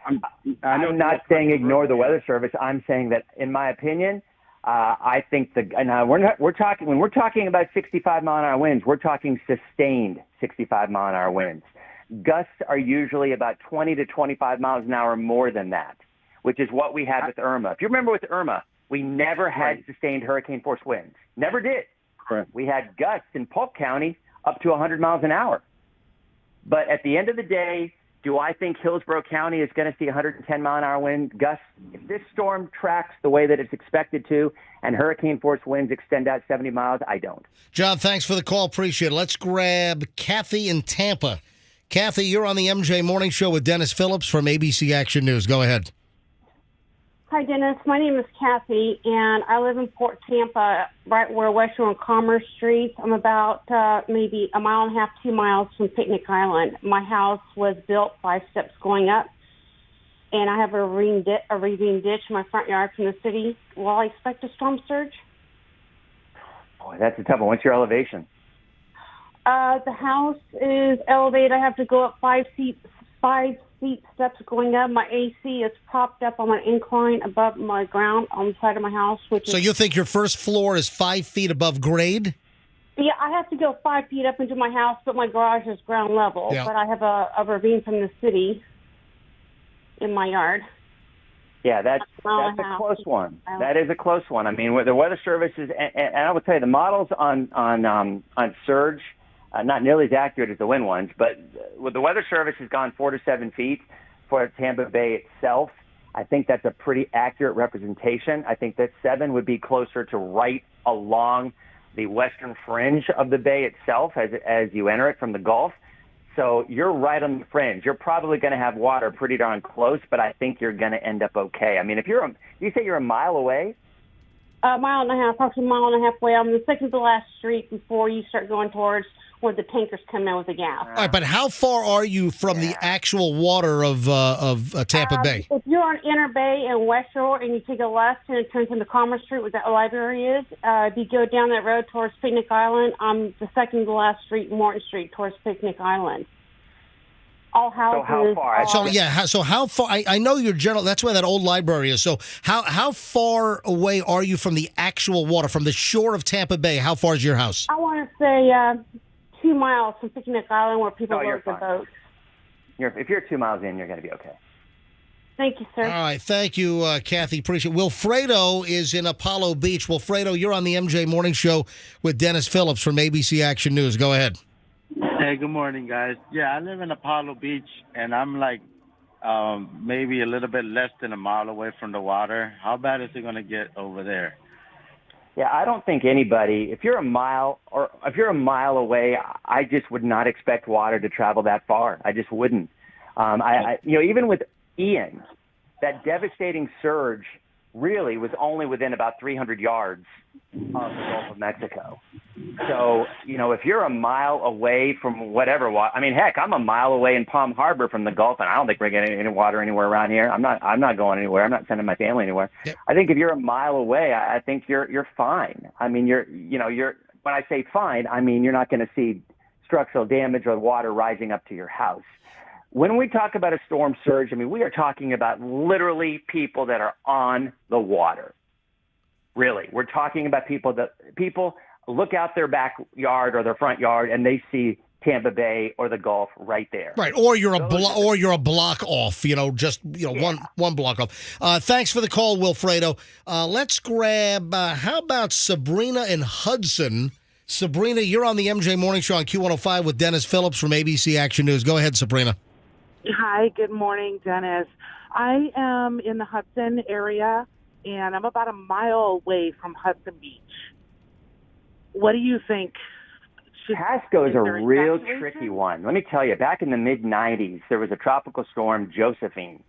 I'm not saying ignore the Weather Service. I'm saying that, in my opinion, I think when we're talking about 65-mile-an-hour winds, we're talking sustained 65-mile-an-hour winds. Gusts are usually about 20 to 25 miles an hour more than that, which is what we had with Irma. If you remember with Irma, we never had sustained hurricane force winds. Never did. Correct. We had gusts in Polk County up to 100 miles an hour. But at the end of the day, do I think Hillsborough County is going to see 110-mile-an-hour wind gusts? If this storm tracks the way that it's expected to and hurricane force winds extend out 70 miles, I don't. John, thanks for the call. Appreciate it. Let's grab Kathy in Tampa. Kathy, you're on the MJ Morning Show with Dennis Phillips from ABC Action News. Go ahead. Hi, Dennis. My name is Kathy, and I live in Port Tampa, right where Western and Commerce Streets. I'm about maybe a mile and a half, 2 miles from Picnic Island. My house was built 5 steps going up, and I have a ravine ditch in my front yard from the city. Will I expect a storm surge? Boy, that's a tough one. What's your elevation? The house is elevated. I have to go up 5 feet steps going up. My AC is propped up on an incline above my ground on the side of my house. So you think your first floor is 5 feet above grade? Yeah, I have to go 5 feet up into my house, but my garage is ground level. Yeah. But I have a ravine from the city in my yard. Yeah, that's a close one. That is a close one. I mean, the Weather Service is, and I will tell you, the models on surge, not nearly as accurate as the wind ones, but with the Weather Service has gone 4 to 7 feet for Tampa Bay itself. I think that's a pretty accurate representation. I think that 7 would be closer to right along the western fringe of the bay itself as you enter it from the Gulf. So you're right on the fringe. You're probably going to have water pretty darn close, but I think you're going to end up okay. I mean, if you say you're a mile away? A mile and a half, approximately a mile and a half away. I'm the second to last street before you start going towards where the tankers come in with the gas. All right, but how far are you from the actual water of Tampa Bay? If you're on Inner Bay and West Shore and you take a left and it turns into Commerce Street where that library is, if you go down that road towards Picnic Island, I'm the second to last street, Morton Street, towards Picnic Island. All houses. So how far? So how far? I know your general. That's where that old library is. So how far away are you from the actual water, from the shore of Tampa Bay? How far is your house? I want to say 2 miles from Picnic Island where people load the boat. If you're 2 miles in, you're going to be okay. Thank you, sir. All right. Thank you, Kathy. Appreciate it. Wilfredo is in Apollo Beach. Wilfredo, you're on the MJ Morning Show with Dennis Phillips from ABC Action News. Go ahead. Hey, good morning, guys. Yeah, I live in Apollo Beach, and I'm like maybe a little bit less than a mile away from the water. How bad is it going to get over there? Yeah, I don't think anybody, if you're a mile away, I just would not expect water to travel that far. I just wouldn't. Even with Ian, that devastating surge really was only within about 300 yards of the Gulf of Mexico. So, if you're a mile away from whatever water, heck, I'm a mile away in Palm Harbor from the Gulf, and I don't think we're getting any water anywhere around here. I'm not going anywhere. I'm not sending my family anywhere. Yep. I think if you're a mile away, I think you're fine. You're when I say fine, you're not going to see structural damage or water rising up to your house. When we talk about a storm surge, we are talking about literally people that are on the water. Really, we're talking about people look out their backyard or their front yard and they see Tampa Bay or the Gulf right there. Right, or you're a block off. One block off. Thanks for the call, Wilfredo. Let's grab. How about Sabrina in Hudson? Sabrina, you're on the MJ Morning Show on Q105 with Dennis Phillips from ABC Action News. Go ahead, Sabrina. Hi, good morning, Dennis. I am in the Hudson area, and I'm about a mile away from Hudson Beach. What do you think? Pasco is a real tricky one. Let me tell you, back in the mid-'90s, there was a tropical storm, Josephine.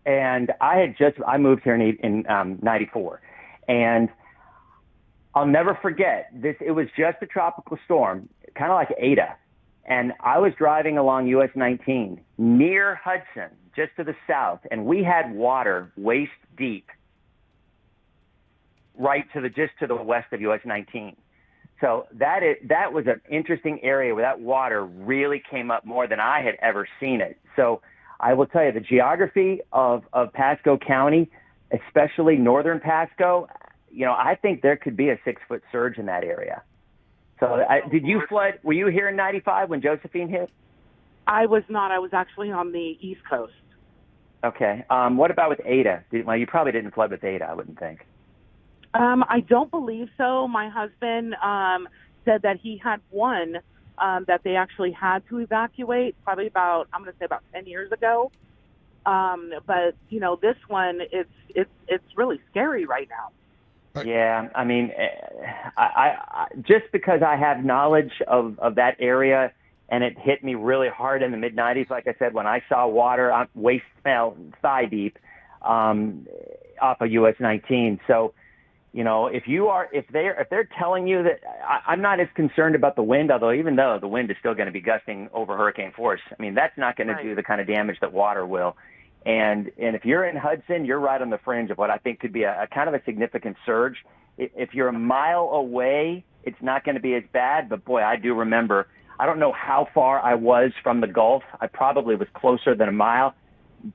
And I moved here in 94. And I'll never forget this. It was just a tropical storm, kind of like Ada. And I was driving along US 19 near Hudson, just to the south, and we had water waist deep just to the west of US 19. So that was an interesting area where that water really came up more than I had ever seen it. So I will tell you, the geography of Pasco County, especially northern Pasco, I think there could be a 6-foot surge in that area. So did you flood? Were you here in 95 when Josephine hit? I was not. I was actually on the East Coast. Okay. What about with Ada? You probably didn't flood with Ada, I wouldn't think. I don't believe so. My husband said that he had one that they actually had to evacuate probably about 10 years ago. But this one, it's really scary right now. Yeah, I just because I have knowledge of that area, and it hit me really hard in the mid-'90s. Like I said, when I saw water thigh deep off of US 19. So, if they're telling you that, I'm not as concerned about the wind, even though the wind is still going to be gusting over hurricane force. That's not going to do the kind of damage that water will. And if you're in Hudson, you're right on the fringe of what I think could be a kind of a significant surge. If you're a mile away, it's not going to be as bad. But, boy, I do remember, I don't know how far I was from the Gulf. I probably was closer than a mile.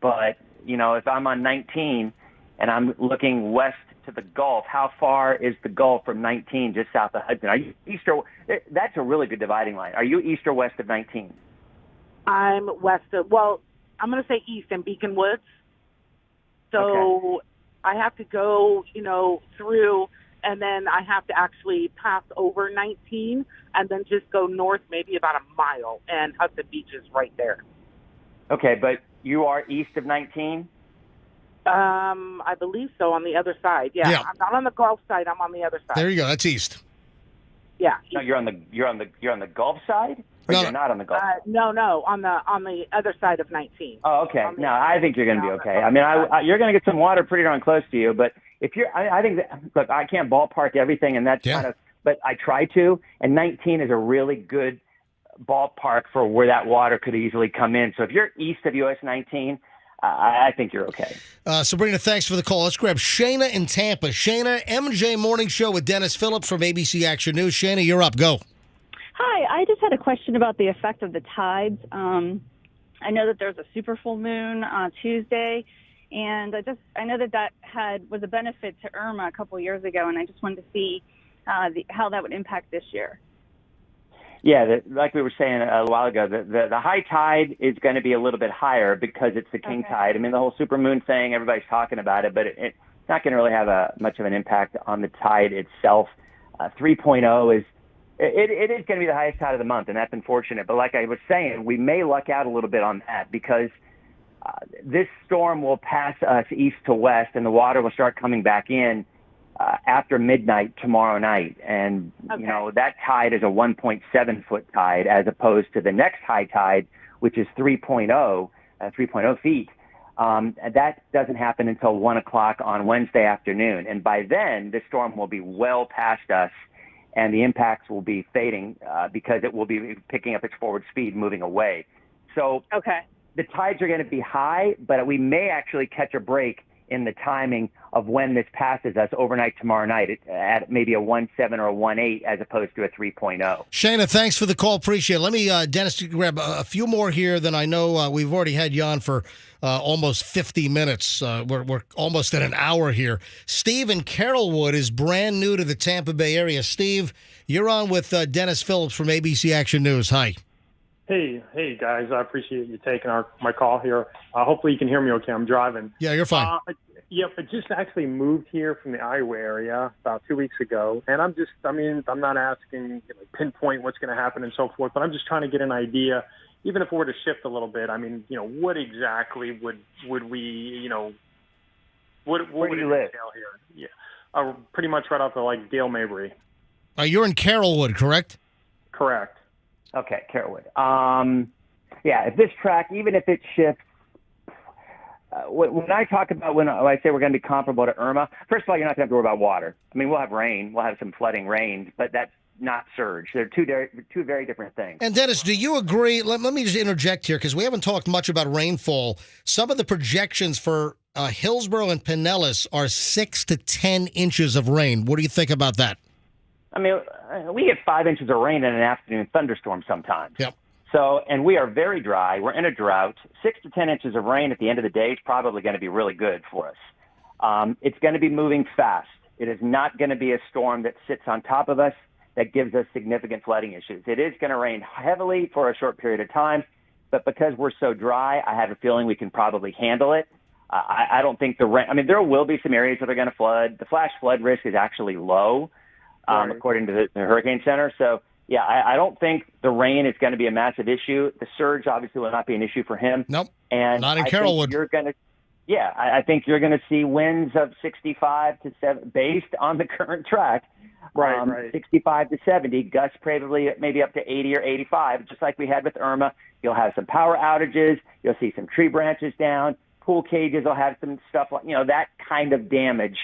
But, if I'm on 19 and I'm looking west to the Gulf, how far is the Gulf from 19 just south of Hudson? Are you east or – that's a really good dividing line. Are you east or west of 19? I'm west of – well – I'm going to say east in Beacon Woods. So okay. I have to go, through, and then I have to actually pass over 19 and then just go north maybe about a mile, and Hudson Beach is right there. Okay, but you are east of 19? I believe so, on the other side. Yeah. I'm not on the Gulf side. I'm on the other side. There you go. That's east. Yeah. No, you're on the Gulf side? Or you're not on the Gulf? No, on the other side of 19. Oh, okay. No, I think you're going to be okay. You're going to get some water pretty darn close to you, but if you're, I think that, look, I can't ballpark everything, and that's kind of, but I try to, and 19 is a really good ballpark for where that water could easily come in. So if you're east of US 19, I think you're okay. Sabrina, thanks for the call. Let's grab Shayna in Tampa. Shayna, MJ Morning Show with Dennis Phillips from ABC Action News. Shayna, you're up. Go. Hi, I just had a question about the effect of the tides. I know that there's a super full moon on Tuesday, and I know that was a benefit to Irma a couple years ago, and I just wanted to see how that would impact this year. Yeah, like we were saying a while ago, the high tide is going to be a little bit higher because it's the king tide. The whole supermoon thing, everybody's talking about it, but it's not going to really have much of an impact on the tide itself. 3.0 is it is going to be the highest tide of the month, and that's unfortunate. But like I was saying, we may luck out a little bit on that because this storm will pass us east to west, and the water will start coming back in. after midnight tomorrow night. And, you know, that tide is a 1.7 foot tide as opposed to the next high tide, which is 3.0 feet. That doesn't happen until 1 o'clock on Wednesday afternoon. And by then, the storm will be well past us, and the impacts will be fading because it will be picking up its forward speed, moving away. So the tides are going to be high, but we may actually catch a break in the timing of when this passes us overnight tomorrow night at maybe a 1.7 or a 1.8 as opposed to a 3.0. Shayna, thanks for the call. Appreciate it. Let me, Dennis, grab a few more here than I know. We've already had you on for almost 50 minutes. We're almost at an hour here. Steve in Carrollwood is brand new to the Tampa Bay area. Steve, you're on with Dennis Phillips from ABC Action News. Hi. Hey guys, I appreciate you taking my call here. Hopefully you can hear me okay. I'm driving. Yeah, you're fine. I just actually moved here from the Iowa area about 2 weeks ago, and I'm not asking pinpoint what's going to happen and so forth, but I'm just trying to get an idea, even if it were to shift a little bit. I mean, what exactly would we, what Where would do it you live? entail here? Yeah, Pretty much right off the Dale Mabry. You're in Carrollwood, correct? Correct. Okay, Carrollwood. If this track, even if it shifts, when I talk about when I say we're going to be comparable to Irma, first of all, you're not going to have to worry about water. I mean, we'll have rain, we'll have some flooding rains, but that's not surge. They're two very different things. And Dennis, do you agree? Let me just interject here because we haven't talked much about rainfall. Some of the projections for Hillsborough and Pinellas are 6 to 10 inches of rain. What do you think about that? I mean, we get 5 inches of rain in an afternoon thunderstorm sometimes. Yep. So, and we are very dry. We're in a drought. 6 to 10 inches of rain at the end of the day is probably going to be really good for us. It's going to be moving fast. It is not going to be a storm that sits on top of us that gives us significant flooding issues. It is going to rain heavily for a short period of time, but because we're so dry, I have a feeling we can probably handle it. I don't think the rain, I mean, there will be some areas that are going to flood. The flash flood risk is actually low. According to the Hurricane Center. So, yeah, I don't think the rain is going to be a massive issue. The surge obviously will not be an issue for him. Nope. And not in I Carrollwood. Think you're going to, I think you're going to see winds of 65 to 70 based on the current track. Right. 65 to 70, gusts probably maybe up to 80 or 85, just like we had with Irma. You'll have some power outages. You'll see some tree branches down. Pool cages will have some stuff like, that kind of damage.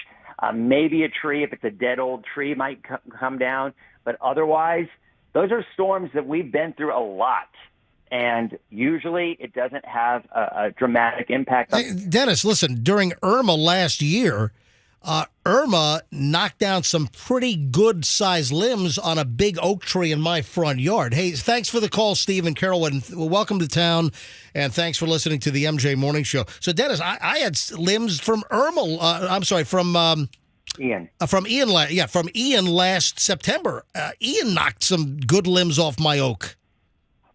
Maybe a tree, if it's a dead old tree, might come down. But otherwise, those are storms that we've been through a lot. And usually it doesn't have a dramatic impact. Hey, Dennis, listen, during Irma last year, Irma knocked down some pretty good-sized limbs on a big oak tree in my front yard. Hey, thanks for the call, Steve in Carrollwood. And welcome to town, and thanks for listening to the MJ Morning Show. So, Dennis, I had limbs from Irma. From Ian. From Ian last September. Ian knocked some good limbs off my oak.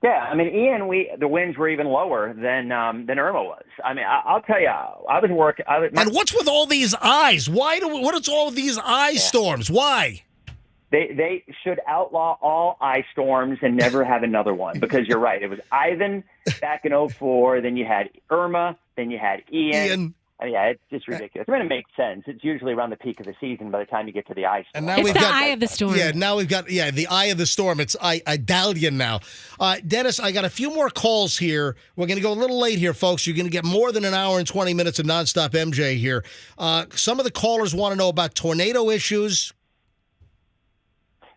Yeah, I mean, Ian, the winds were even lower than Irma was. I mean, I'll tell you, And what's with all these eyes? What is all these eye storms? Why? They should outlaw all ice storms and never have another one, because you're right. It was Ivan back in 2004, then you had Irma, then you had Ian. I mean, yeah, it's just ridiculous. I mean, it makes sense. It's usually around the peak of the season by the time you get to the ice storm. And now It's the eye of the storm. Yeah, now we've got the eye of the storm. It's Adalia now. Dennis, I got a few more calls here. We're going to go a little late here, folks. You're going to get more than an hour and 20 minutes of nonstop MJ here. Some of the callers want to know about tornado issues.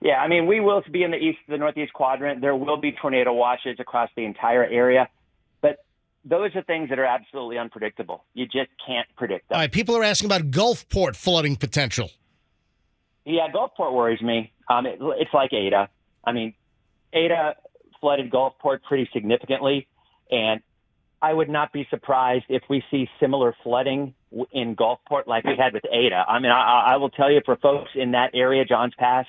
Yeah, I mean, we will be in the northeast quadrant. There will be tornado watches across the entire area. But those are things that are absolutely unpredictable. You just can't predict them. All right, people are asking about Gulfport flooding potential. Yeah, Gulfport worries me. It's like Ada. I mean, Ada flooded Gulfport pretty significantly, and I would not be surprised if we see similar flooding in Gulfport like we had with Ada. I mean, I will tell you, for folks in that area, Johns Pass,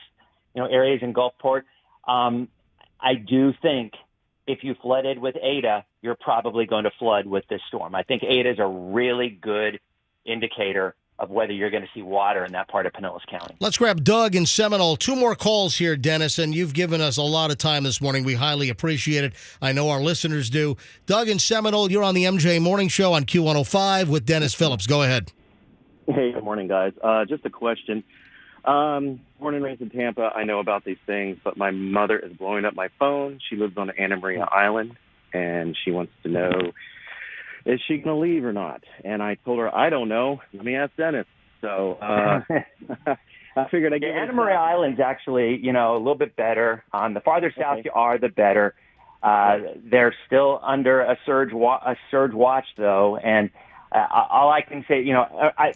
areas in Gulfport, I do think if you flooded with Ada, you're probably going to flood with this storm. I think Ada is a really good indicator of whether you're going to see water in that part of Pinellas County. Let's grab Doug in Seminole. Two more calls here, Dennis, and you've given us a lot of time this morning. We highly appreciate it. I know our listeners do. Doug in Seminole, you're on the MJ Morning Show on Q105 with Dennis Phillips. Go ahead. Hey, good morning, guys. Just a question. Born and raised in Tampa, I know about these things, but my mother is blowing up my phone. She lives on Anna Maria Island, and she wants to know, is she going to leave or not? And I told her, I don't know. Let me ask Dennis. So I figured I'd give it a Anna Maria shot. Island's actually, a little bit better. The farther south you are, the better. They're still under a surge watch, though, and all I can say,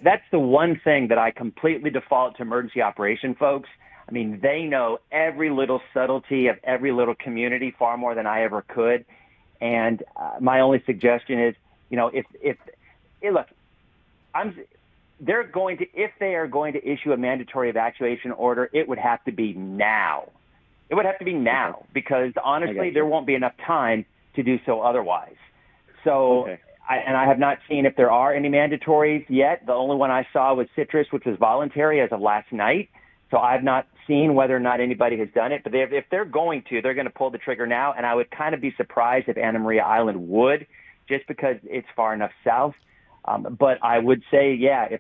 that's the one thing that I completely default to emergency operation folks. I mean, they know every little subtlety of every little community far more than I ever could. And my only suggestion is, if they are going to issue a mandatory evacuation order, it would have to be now. It would have to be now because honestly, there won't be enough time to do so otherwise. So, I have not seen if there are any mandatories yet. The only one I saw was Citrus, which was voluntary as of last night. So I've not seen whether or not anybody has done it. But if they're going to, they're going to pull the trigger now. And I would kind of be surprised if Anna Maria Island would, just because it's far enough south. But I would say, the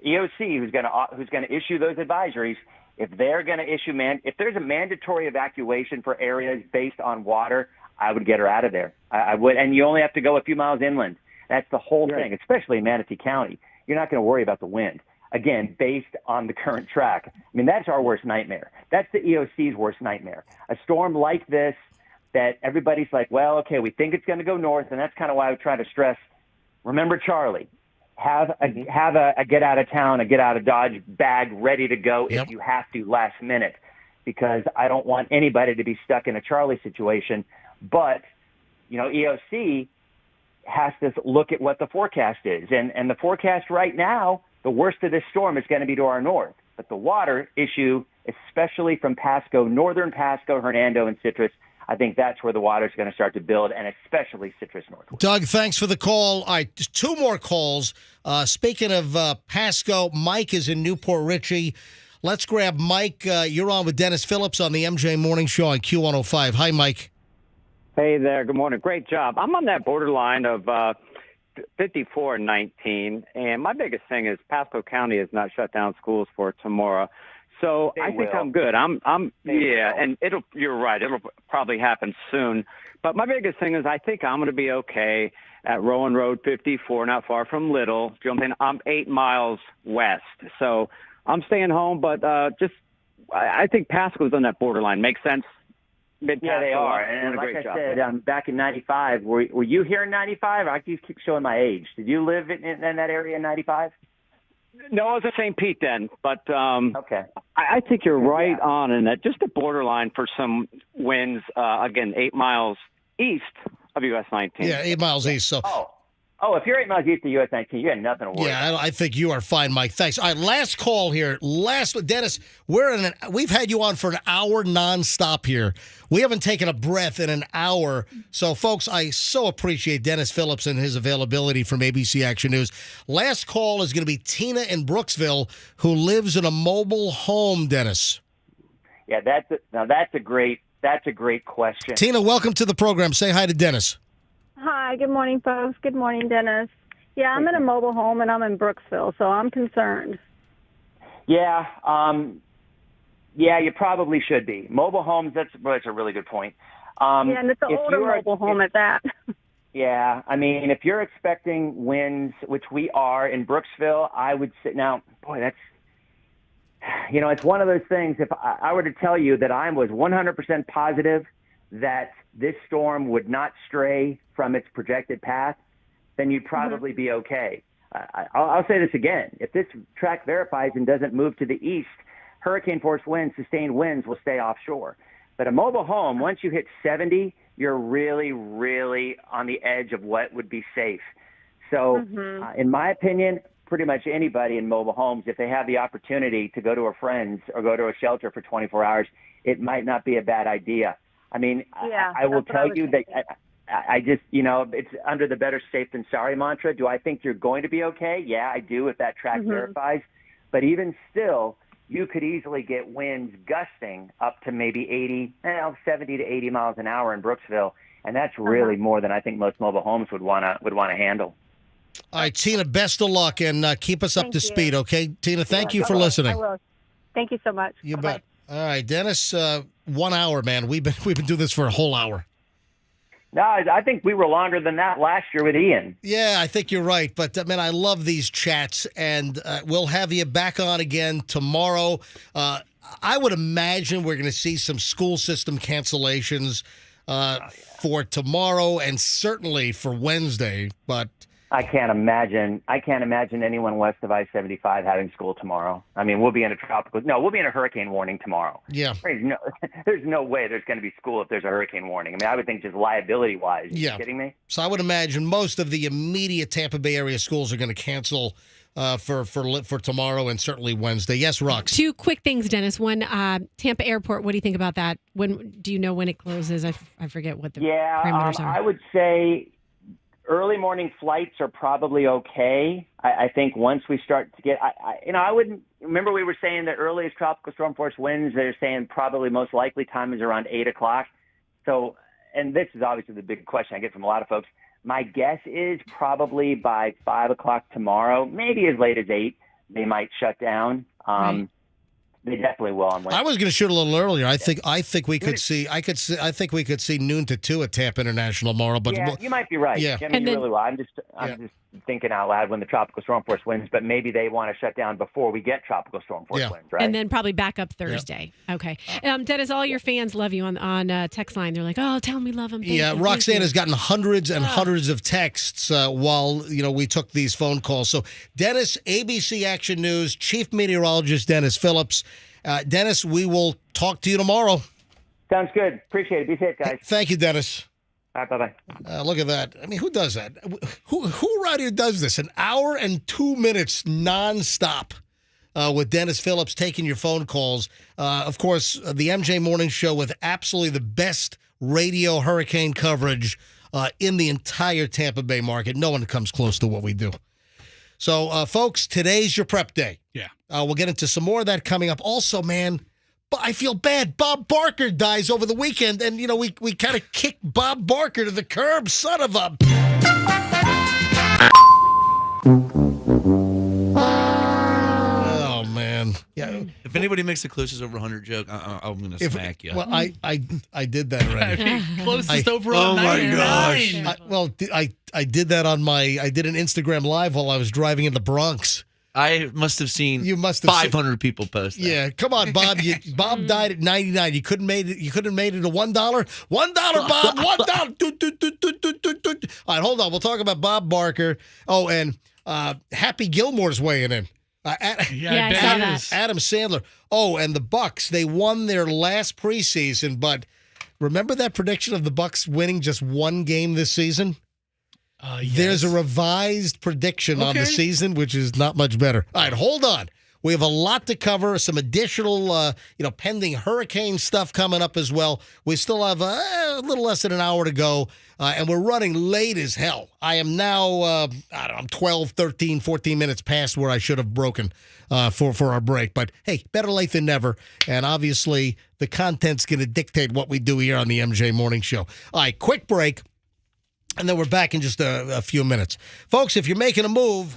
EOC who's going to issue those advisories, if they're going to issue if there's a mandatory evacuation for areas based on water, I would get her out of there. I would, and you only have to go a few miles inland. That's the whole thing, especially in Manatee County. You're not going to worry about the wind. Again, based on the current track. I mean, that's our worst nightmare. That's the EOC's worst nightmare. A storm like this that everybody's like, well, okay, we think it's going to go north, and that's kind of why I would try to stress, remember Charlie. Have a get out of town, a get out of Dodge bag ready to go if you have to last minute, because I don't want anybody to be stuck in a Charlie situation. But, EOC has to look at what the forecast is. And the forecast right now, the worst of this storm is going to be to our north. But the water issue, especially from Pasco, northern Pasco, Hernando, and Citrus, I think that's where the water is going to start to build, and especially Citrus Northward. Doug, thanks for the call. All right, just two more calls. Speaking of Pasco, Mike is in Newport Richey. Let's grab Mike. You're on with Dennis Phillips on the MJ Morning Show on Q105. Hi, Mike. Hey there. Good morning. Great job. I'm on that borderline of 54 and 19, and my biggest thing is Pasco County has not shut down schools for tomorrow. So I think I'm good. And you're right. It'll probably happen soon. But my biggest thing is I think I'm going to be okay at Rowan Road 54, not far from Little. Jumping, I'm 8 miles west. So I'm staying home, but I think Pasco's on that borderline. Makes sense? Yeah, they are. And like I said, back in 95, were you here in 95? I keep showing my age. Did you live in that area in 95? No, I was at St. Pete then, but okay. I think you're right on in that. Just the borderline for some winds, again, 8 miles east of US 19. Yeah, 8 miles east. So. Oh, if you're 8 miles east of US 19, you got nothing to worry about. Yeah, I think you are fine, Mike. Thanks. All right, last call here. Dennis, we've had you on for an hour nonstop here. We haven't taken a breath in an hour. So, folks, I so appreciate Dennis Phillips and his availability from ABC Action News. Last call is going to be Tina in Brooksville, who lives in a mobile home, Dennis. Yeah, that's a great question. Tina, welcome to the program. Say hi to Dennis. Hi, good morning, folks. Good morning, Dennis. Yeah, I'm in a mobile home, and I'm in Brooksville, so I'm concerned. Yeah, you probably should be. Mobile homes, that's a really good point. Yeah, and it's an older mobile home at that. Yeah, I mean, if you're expecting winds, which we are in Brooksville, I would say, now, boy, that's, it's one of those things. If I were to tell you that I was 100% positive that this storm would not stray from its projected path, then you'd probably be okay. I'll say this again. If this track verifies and doesn't move to the east, hurricane force winds, sustained winds will stay offshore. But a mobile home, once you hit 70, you're really, really on the edge of what would be safe. So in my opinion, pretty much anybody in mobile homes, if they have the opportunity to go to a friend's or go to a shelter for 24 hours, it might not be a bad idea. I mean, I will tell you that I just, it's under the better safe than sorry mantra. Do I think you're going to be okay? Yeah, I do if that track verifies. But even still, you could easily get winds gusting up to maybe 70 to 80 miles an hour in Brooksville. And that's really more than I think most mobile homes would want to handle. All right, Tina, best of luck and keep us up to speed, okay? Tina, thank you for listening. I will. Thank you so much. You Bye-bye. bet. All right, Dennis. 1 hour, man. We've been doing this for a whole hour. No, I think we were longer than that last year with Ian. Yeah, I think you're right. But, man, I love these chats, and we'll have you back on again tomorrow. I would imagine we're going to see some school system cancellations for tomorrow and certainly for Wednesday. But I can't imagine anyone west of I-75 having school tomorrow. I mean, we'll be in a hurricane warning tomorrow. Yeah. There's no way there's going to be school if there's a hurricane warning. I mean, I would think just liability-wise. Are you kidding me? So I would imagine most of the immediate Tampa Bay area schools are going to cancel for tomorrow and certainly Wednesday. Yes, Rox. 2 quick things, Dennis. One, Tampa Airport. What do you think about that? Do you know when it closes? I forget what the parameters are. I would say early morning flights are probably okay. I think once we start to get, I wouldn't remember we were saying the earliest tropical storm force winds. They're saying probably most likely time is around 8:00. So, and this is obviously the big question I get from a lot of folks. My guess is probably by 5:00 tomorrow, maybe as late as 8, they might shut down. Right. They definitely will on Wednesday. I was going to shoot a little earlier. I think we could see. I think we could see noon to 2 at Tampa International tomorrow. But yeah, you might be right. Yeah. I mean, you really will. I'm just thinking out loud when the tropical storm force winds, but maybe they want to shut down before we get tropical storm force winds, right? And then probably back up Thursday. Okay. Dennis, all your fans love you on text line. They're like, "Oh, tell me love them." Yeah, Roxanne has gotten hundreds and hundreds of texts while we took these phone calls. So, Dennis, ABC Action News, Chief Meteorologist Dennis Phillips. Dennis, we will talk to you tomorrow. Sounds good. Appreciate it. Be safe, guys. Thank you, Dennis. All right, bye-bye. Look at that. I mean, who does that? Who around here does this? An hour and 2 minutes nonstop with Dennis Phillips taking your phone calls. Of course, the MJ Morning Show with absolutely the best radio hurricane coverage in the entire Tampa Bay market. No one comes close to what we do. So, folks, today's your prep day. Yeah. We'll get into some more of that coming up. Also, man, I feel bad. Bob Barker dies over the weekend, and, we kind of kicked Bob Barker to the curb. Son of a... Oh, man. Yeah. If anybody makes the closest over 100 joke, I'm going to smack you. Well, I did that already. Closest overall. Oh, my 99. gosh. I did that I did an Instagram Live while I was driving in the Bronx. I must have seen 500 people post that. Yeah, come on, Bob. Bob died at 99. You couldn't have made it to $1. $1, Bob. $1. All right, hold on. We'll talk about Bob Barker. Oh, and Happy Gilmore's weighing in. I saw that. Adam Sandler. Oh, and the Bucks. They won their last preseason, but remember that prediction of the Bucks winning just one game this season? Yes. There's a revised prediction on the season, which is not much better. All right, hold on. We have a lot to cover, some additional, pending hurricane stuff coming up as well. We still have a little less than an hour to go, and we're running late as hell. I am now, 12, 13, 14 minutes past where I should have broken for our break. But, hey, better late than never. And obviously, the content's going to dictate what we do here on the MJ Morning Show. All right, quick break. And then we're back in just a few minutes. Folks, if you're making a move...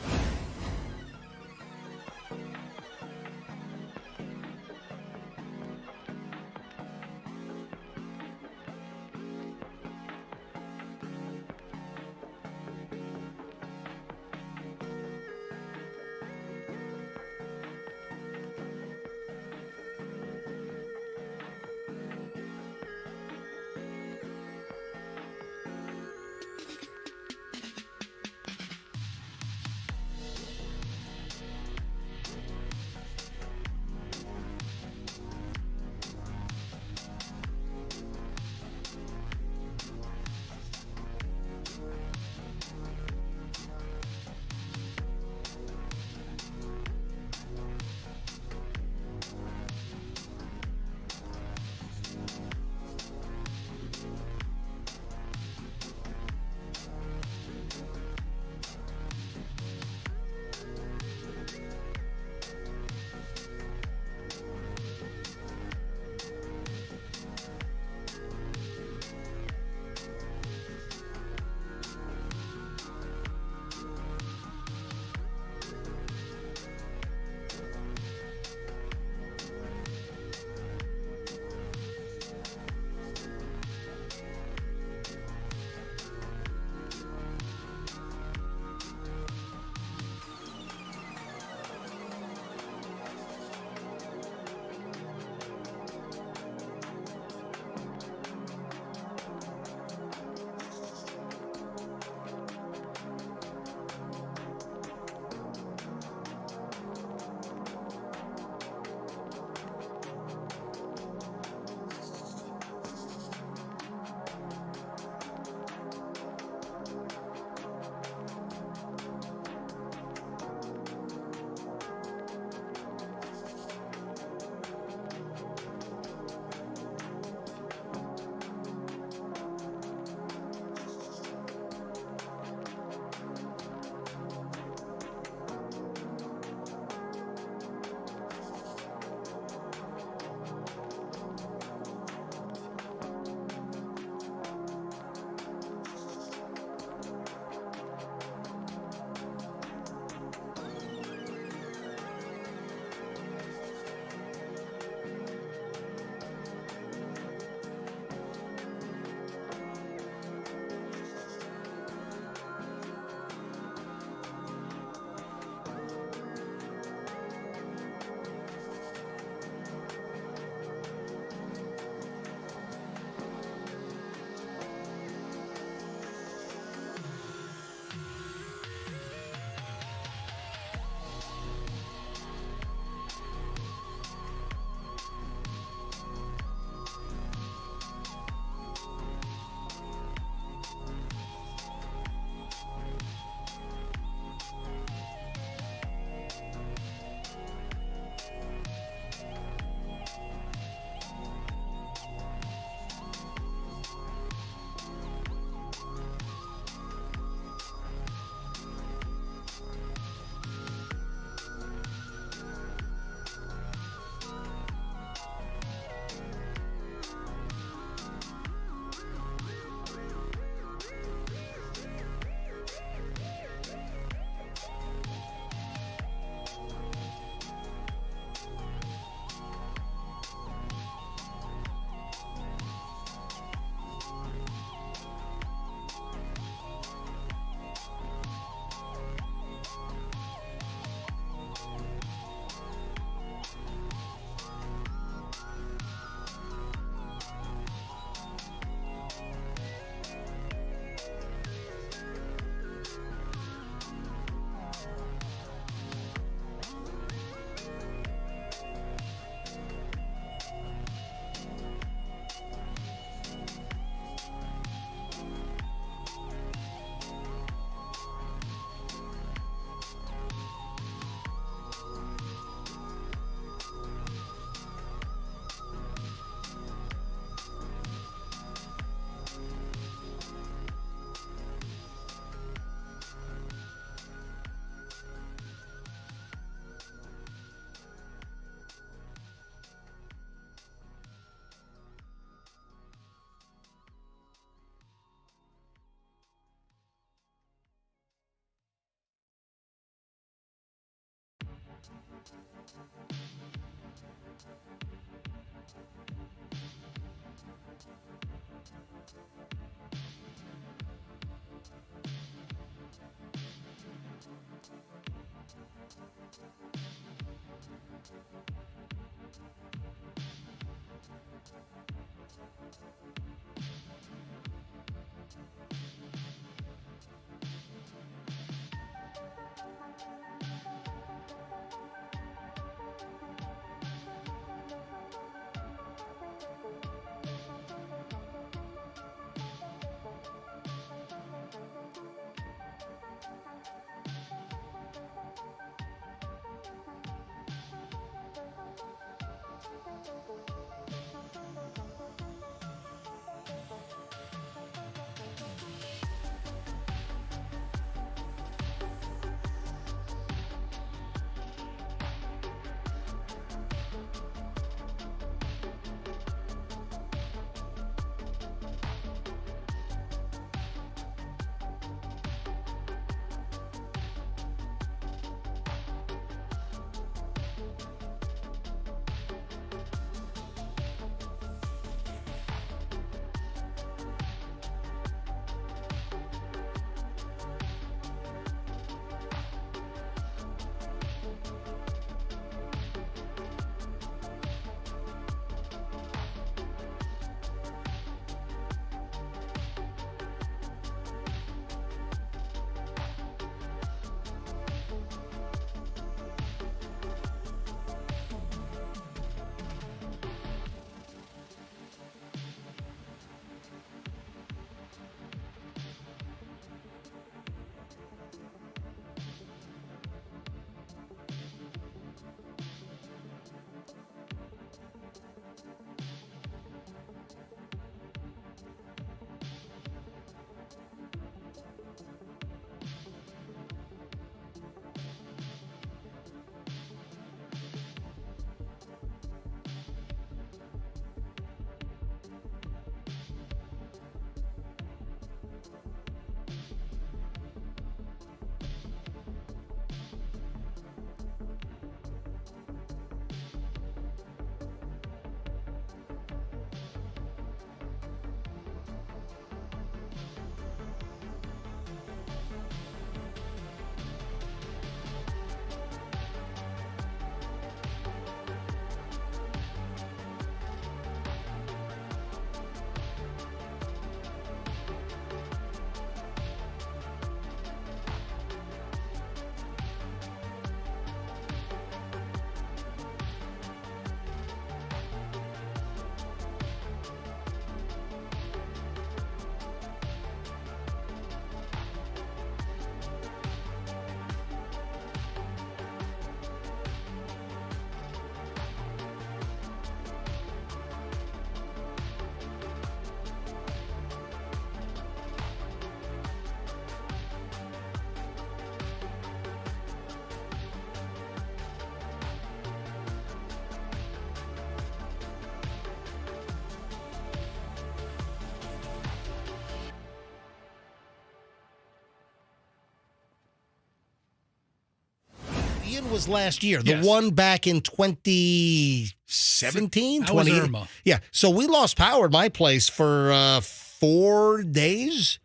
Ian was last year. The Yes. one back in 2017? That was Irma. Yeah. So we lost power at my place for 4 days.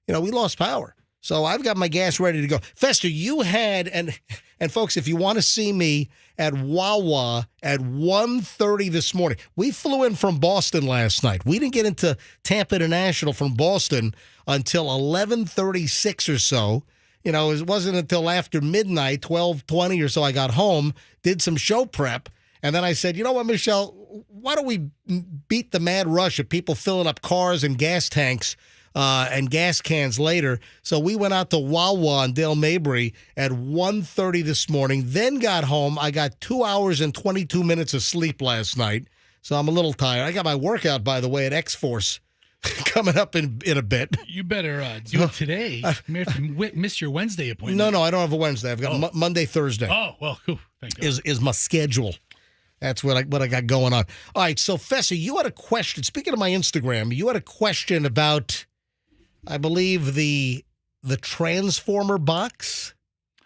You know, we lost power. So I've got my gas ready to go. Fester, you had, and folks, if you want to see me at Wawa at 1:30 this morning. We flew in from Boston last night. We didn't get into Tampa International from Boston until 11:36 or so. You know, it wasn't until after midnight, 12:20 or so, I got home, did some show prep, and then I said, you know what, Michelle, why don't we beat the mad rush of people filling up cars and gas tanks and gas cans later? So we went out to Wawa on Dale Mabry at 1:30 this morning, then got home. I got 2 hours and 22 minutes of sleep last night, so I'm a little tired. I got my workout, by the way, at X-Force coming up in a bit. You better do it today. You may have to miss your Wednesday appointment. No, I don't have a Wednesday. I've got Monday, Thursday. Oh, well, cool. Thank you. Is my schedule. That's what I got going on. All right, so Fessa, you had a question. Speaking of my Instagram, you had a question about, I believe, the transformer box.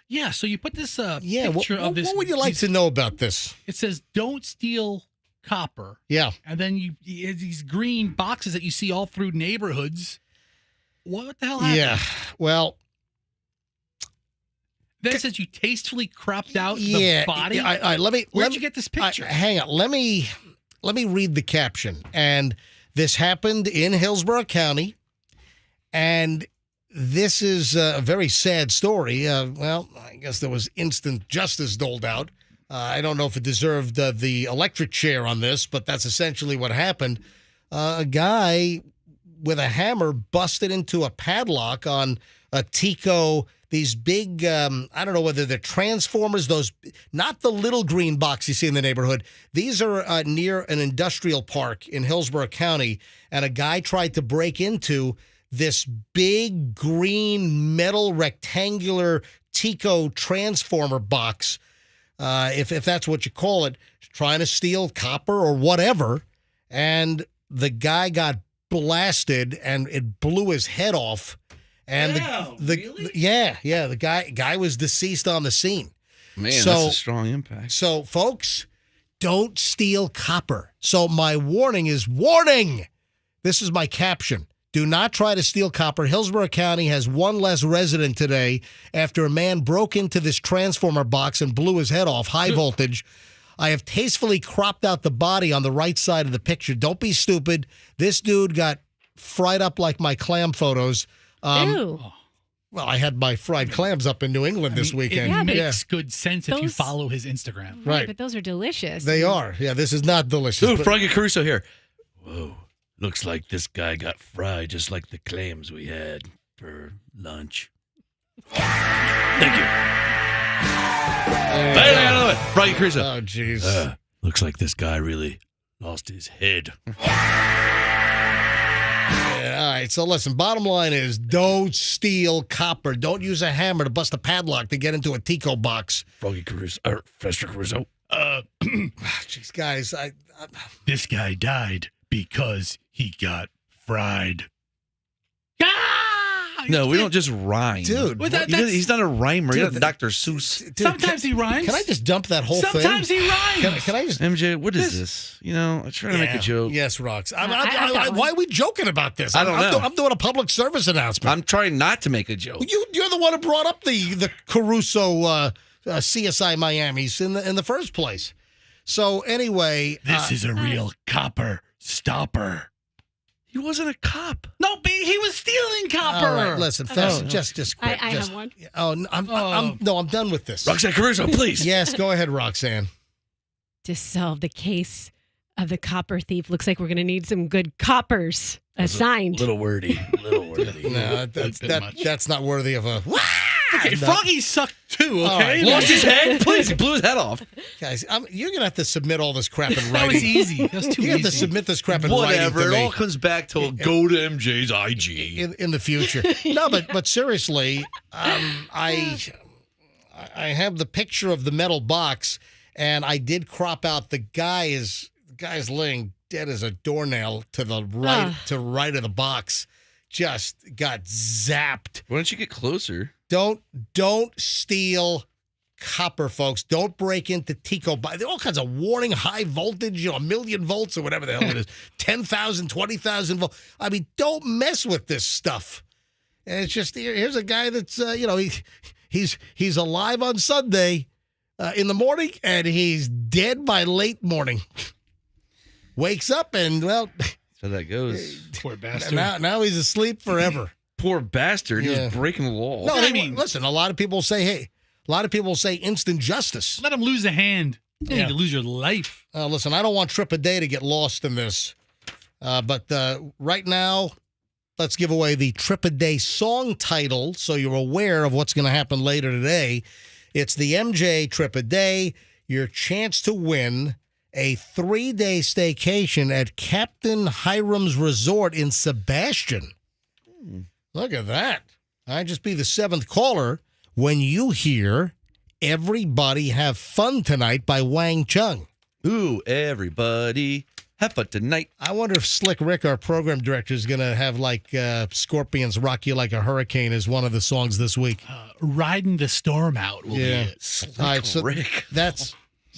Yeah, so you put this Yeah, picture of this. What would you like to know about this? It says, "Don't steal copper." Yeah. And then you these green boxes that you see all through neighborhoods. What the hell happened? Yeah. Well, then it says you tastefully cropped out yeah. the body. Where'd you get this picture? Hang on. Let me read the caption. And this happened in Hillsborough County, and this is a very sad story. Well, I guess there was instant justice doled out. I don't know if it deserved the electric chair on this, but that's essentially what happened. A guy with a hammer busted into a padlock on a Tico. These big, I don't know whether they're transformers, those, not the little green box you see in the neighborhood. These are near an industrial park in Hillsborough County, and a guy tried to break into this big green metal rectangular Tico transformer box, if that's what you call it, trying to steal copper or whatever, and the guy got blasted, and it blew his head off. And really? the guy was deceased on the scene. Man, that's a strong impact. So, folks, don't steal copper. So my warning is, warning! This is my caption. Do not try to steal copper. Hillsborough County has one less resident today after a man broke into this transformer box and blew his head off, high voltage. I have tastefully cropped out the body on the right side of the picture. Don't be stupid. This dude got fried up like my clam photos. Ew. Well, I had my fried clams up in New England this weekend. It makes good sense if you Those- follow his Instagram. Right. But those are delicious. They are. Yeah, this is not delicious. Ooh, but- Froggy Caruso here. Whoa. Looks like this guy got fried just like the clams we had for lunch. Thank you. Froggy Caruso. Oh, jeez. Looks like this guy really lost his head. Yeah, all right, so listen, bottom line is don't steal copper. Don't use a hammer to bust a padlock to get into a Tico box. Froggy Caruso, or Fester Caruso. Jeez, guys, This guy died because he got fried. No, we don't just rhyme. Dude, he's not a rhymer. He's Dude, not Dr. Seuss. Sometimes he rhymes. Can I just dump that whole thing? Sometimes he rhymes. Can I just... MJ, what is this? You know, I'm trying to make a joke. Yes, Rox. I Why are we joking about this? I don't know. I'm doing a public service announcement. I'm trying not to make a joke. You're the one who brought up the Caruso CSI Miami's in the first place. So anyway, This is a real copper stopper. He wasn't a cop. No, he was stealing copper. All right, listen, Fess, just I quit. have one. Oh, I'm done with this. Roxanne Caruso, please. Yes, go ahead, Roxanne. To solve the case of the copper thief, looks like we're going to need some good coppers assigned. Little wordy. No, that's not worthy of a. Okay, Froggy sucked too, All okay? right. Lost his head? Please, he blew his head off. Guys, you're gonna have to submit all this crap in writing. That was easy. That was too You have to easy. submit this crap in Whatever. writing to It me. all comes back to go to MJ's IG. in the future. No, but seriously, I have the picture of the metal box, and I did crop out the guy's laying dead as a doornail to the right of the box. Just got zapped. Why don't you get closer? Don't steal copper, folks. Don't break into Tico. There are all kinds of warning, high voltage, 1 million volts or whatever the hell it is, 10,000, 20,000 volts. I mean, don't mess with this stuff. And it's just here's a guy that's he's alive on Sunday in the morning, and he's dead by late morning. Wakes up and So that goes. Poor bastard. now he's asleep forever. Poor bastard. He Yeah. was breaking the law. No, I mean, listen. A lot of people say, instant justice. let him lose a hand. You need to lose your life. Listen, I don't want Trip a Day to get lost in this. But right now, let's give away the Trip a Day song title so you're aware of what's going to happen later today. It's the MJ Trip a Day, your chance to win a 3-day staycation at Captain Hiram's Resort in Sebastian. Look at that. I'd just be the 7th caller when you hear Everybody Have Fun Tonight by Wang Chung. Ooh, everybody heifer tonight. I wonder if Slick Rick, our program director, is going to have like Scorpions Rock You Like a Hurricane as one of the songs this week. Riding the Storm Out will be it. All right, so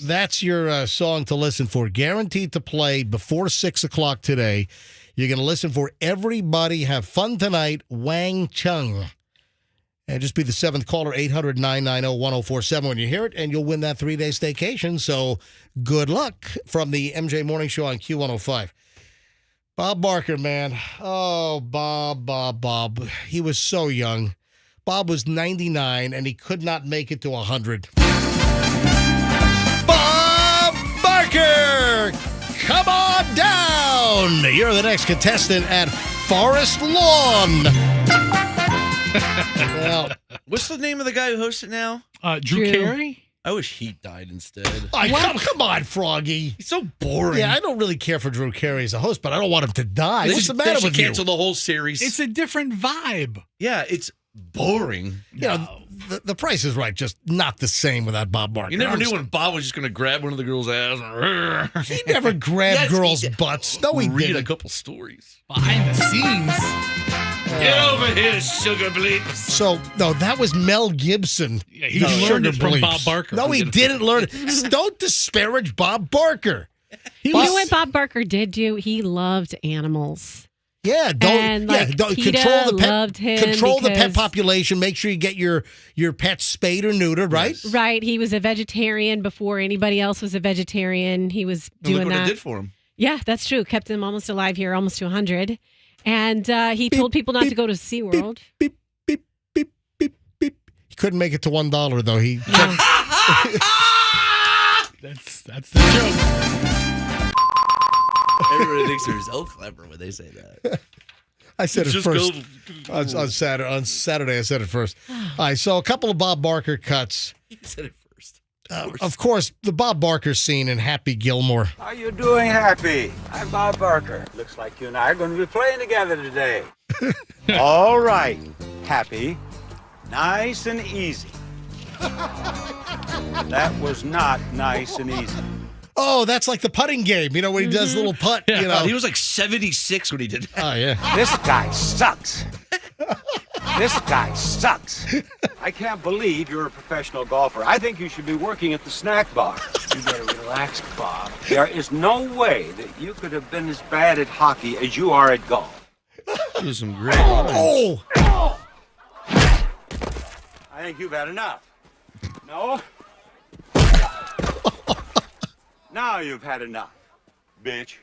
that's your song to listen for. Guaranteed to play before 6 o'clock today. You're going to listen for Everybody Have Fun Tonight, Wang Chung. And just be the 7th caller, 800-990-1047 when you hear it, and you'll win that 3-day staycation. So good luck from the MJ Morning Show on Q105. Bob Barker, man. Oh, Bob. He was so young. Bob was 99, and he could not make it to 100. Bob Barker! Come on down! You're the next contestant at Forest Lawn. Well, what's the name of the guy who hosts it now? Drew Carey? I wish he died instead. Come on, Froggy. He's so boring. Yeah, I don't really care for Drew Carey as a host, but I don't want him to die. What's the matter with you? Cancel the whole series. It's a different vibe. Yeah, it's boring. You know, the Price is Right, just not the same without Bob Barker. You never knew when Bob was just going to grab one of the girls' ass. He never grabbed girls' butts. No, he Read didn't. a couple stories. Behind the scenes. Get over here, sugar bleeps. So, no, that was Mel Gibson. Yeah, he learned it from Bob Barker. No, he didn't learn it. Don't disparage Bob Barker. You know what Bob Barker did do? He loved animals. Yeah, don't PETA control the pet. loved him Control the pet because- population. Make sure you get your pet spayed or neutered, right? Right. He was a vegetarian before anybody else was a vegetarian. He was doing Look what that. it did for him. Yeah, that's true. Kept him almost alive here, almost to 100. And he told people not to go to SeaWorld. He couldn't make it to $1 though. He That's the joke. Everybody thinks they're so clever when they say that. I said it Just first go- on Saturday. On Saturday, I said it first. All right, so a couple of Bob Barker cuts. He said it first. Of course, the Bob Barker scene in Happy Gilmore. How you doing, Happy? I'm Bob Barker. Looks like you and I are going to be playing together today. All right, Happy. Nice and easy. That was not nice and easy. Oh, that's like the putting game. You know, when he does a little putt. You know, he was like 76 when he did that. Oh, yeah. This guy sucks. This guy sucks. I can't believe you're a professional golfer. I think you should be working at the snack bar. You better relax, Bob. There is no way that you could have been as bad at hockey as you are at golf. There's some great lines. Oh! I think you've had enough. No? Now you've had enough, bitch.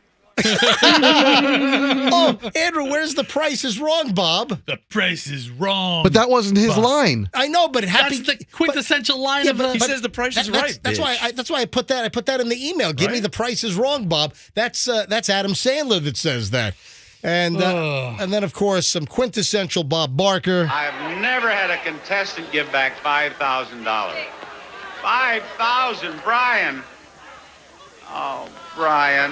Oh, Andrew, where's The Price is Wrong, Bob? The Price is Wrong. But that wasn't his Bob. line. I know, but Happy. That's the quintessential line Yeah, of but the. He says the price is right. That's bitch. why I put that. I put that in the email. Give me Right? The Price is Wrong, Bob. That's Adam Sandler that says that. And then of course some quintessential Bob Barker. I've never had a contestant give back $5,000. $5,000, Brian. Oh, Brian.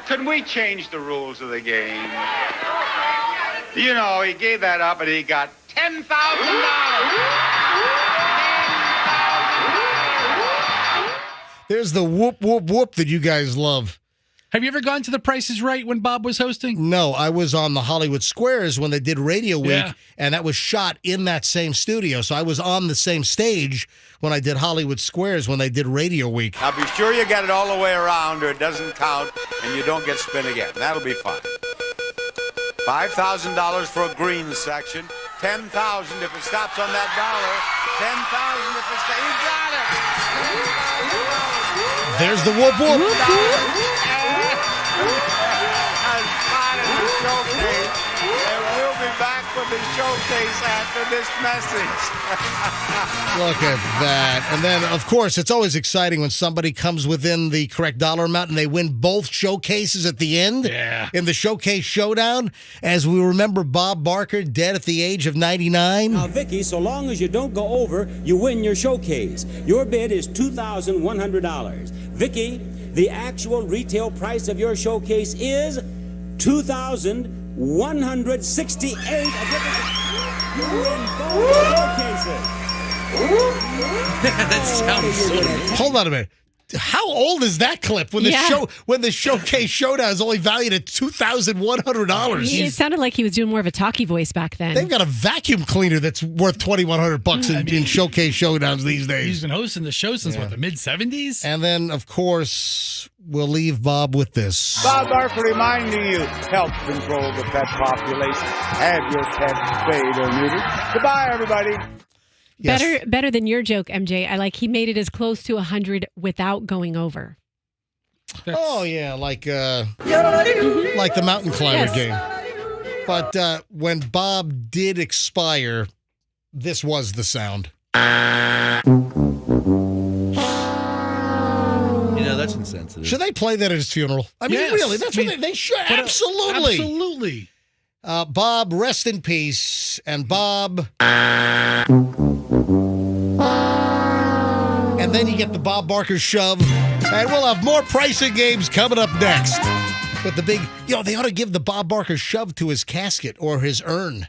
Could we change the rules of the game? You know, he gave that up and he got $10,000. There's the whoop whoop whoop that you guys love. Have you ever gone to The Price is Right when Bob was hosting? No, I was on the Hollywood Squares when they did Radio Week, and that was shot in that same studio. So I was on the same stage when I did Hollywood Squares when they did Radio Week. Now be sure you get it all the way around or it doesn't count and you don't get spin again. That'll be fine. $5,000 for a green section. $10,000 if it stops on that dollar. $10,000 if it's... You got it! There's the whoop whoop. We'll be back with the showcase after this message. Look at that. And then, of course, it's always exciting when somebody comes within the correct dollar amount and they win both showcases at the end. Yeah. In the showcase showdown, as we remember Bob Barker dead at the age of 99. Now, Vicky, so long as you don't go over, you win your showcase. Your bid is $2,100. Vicky, the actual retail price of your showcase is $2,168. You win both showcases. That sounds so. Hold on a minute. How old is that clip? When the showcase showdown is only valued at $2,100. It sounded like he was doing more of a talkie voice back then. They've got a vacuum cleaner that's worth $2,100 in showcase showdowns these days. He's been hosting the show since the mid-'70s? And then, of course, we'll leave Bob with this. Bob Barker reminding you, help control the pet population. Have your pet spayed or neutered. Goodbye, everybody. Yes. Better than your joke, MJ. I like he made it as close to 100 without going over. Oh yeah, like the mountain climber game. But when Bob did expire, this was the sound. That's insensitive. Should they play that at his funeral? I mean, really, that's what they should. Absolutely. Absolutely. Bob, rest in peace. And Bob. And then you get the Bob Barker shove. And we'll have more pricing games coming up next. With the big, they ought to give the Bob Barker shove to his casket or his urn.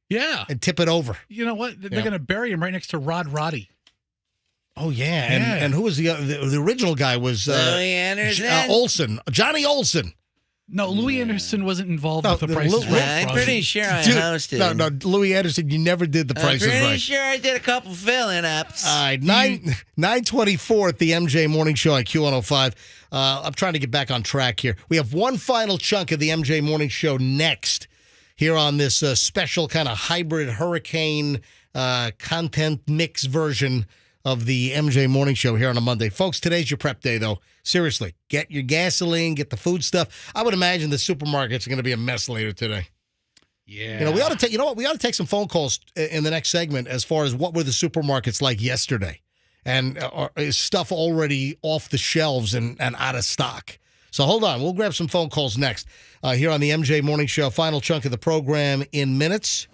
Yeah. And tip it over. You know what? They're going to bury him right next to Rod Roddy. Oh, yeah. And who was the original guy was Louis Anderson? Olson. Johnny Olson. No, Louis Anderson wasn't involved with the Price is Right. I'm pretty sure I hosted. No, Louis Anderson, you never did the Price is Right. I'm pretty sure I did a couple fill-in ups. All right, 9:24 at the MJ Morning Show on Q105. I'm trying to get back on track here. We have one final chunk of the MJ Morning Show next here on this special kind of hybrid hurricane content mix version of the MJ Morning Show here on a Monday. Folks, today's your prep day, though. Seriously, get your gasoline, get the food stuff. I would imagine the supermarkets are going to be a mess later today. Yeah. We ought to take. You know what? We ought to take some phone calls in the next segment as far as what were the supermarkets like yesterday, and is stuff already off the shelves and out of stock. So hold on, we'll grab some phone calls next here on the MJ Morning Show. Final chunk of the program in minutes.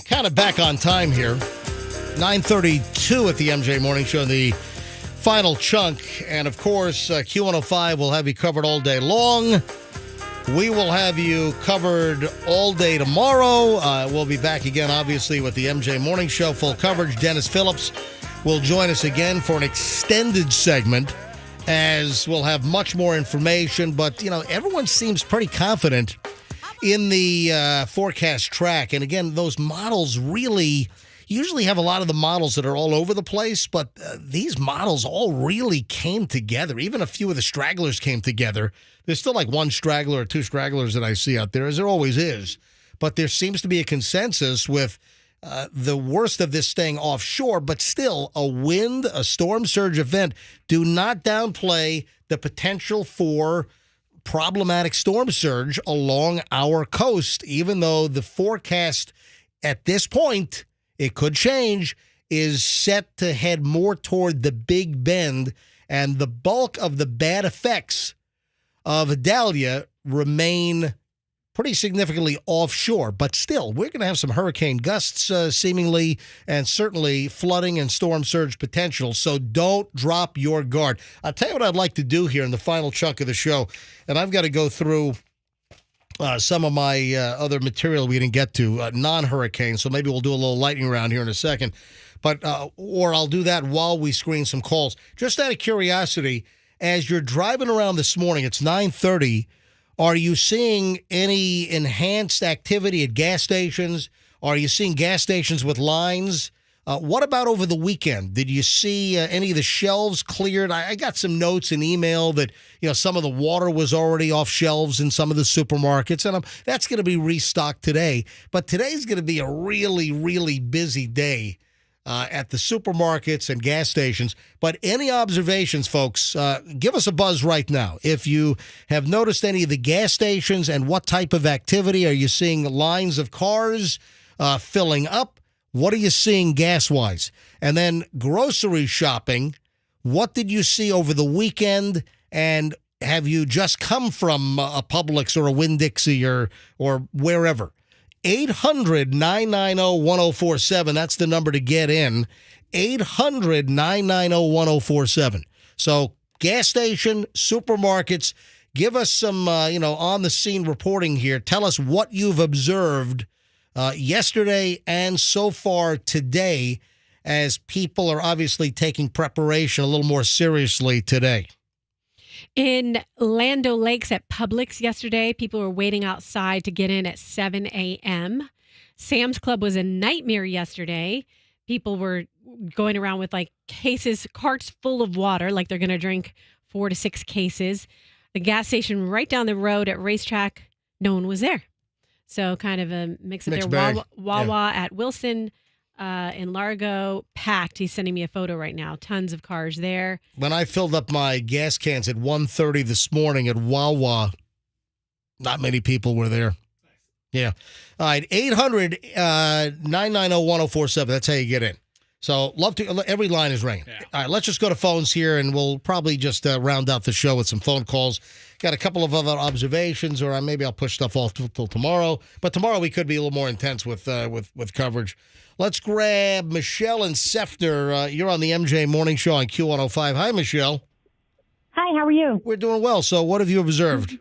Kind of back on time here. 9:32 at the MJ Morning Show, the final chunk. And, of course, Q105 will have you covered all day long. We will have you covered all day tomorrow. We'll be back again, obviously, with the MJ Morning Show. Full coverage. Dennis Phillips will join us again for an extended segment, as we'll have much more information. But, you know, everyone seems pretty confident in the forecast track. And again, those models really usually have a lot of the models that are all over the place, but these models all really came together. Even a few of the stragglers came together. There's still like one straggler or two stragglers that I see out there, as there always is. But there seems to be a consensus with the worst of this staying offshore, but still a wind, a storm surge event. Do not downplay the potential for problematic storm surge along our coast, even though the forecast at this point, it could change, is set to head more toward the Big Bend, and the bulk of the bad effects of Adalia remain pretty significantly offshore. But still, we're going to have some hurricane gusts seemingly, and certainly flooding and storm surge potential. So don't drop your guard. I'll tell you what I'd like to do here in the final chunk of the show, and I've got to go through some of my other material we didn't get to, non-hurricane, so maybe we'll do a little lightning round here in a second. But or I'll do that while we screen some calls. Just out of curiosity, as you're driving around this morning, it's 9:30, are you seeing any enhanced activity at gas stations? Are you seeing gas stations with lines? What about over the weekend? Did you see any of the shelves cleared? I got some notes and email that, you know, some of the water was already off shelves in some of the supermarkets, and that's going to be restocked today. But today's going to be a really, really busy day at the supermarkets and gas stations. But any observations, folks, give us a buzz right now. If you have noticed any of the gas stations and what type of activity, are you seeing lines of cars filling up? What are you seeing gas-wise? And then grocery shopping, what did you see over the weekend? And have you just come from a Publix or a Winn-Dixie or wherever? 800-990-1047. That's the number to get in. 800-990-1047. So gas station, supermarkets, give us some, on-the-scene reporting here. Tell us what you've observed yesterday and so far today, as people are obviously taking preparation a little more seriously today. In Land O'Lakes at Publix yesterday, people were waiting outside to get in at 7 a.m. Sam's Club was a nightmare yesterday. People were going around with like carts full of water, like they're going to drink 4 to 6 cases. The gas station right down the road at Racetrack, no one was there. So kind of a mix of Mixed their bag. Wawa at Wilson in Largo, packed. He's sending me a photo right now. Tons of cars there. When I filled up my gas cans at 1:30 this morning at Wawa, not many people were there. Yeah. All right. 800-990-1047. That's how you get in. So love to. Every line is ringing. Yeah. All right. Let's just go to phones here, and we'll probably just round out the show with some phone calls. Got a couple of other observations, or maybe I'll push stuff off till tomorrow. But tomorrow we could be a little more intense with coverage. Let's grab Michelle and Sefner. You're on the MJ Morning Show on Q105. Hi, Michelle. Hi, how are you? We're doing well. So what have you observed?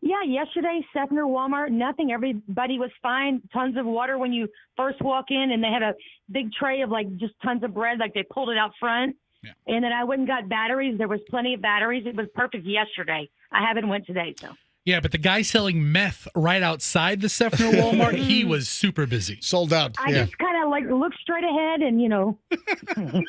Yeah, yesterday, Sefner, Walmart, nothing. Everybody was fine. Tons of water when you first walk in, and they had a big tray of, like, just tons of bread. Like, they pulled it out front. Yeah. And then I went and got batteries. There was plenty of batteries. It was perfect yesterday. I haven't went today, so. Yeah, but the guy selling meth right outside the Sefner Walmart, he was super busy. Sold out. I just kind of, like, look straight ahead and,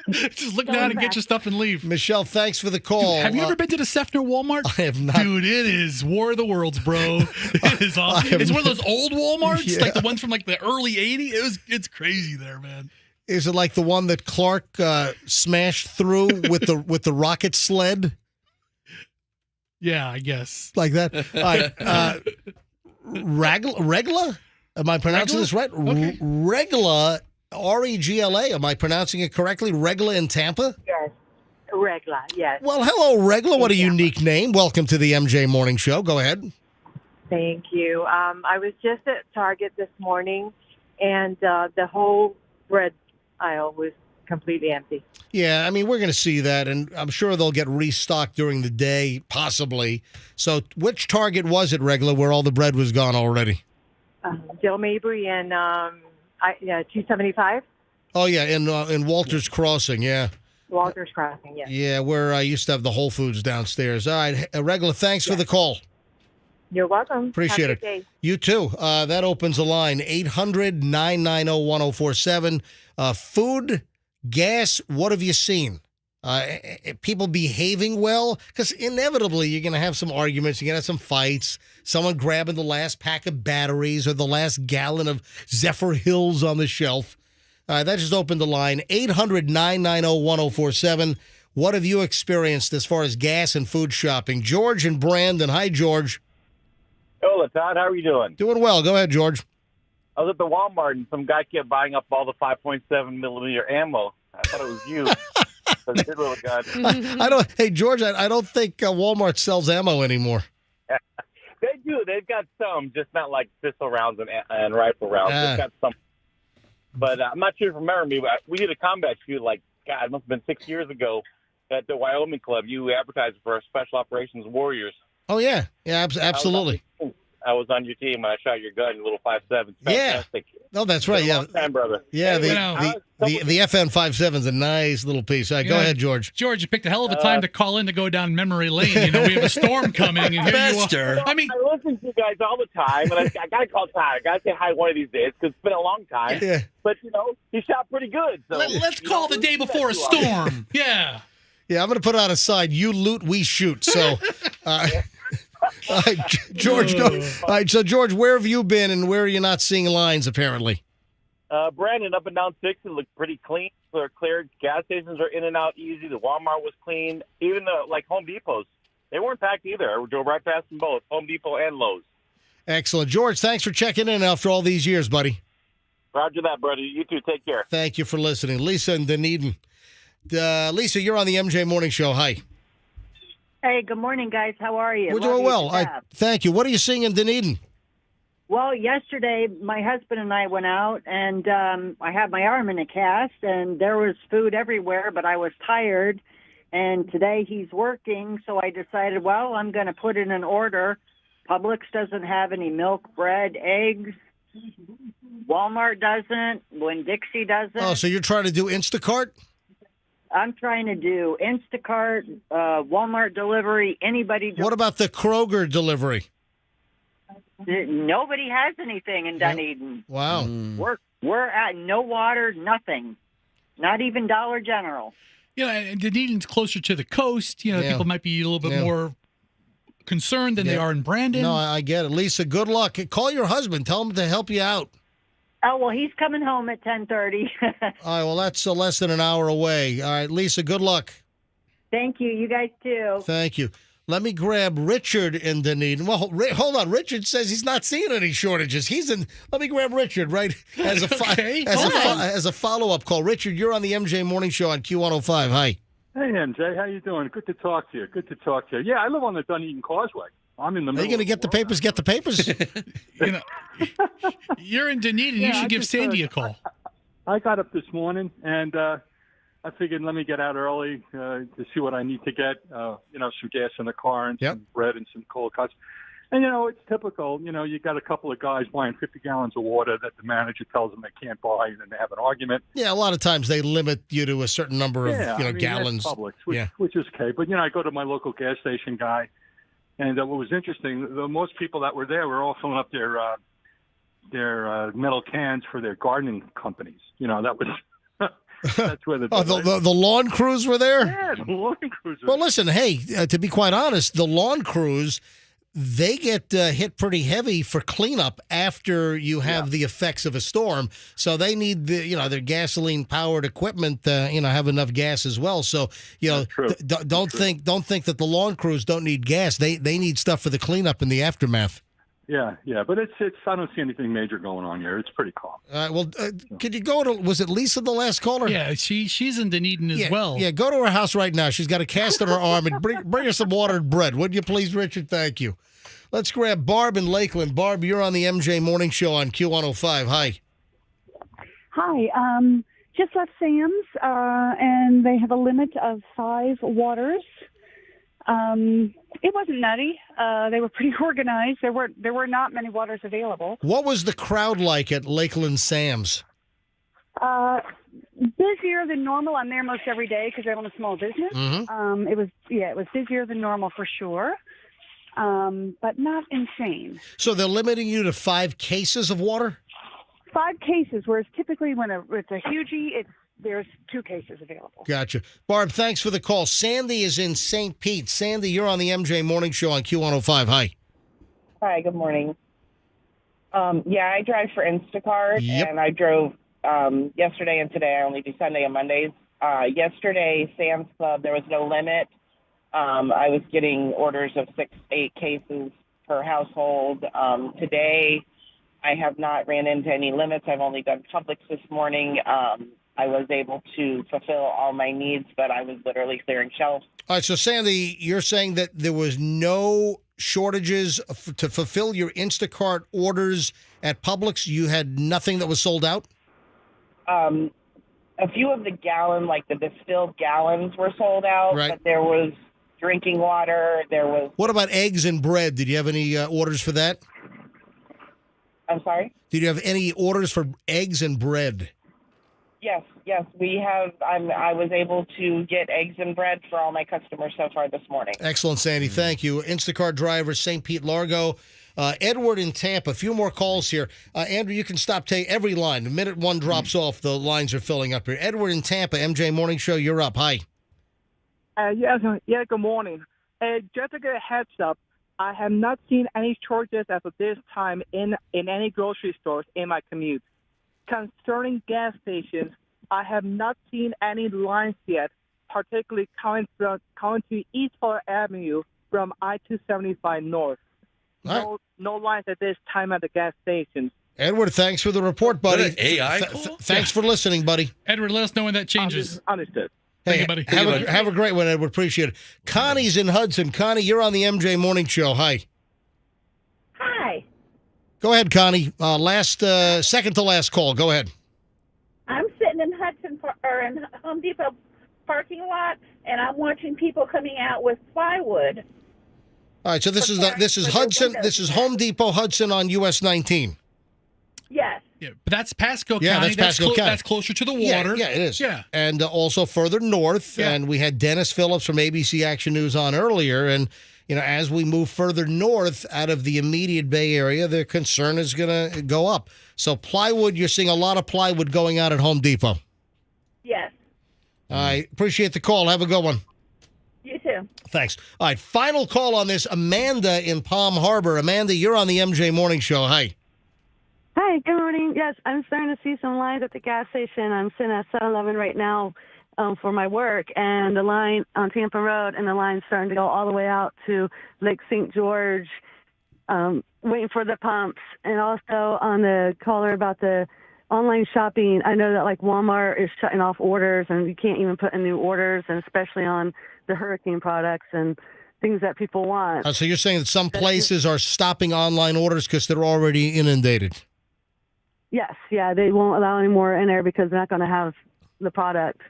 just look down and get your stuff and leave. Michelle, thanks for the call. Dude, have you ever been to the Sefner Walmart? I have not. Dude, it is War of the Worlds, bro. It is awesome. It's one of those old Walmarts, like the ones from like the early 80s. It's crazy there, man. Is it like the one that Clark smashed through with the rocket sled? Yeah, I guess. Like that. All right. Regla? Am I pronouncing this right? Okay. Regla, Regla. Am I pronouncing it correctly? Regla in Tampa? Yes. Regla, yes. Well, hello, Regla. What a unique name. Welcome to the MJ Morning Show. Go ahead. Thank you. I was just at Target this morning, and the whole bread aisle was completely empty. Yeah, I mean, we're going to see that, and I'm sure they'll get restocked during the day, possibly. So which Target was it, Regla, where all the bread was gone already? Jill Mabry and 275. Oh, yeah, in Walters Crossing, yeah. Walters Crossing, yes. Yeah, where I used to have the Whole Foods downstairs. All right, Regla, thanks for the call. You're welcome. Appreciate Have a it. good day. You too. That opens the line, 800-990-1047. Food, gas, what have you seen? People behaving well? Because inevitably you're going to have some arguments. You're going to have some fights. Someone grabbing the last pack of batteries or the last gallon of Zephyr Hills on the shelf. That just opened the line, 800-990-1047. What have you experienced as far as gas and food shopping? George and Brandon. Hi, George. Hola, Todd. How are you doing? Doing well. Go ahead, George. I was at the Walmart, and some guy kept buying up all the 5.7 millimeter ammo. I thought it was you. So it did really good. Hey, George, I don't think Walmart sells ammo anymore. They do. They've got some, just not like pistol rounds and rifle rounds. They've got some. But I'm not sure if you remember me. We did a combat shoot, it must have been 6 years ago at the Wyoming Club. You advertised for our Special Operations Warriors. Oh, yeah. Yeah, absolutely. I was on your team when I shot your gun, your little 5.7. Fantastic. Yeah. Oh, that's right. Yeah. Long time, brother. Yeah, the FN 5.7 is a nice little piece. All right, go ahead, George. George, you picked a hell of a time to call in to go down memory lane. We have a storm coming, and here you are. I listen to you guys all the time, and I got to call Todd. I got to say hi one of these days because it's been a long time. Yeah. But, he shot pretty good. So let's call the day before a storm. Yeah. Yeah, I'm going to put on a side. You loot, we shoot. So, all right, George, go. All right, so, George, where have you been, and where are you not seeing lines, apparently? Brandon, up and down 6, it looked pretty clean. They're clear. Gas stations are in and out easy. The Walmart was clean. Even Home Depots, they weren't packed either. I drove right past them both, Home Depot and Lowe's. Excellent. George, thanks for checking in after all these years, buddy. Roger that, buddy. You too. Take care. Thank you for listening. Lisa and Dunedin. Lisa, you're on the MJ Morning Show. Hi. Hey, good morning, guys. How are you? We're doing well. Thank you. What are you seeing in Dunedin? Well, yesterday, my husband and I went out, and I had my arm in a cast, and there was food everywhere, but I was tired. And today he's working, so I decided, well, I'm going to put in an order. Publix doesn't have any milk, bread, eggs. Walmart doesn't. Winn-Dixie doesn't. Oh, so you're trying to do Instacart? I'm trying to do Instacart, Walmart delivery, anybody. What about the Kroger delivery? Nobody has anything in Dunedin. Wow. We're at no water, nothing. Not even Dollar General. And Dunedin's closer to the coast. People might be a little bit more concerned than they are in Brandon. No, I get it. Lisa, good luck. Call your husband. Tell him to help you out. Oh, well, he's coming home at 10:30. All right, well, that's less than an hour away. All right, Lisa, good luck. Thank you. You guys too. Thank you. Let me grab Richard in Dunedin. Well, hold on. Richard says he's not seeing any shortages. Let me grab Richard right as a follow-up call. Richard, you're on the MJ Morning Show on Q105. Hi. Hey, MJ. How you doing? Good to talk to you. Yeah, I live on the Dunedin Causeway. I'm in the middle. Are you going to get the papers? Get the papers? You're in Dunedin. You should give Sandy a call. I got up this morning, and I figured let me get out early to see what I need to get. Some gas in the car and some bread and some cold cuts. And, it's typical. You got a couple of guys buying 50 gallons of water that the manager tells them they can't buy, and then they have an argument. Yeah, a lot of times they limit you to a certain number of gallons. That's Publix, which is okay. But, I go to my local gas station guy, and what was interesting, the most people that were there were all filling up their metal cans for their gardening companies. That was... That's where the lawn crews were there? Yeah, the lawn crews. Well, listen, hey, to be quite honest, the lawn crews, they get hit pretty heavy for cleanup after you have the effects of a storm. So they need their gasoline powered equipment, have enough gas as well. So don't think that the lawn crews don't need gas. They need stuff for the cleanup and the aftermath. Yeah, but it's. I don't see anything major going on here. It's pretty calm. Could you go to? Was it Lisa, the last caller? Yeah, she's in Dunedin as well. Yeah, go to her house right now. She's got a cast on her arm, and bring her some water and bread, would you please, Richard? Thank you. Let's grab Barb in Lakeland. Barb, you're on the MJ Morning Show on Q105. Hi. Hi. Just left Sam's, and they have a limit of 5 waters. It wasn't nutty. They were pretty organized. There were not many waters available. What was the crowd like at Lakeland Sam's? Busier than normal. I'm there most every day because I own a small business. Mm-hmm. It was busier than normal for sure, but not insane. So they're limiting you to 5 cases of water? 5 cases, whereas typically when it's a hugie, there's 2 cases available. Gotcha. Barb, thanks for the call. Sandy is in St. Pete. Sandy, you're on the MJ Morning Show on Q105. Hi. Hi, good morning. I drive for Instacart, and I drove yesterday and today. I only do Sunday and Mondays. Yesterday, Sam's Club, there was no limit. I was getting orders of 6-8 cases per household. Today, I have not ran into any limits. I've only done Publix this morning. I was able to fulfill all my needs, but I was literally clearing shelves. All right, so Sandy, you're saying that there was no shortages to fulfill your Instacart orders at Publix? You had nothing that was sold out? A few of the the distilled gallons were sold out, right. But there was drinking water. There was... What about eggs and bread? Did you have any orders for that? I'm sorry? Did you have any orders for eggs and bread? Yes, we have. I was able to get eggs and bread for all my customers so far this morning. Excellent, Sandy. Thank you. Instacart driver, St. Pete Largo. Edward in Tampa. A few more calls here. Andrew, you can stop every line. The minute one drops off, the lines are filling up here. Edward in Tampa, MJ Morning Show, you're up. Hi. Good morning. Just to get a heads up, I have not seen any shortages as of this time in any grocery stores in my commute. Concerning gas stations, I have not seen any lines yet, particularly coming to East Florida Avenue from I-275 North. No lines at this time at the gas stations. Edward, thanks for the report, buddy. Is that an AI call? Thanks for listening, buddy. Edward, let us know when that changes. Understood. Hey, buddy. Have a great one, Edward. Appreciate it. Connie's in Hudson. Connie, you're on the MJ Morning Show. Hi. Hi. Go ahead, Connie. Second to last call. Go ahead. I'm sitting in in Home Depot parking lot, and I'm watching people coming out with plywood. All right, so this is Hudson. This is Home Depot Hudson on US 19. Yes. Yeah, but that's Pasco Yeah, County. that's Pasco County. That's closer to the water. Yeah, it is. Yeah. And also further north. Yeah. And we had Dennis Phillips from ABC Action News on earlier. And, as we move further north out of the immediate Bay Area, the concern is going to go up. So plywood, you're seeing a lot of plywood going out at Home Depot. Yes. I appreciate the call. Have a good one. You too. Thanks. All right, final call on this. Amanda in Palm Harbor. Amanda, you're on the MJ Morning Show. Hi. Hi, good morning. Yes, I'm starting to see some lines at the gas station. I'm sitting at 7-Eleven right now for my work, and the line on Tampa Road, and the line's starting to go all the way out to Lake St. George, waiting for the pumps. And also on the caller about the online shopping, I know that like Walmart is shutting off orders, and you can't even put in new orders, and especially on the hurricane products and things that people want. So you're saying that some places are stopping online orders because they're already inundated? Yes, yeah, they won't allow any more in there because they're not going to have the product.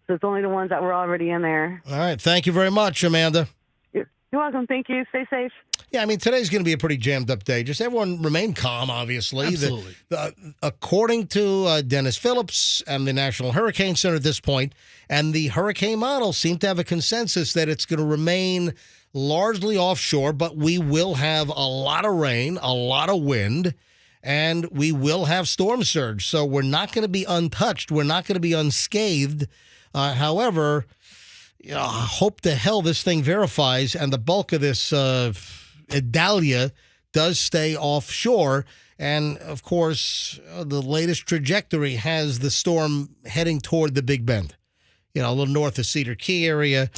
So it's only the ones that were already in there. All right. Thank you very much, Amanda. You're welcome. Thank you. Stay safe. Yeah, I mean, today's going to be a pretty jammed up day. Just everyone remain calm, obviously. Absolutely. According to Dennis Phillips and the National Hurricane Center at this point, and the hurricane model seem to have a consensus that it's going to remain largely offshore, but we will have a lot of rain, a lot of wind, and we will have storm surge. So we're not going to be untouched. We're not going to be unscathed. However, I hope to hell this thing verifies and the bulk of this Adalia does stay offshore. And, of course, the latest trajectory has the storm heading toward the Big Bend. A little north of Cedar Key area,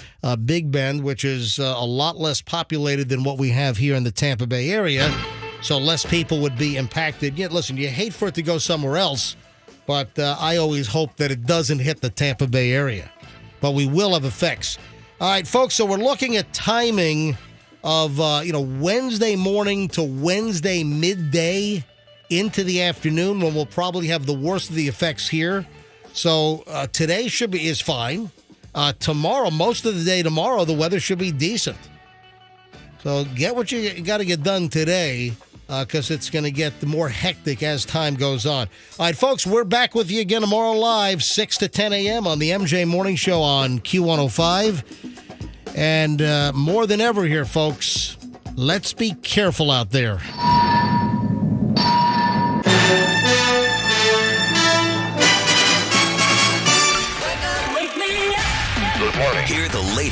Big Bend, which is a lot less populated than what we have here in the Tampa Bay area. So less people would be impacted. Yeah, listen, you hate for it to go somewhere else, but I always hope that it doesn't hit the Tampa Bay area. But we will have effects. All right, folks, so we're looking at timing of, Wednesday morning to Wednesday midday into the afternoon when we'll probably have the worst of the effects here. So today is fine. Tomorrow, most of the day tomorrow, the weather should be decent. So get what you got to get done today because it's going to get more hectic as time goes on. All right, folks, we're back with you again tomorrow live, 6 to 10 a.m. on the MJ Morning Show on Q105. And more than ever here, folks, let's be careful out there. Good morning. Hear the latest.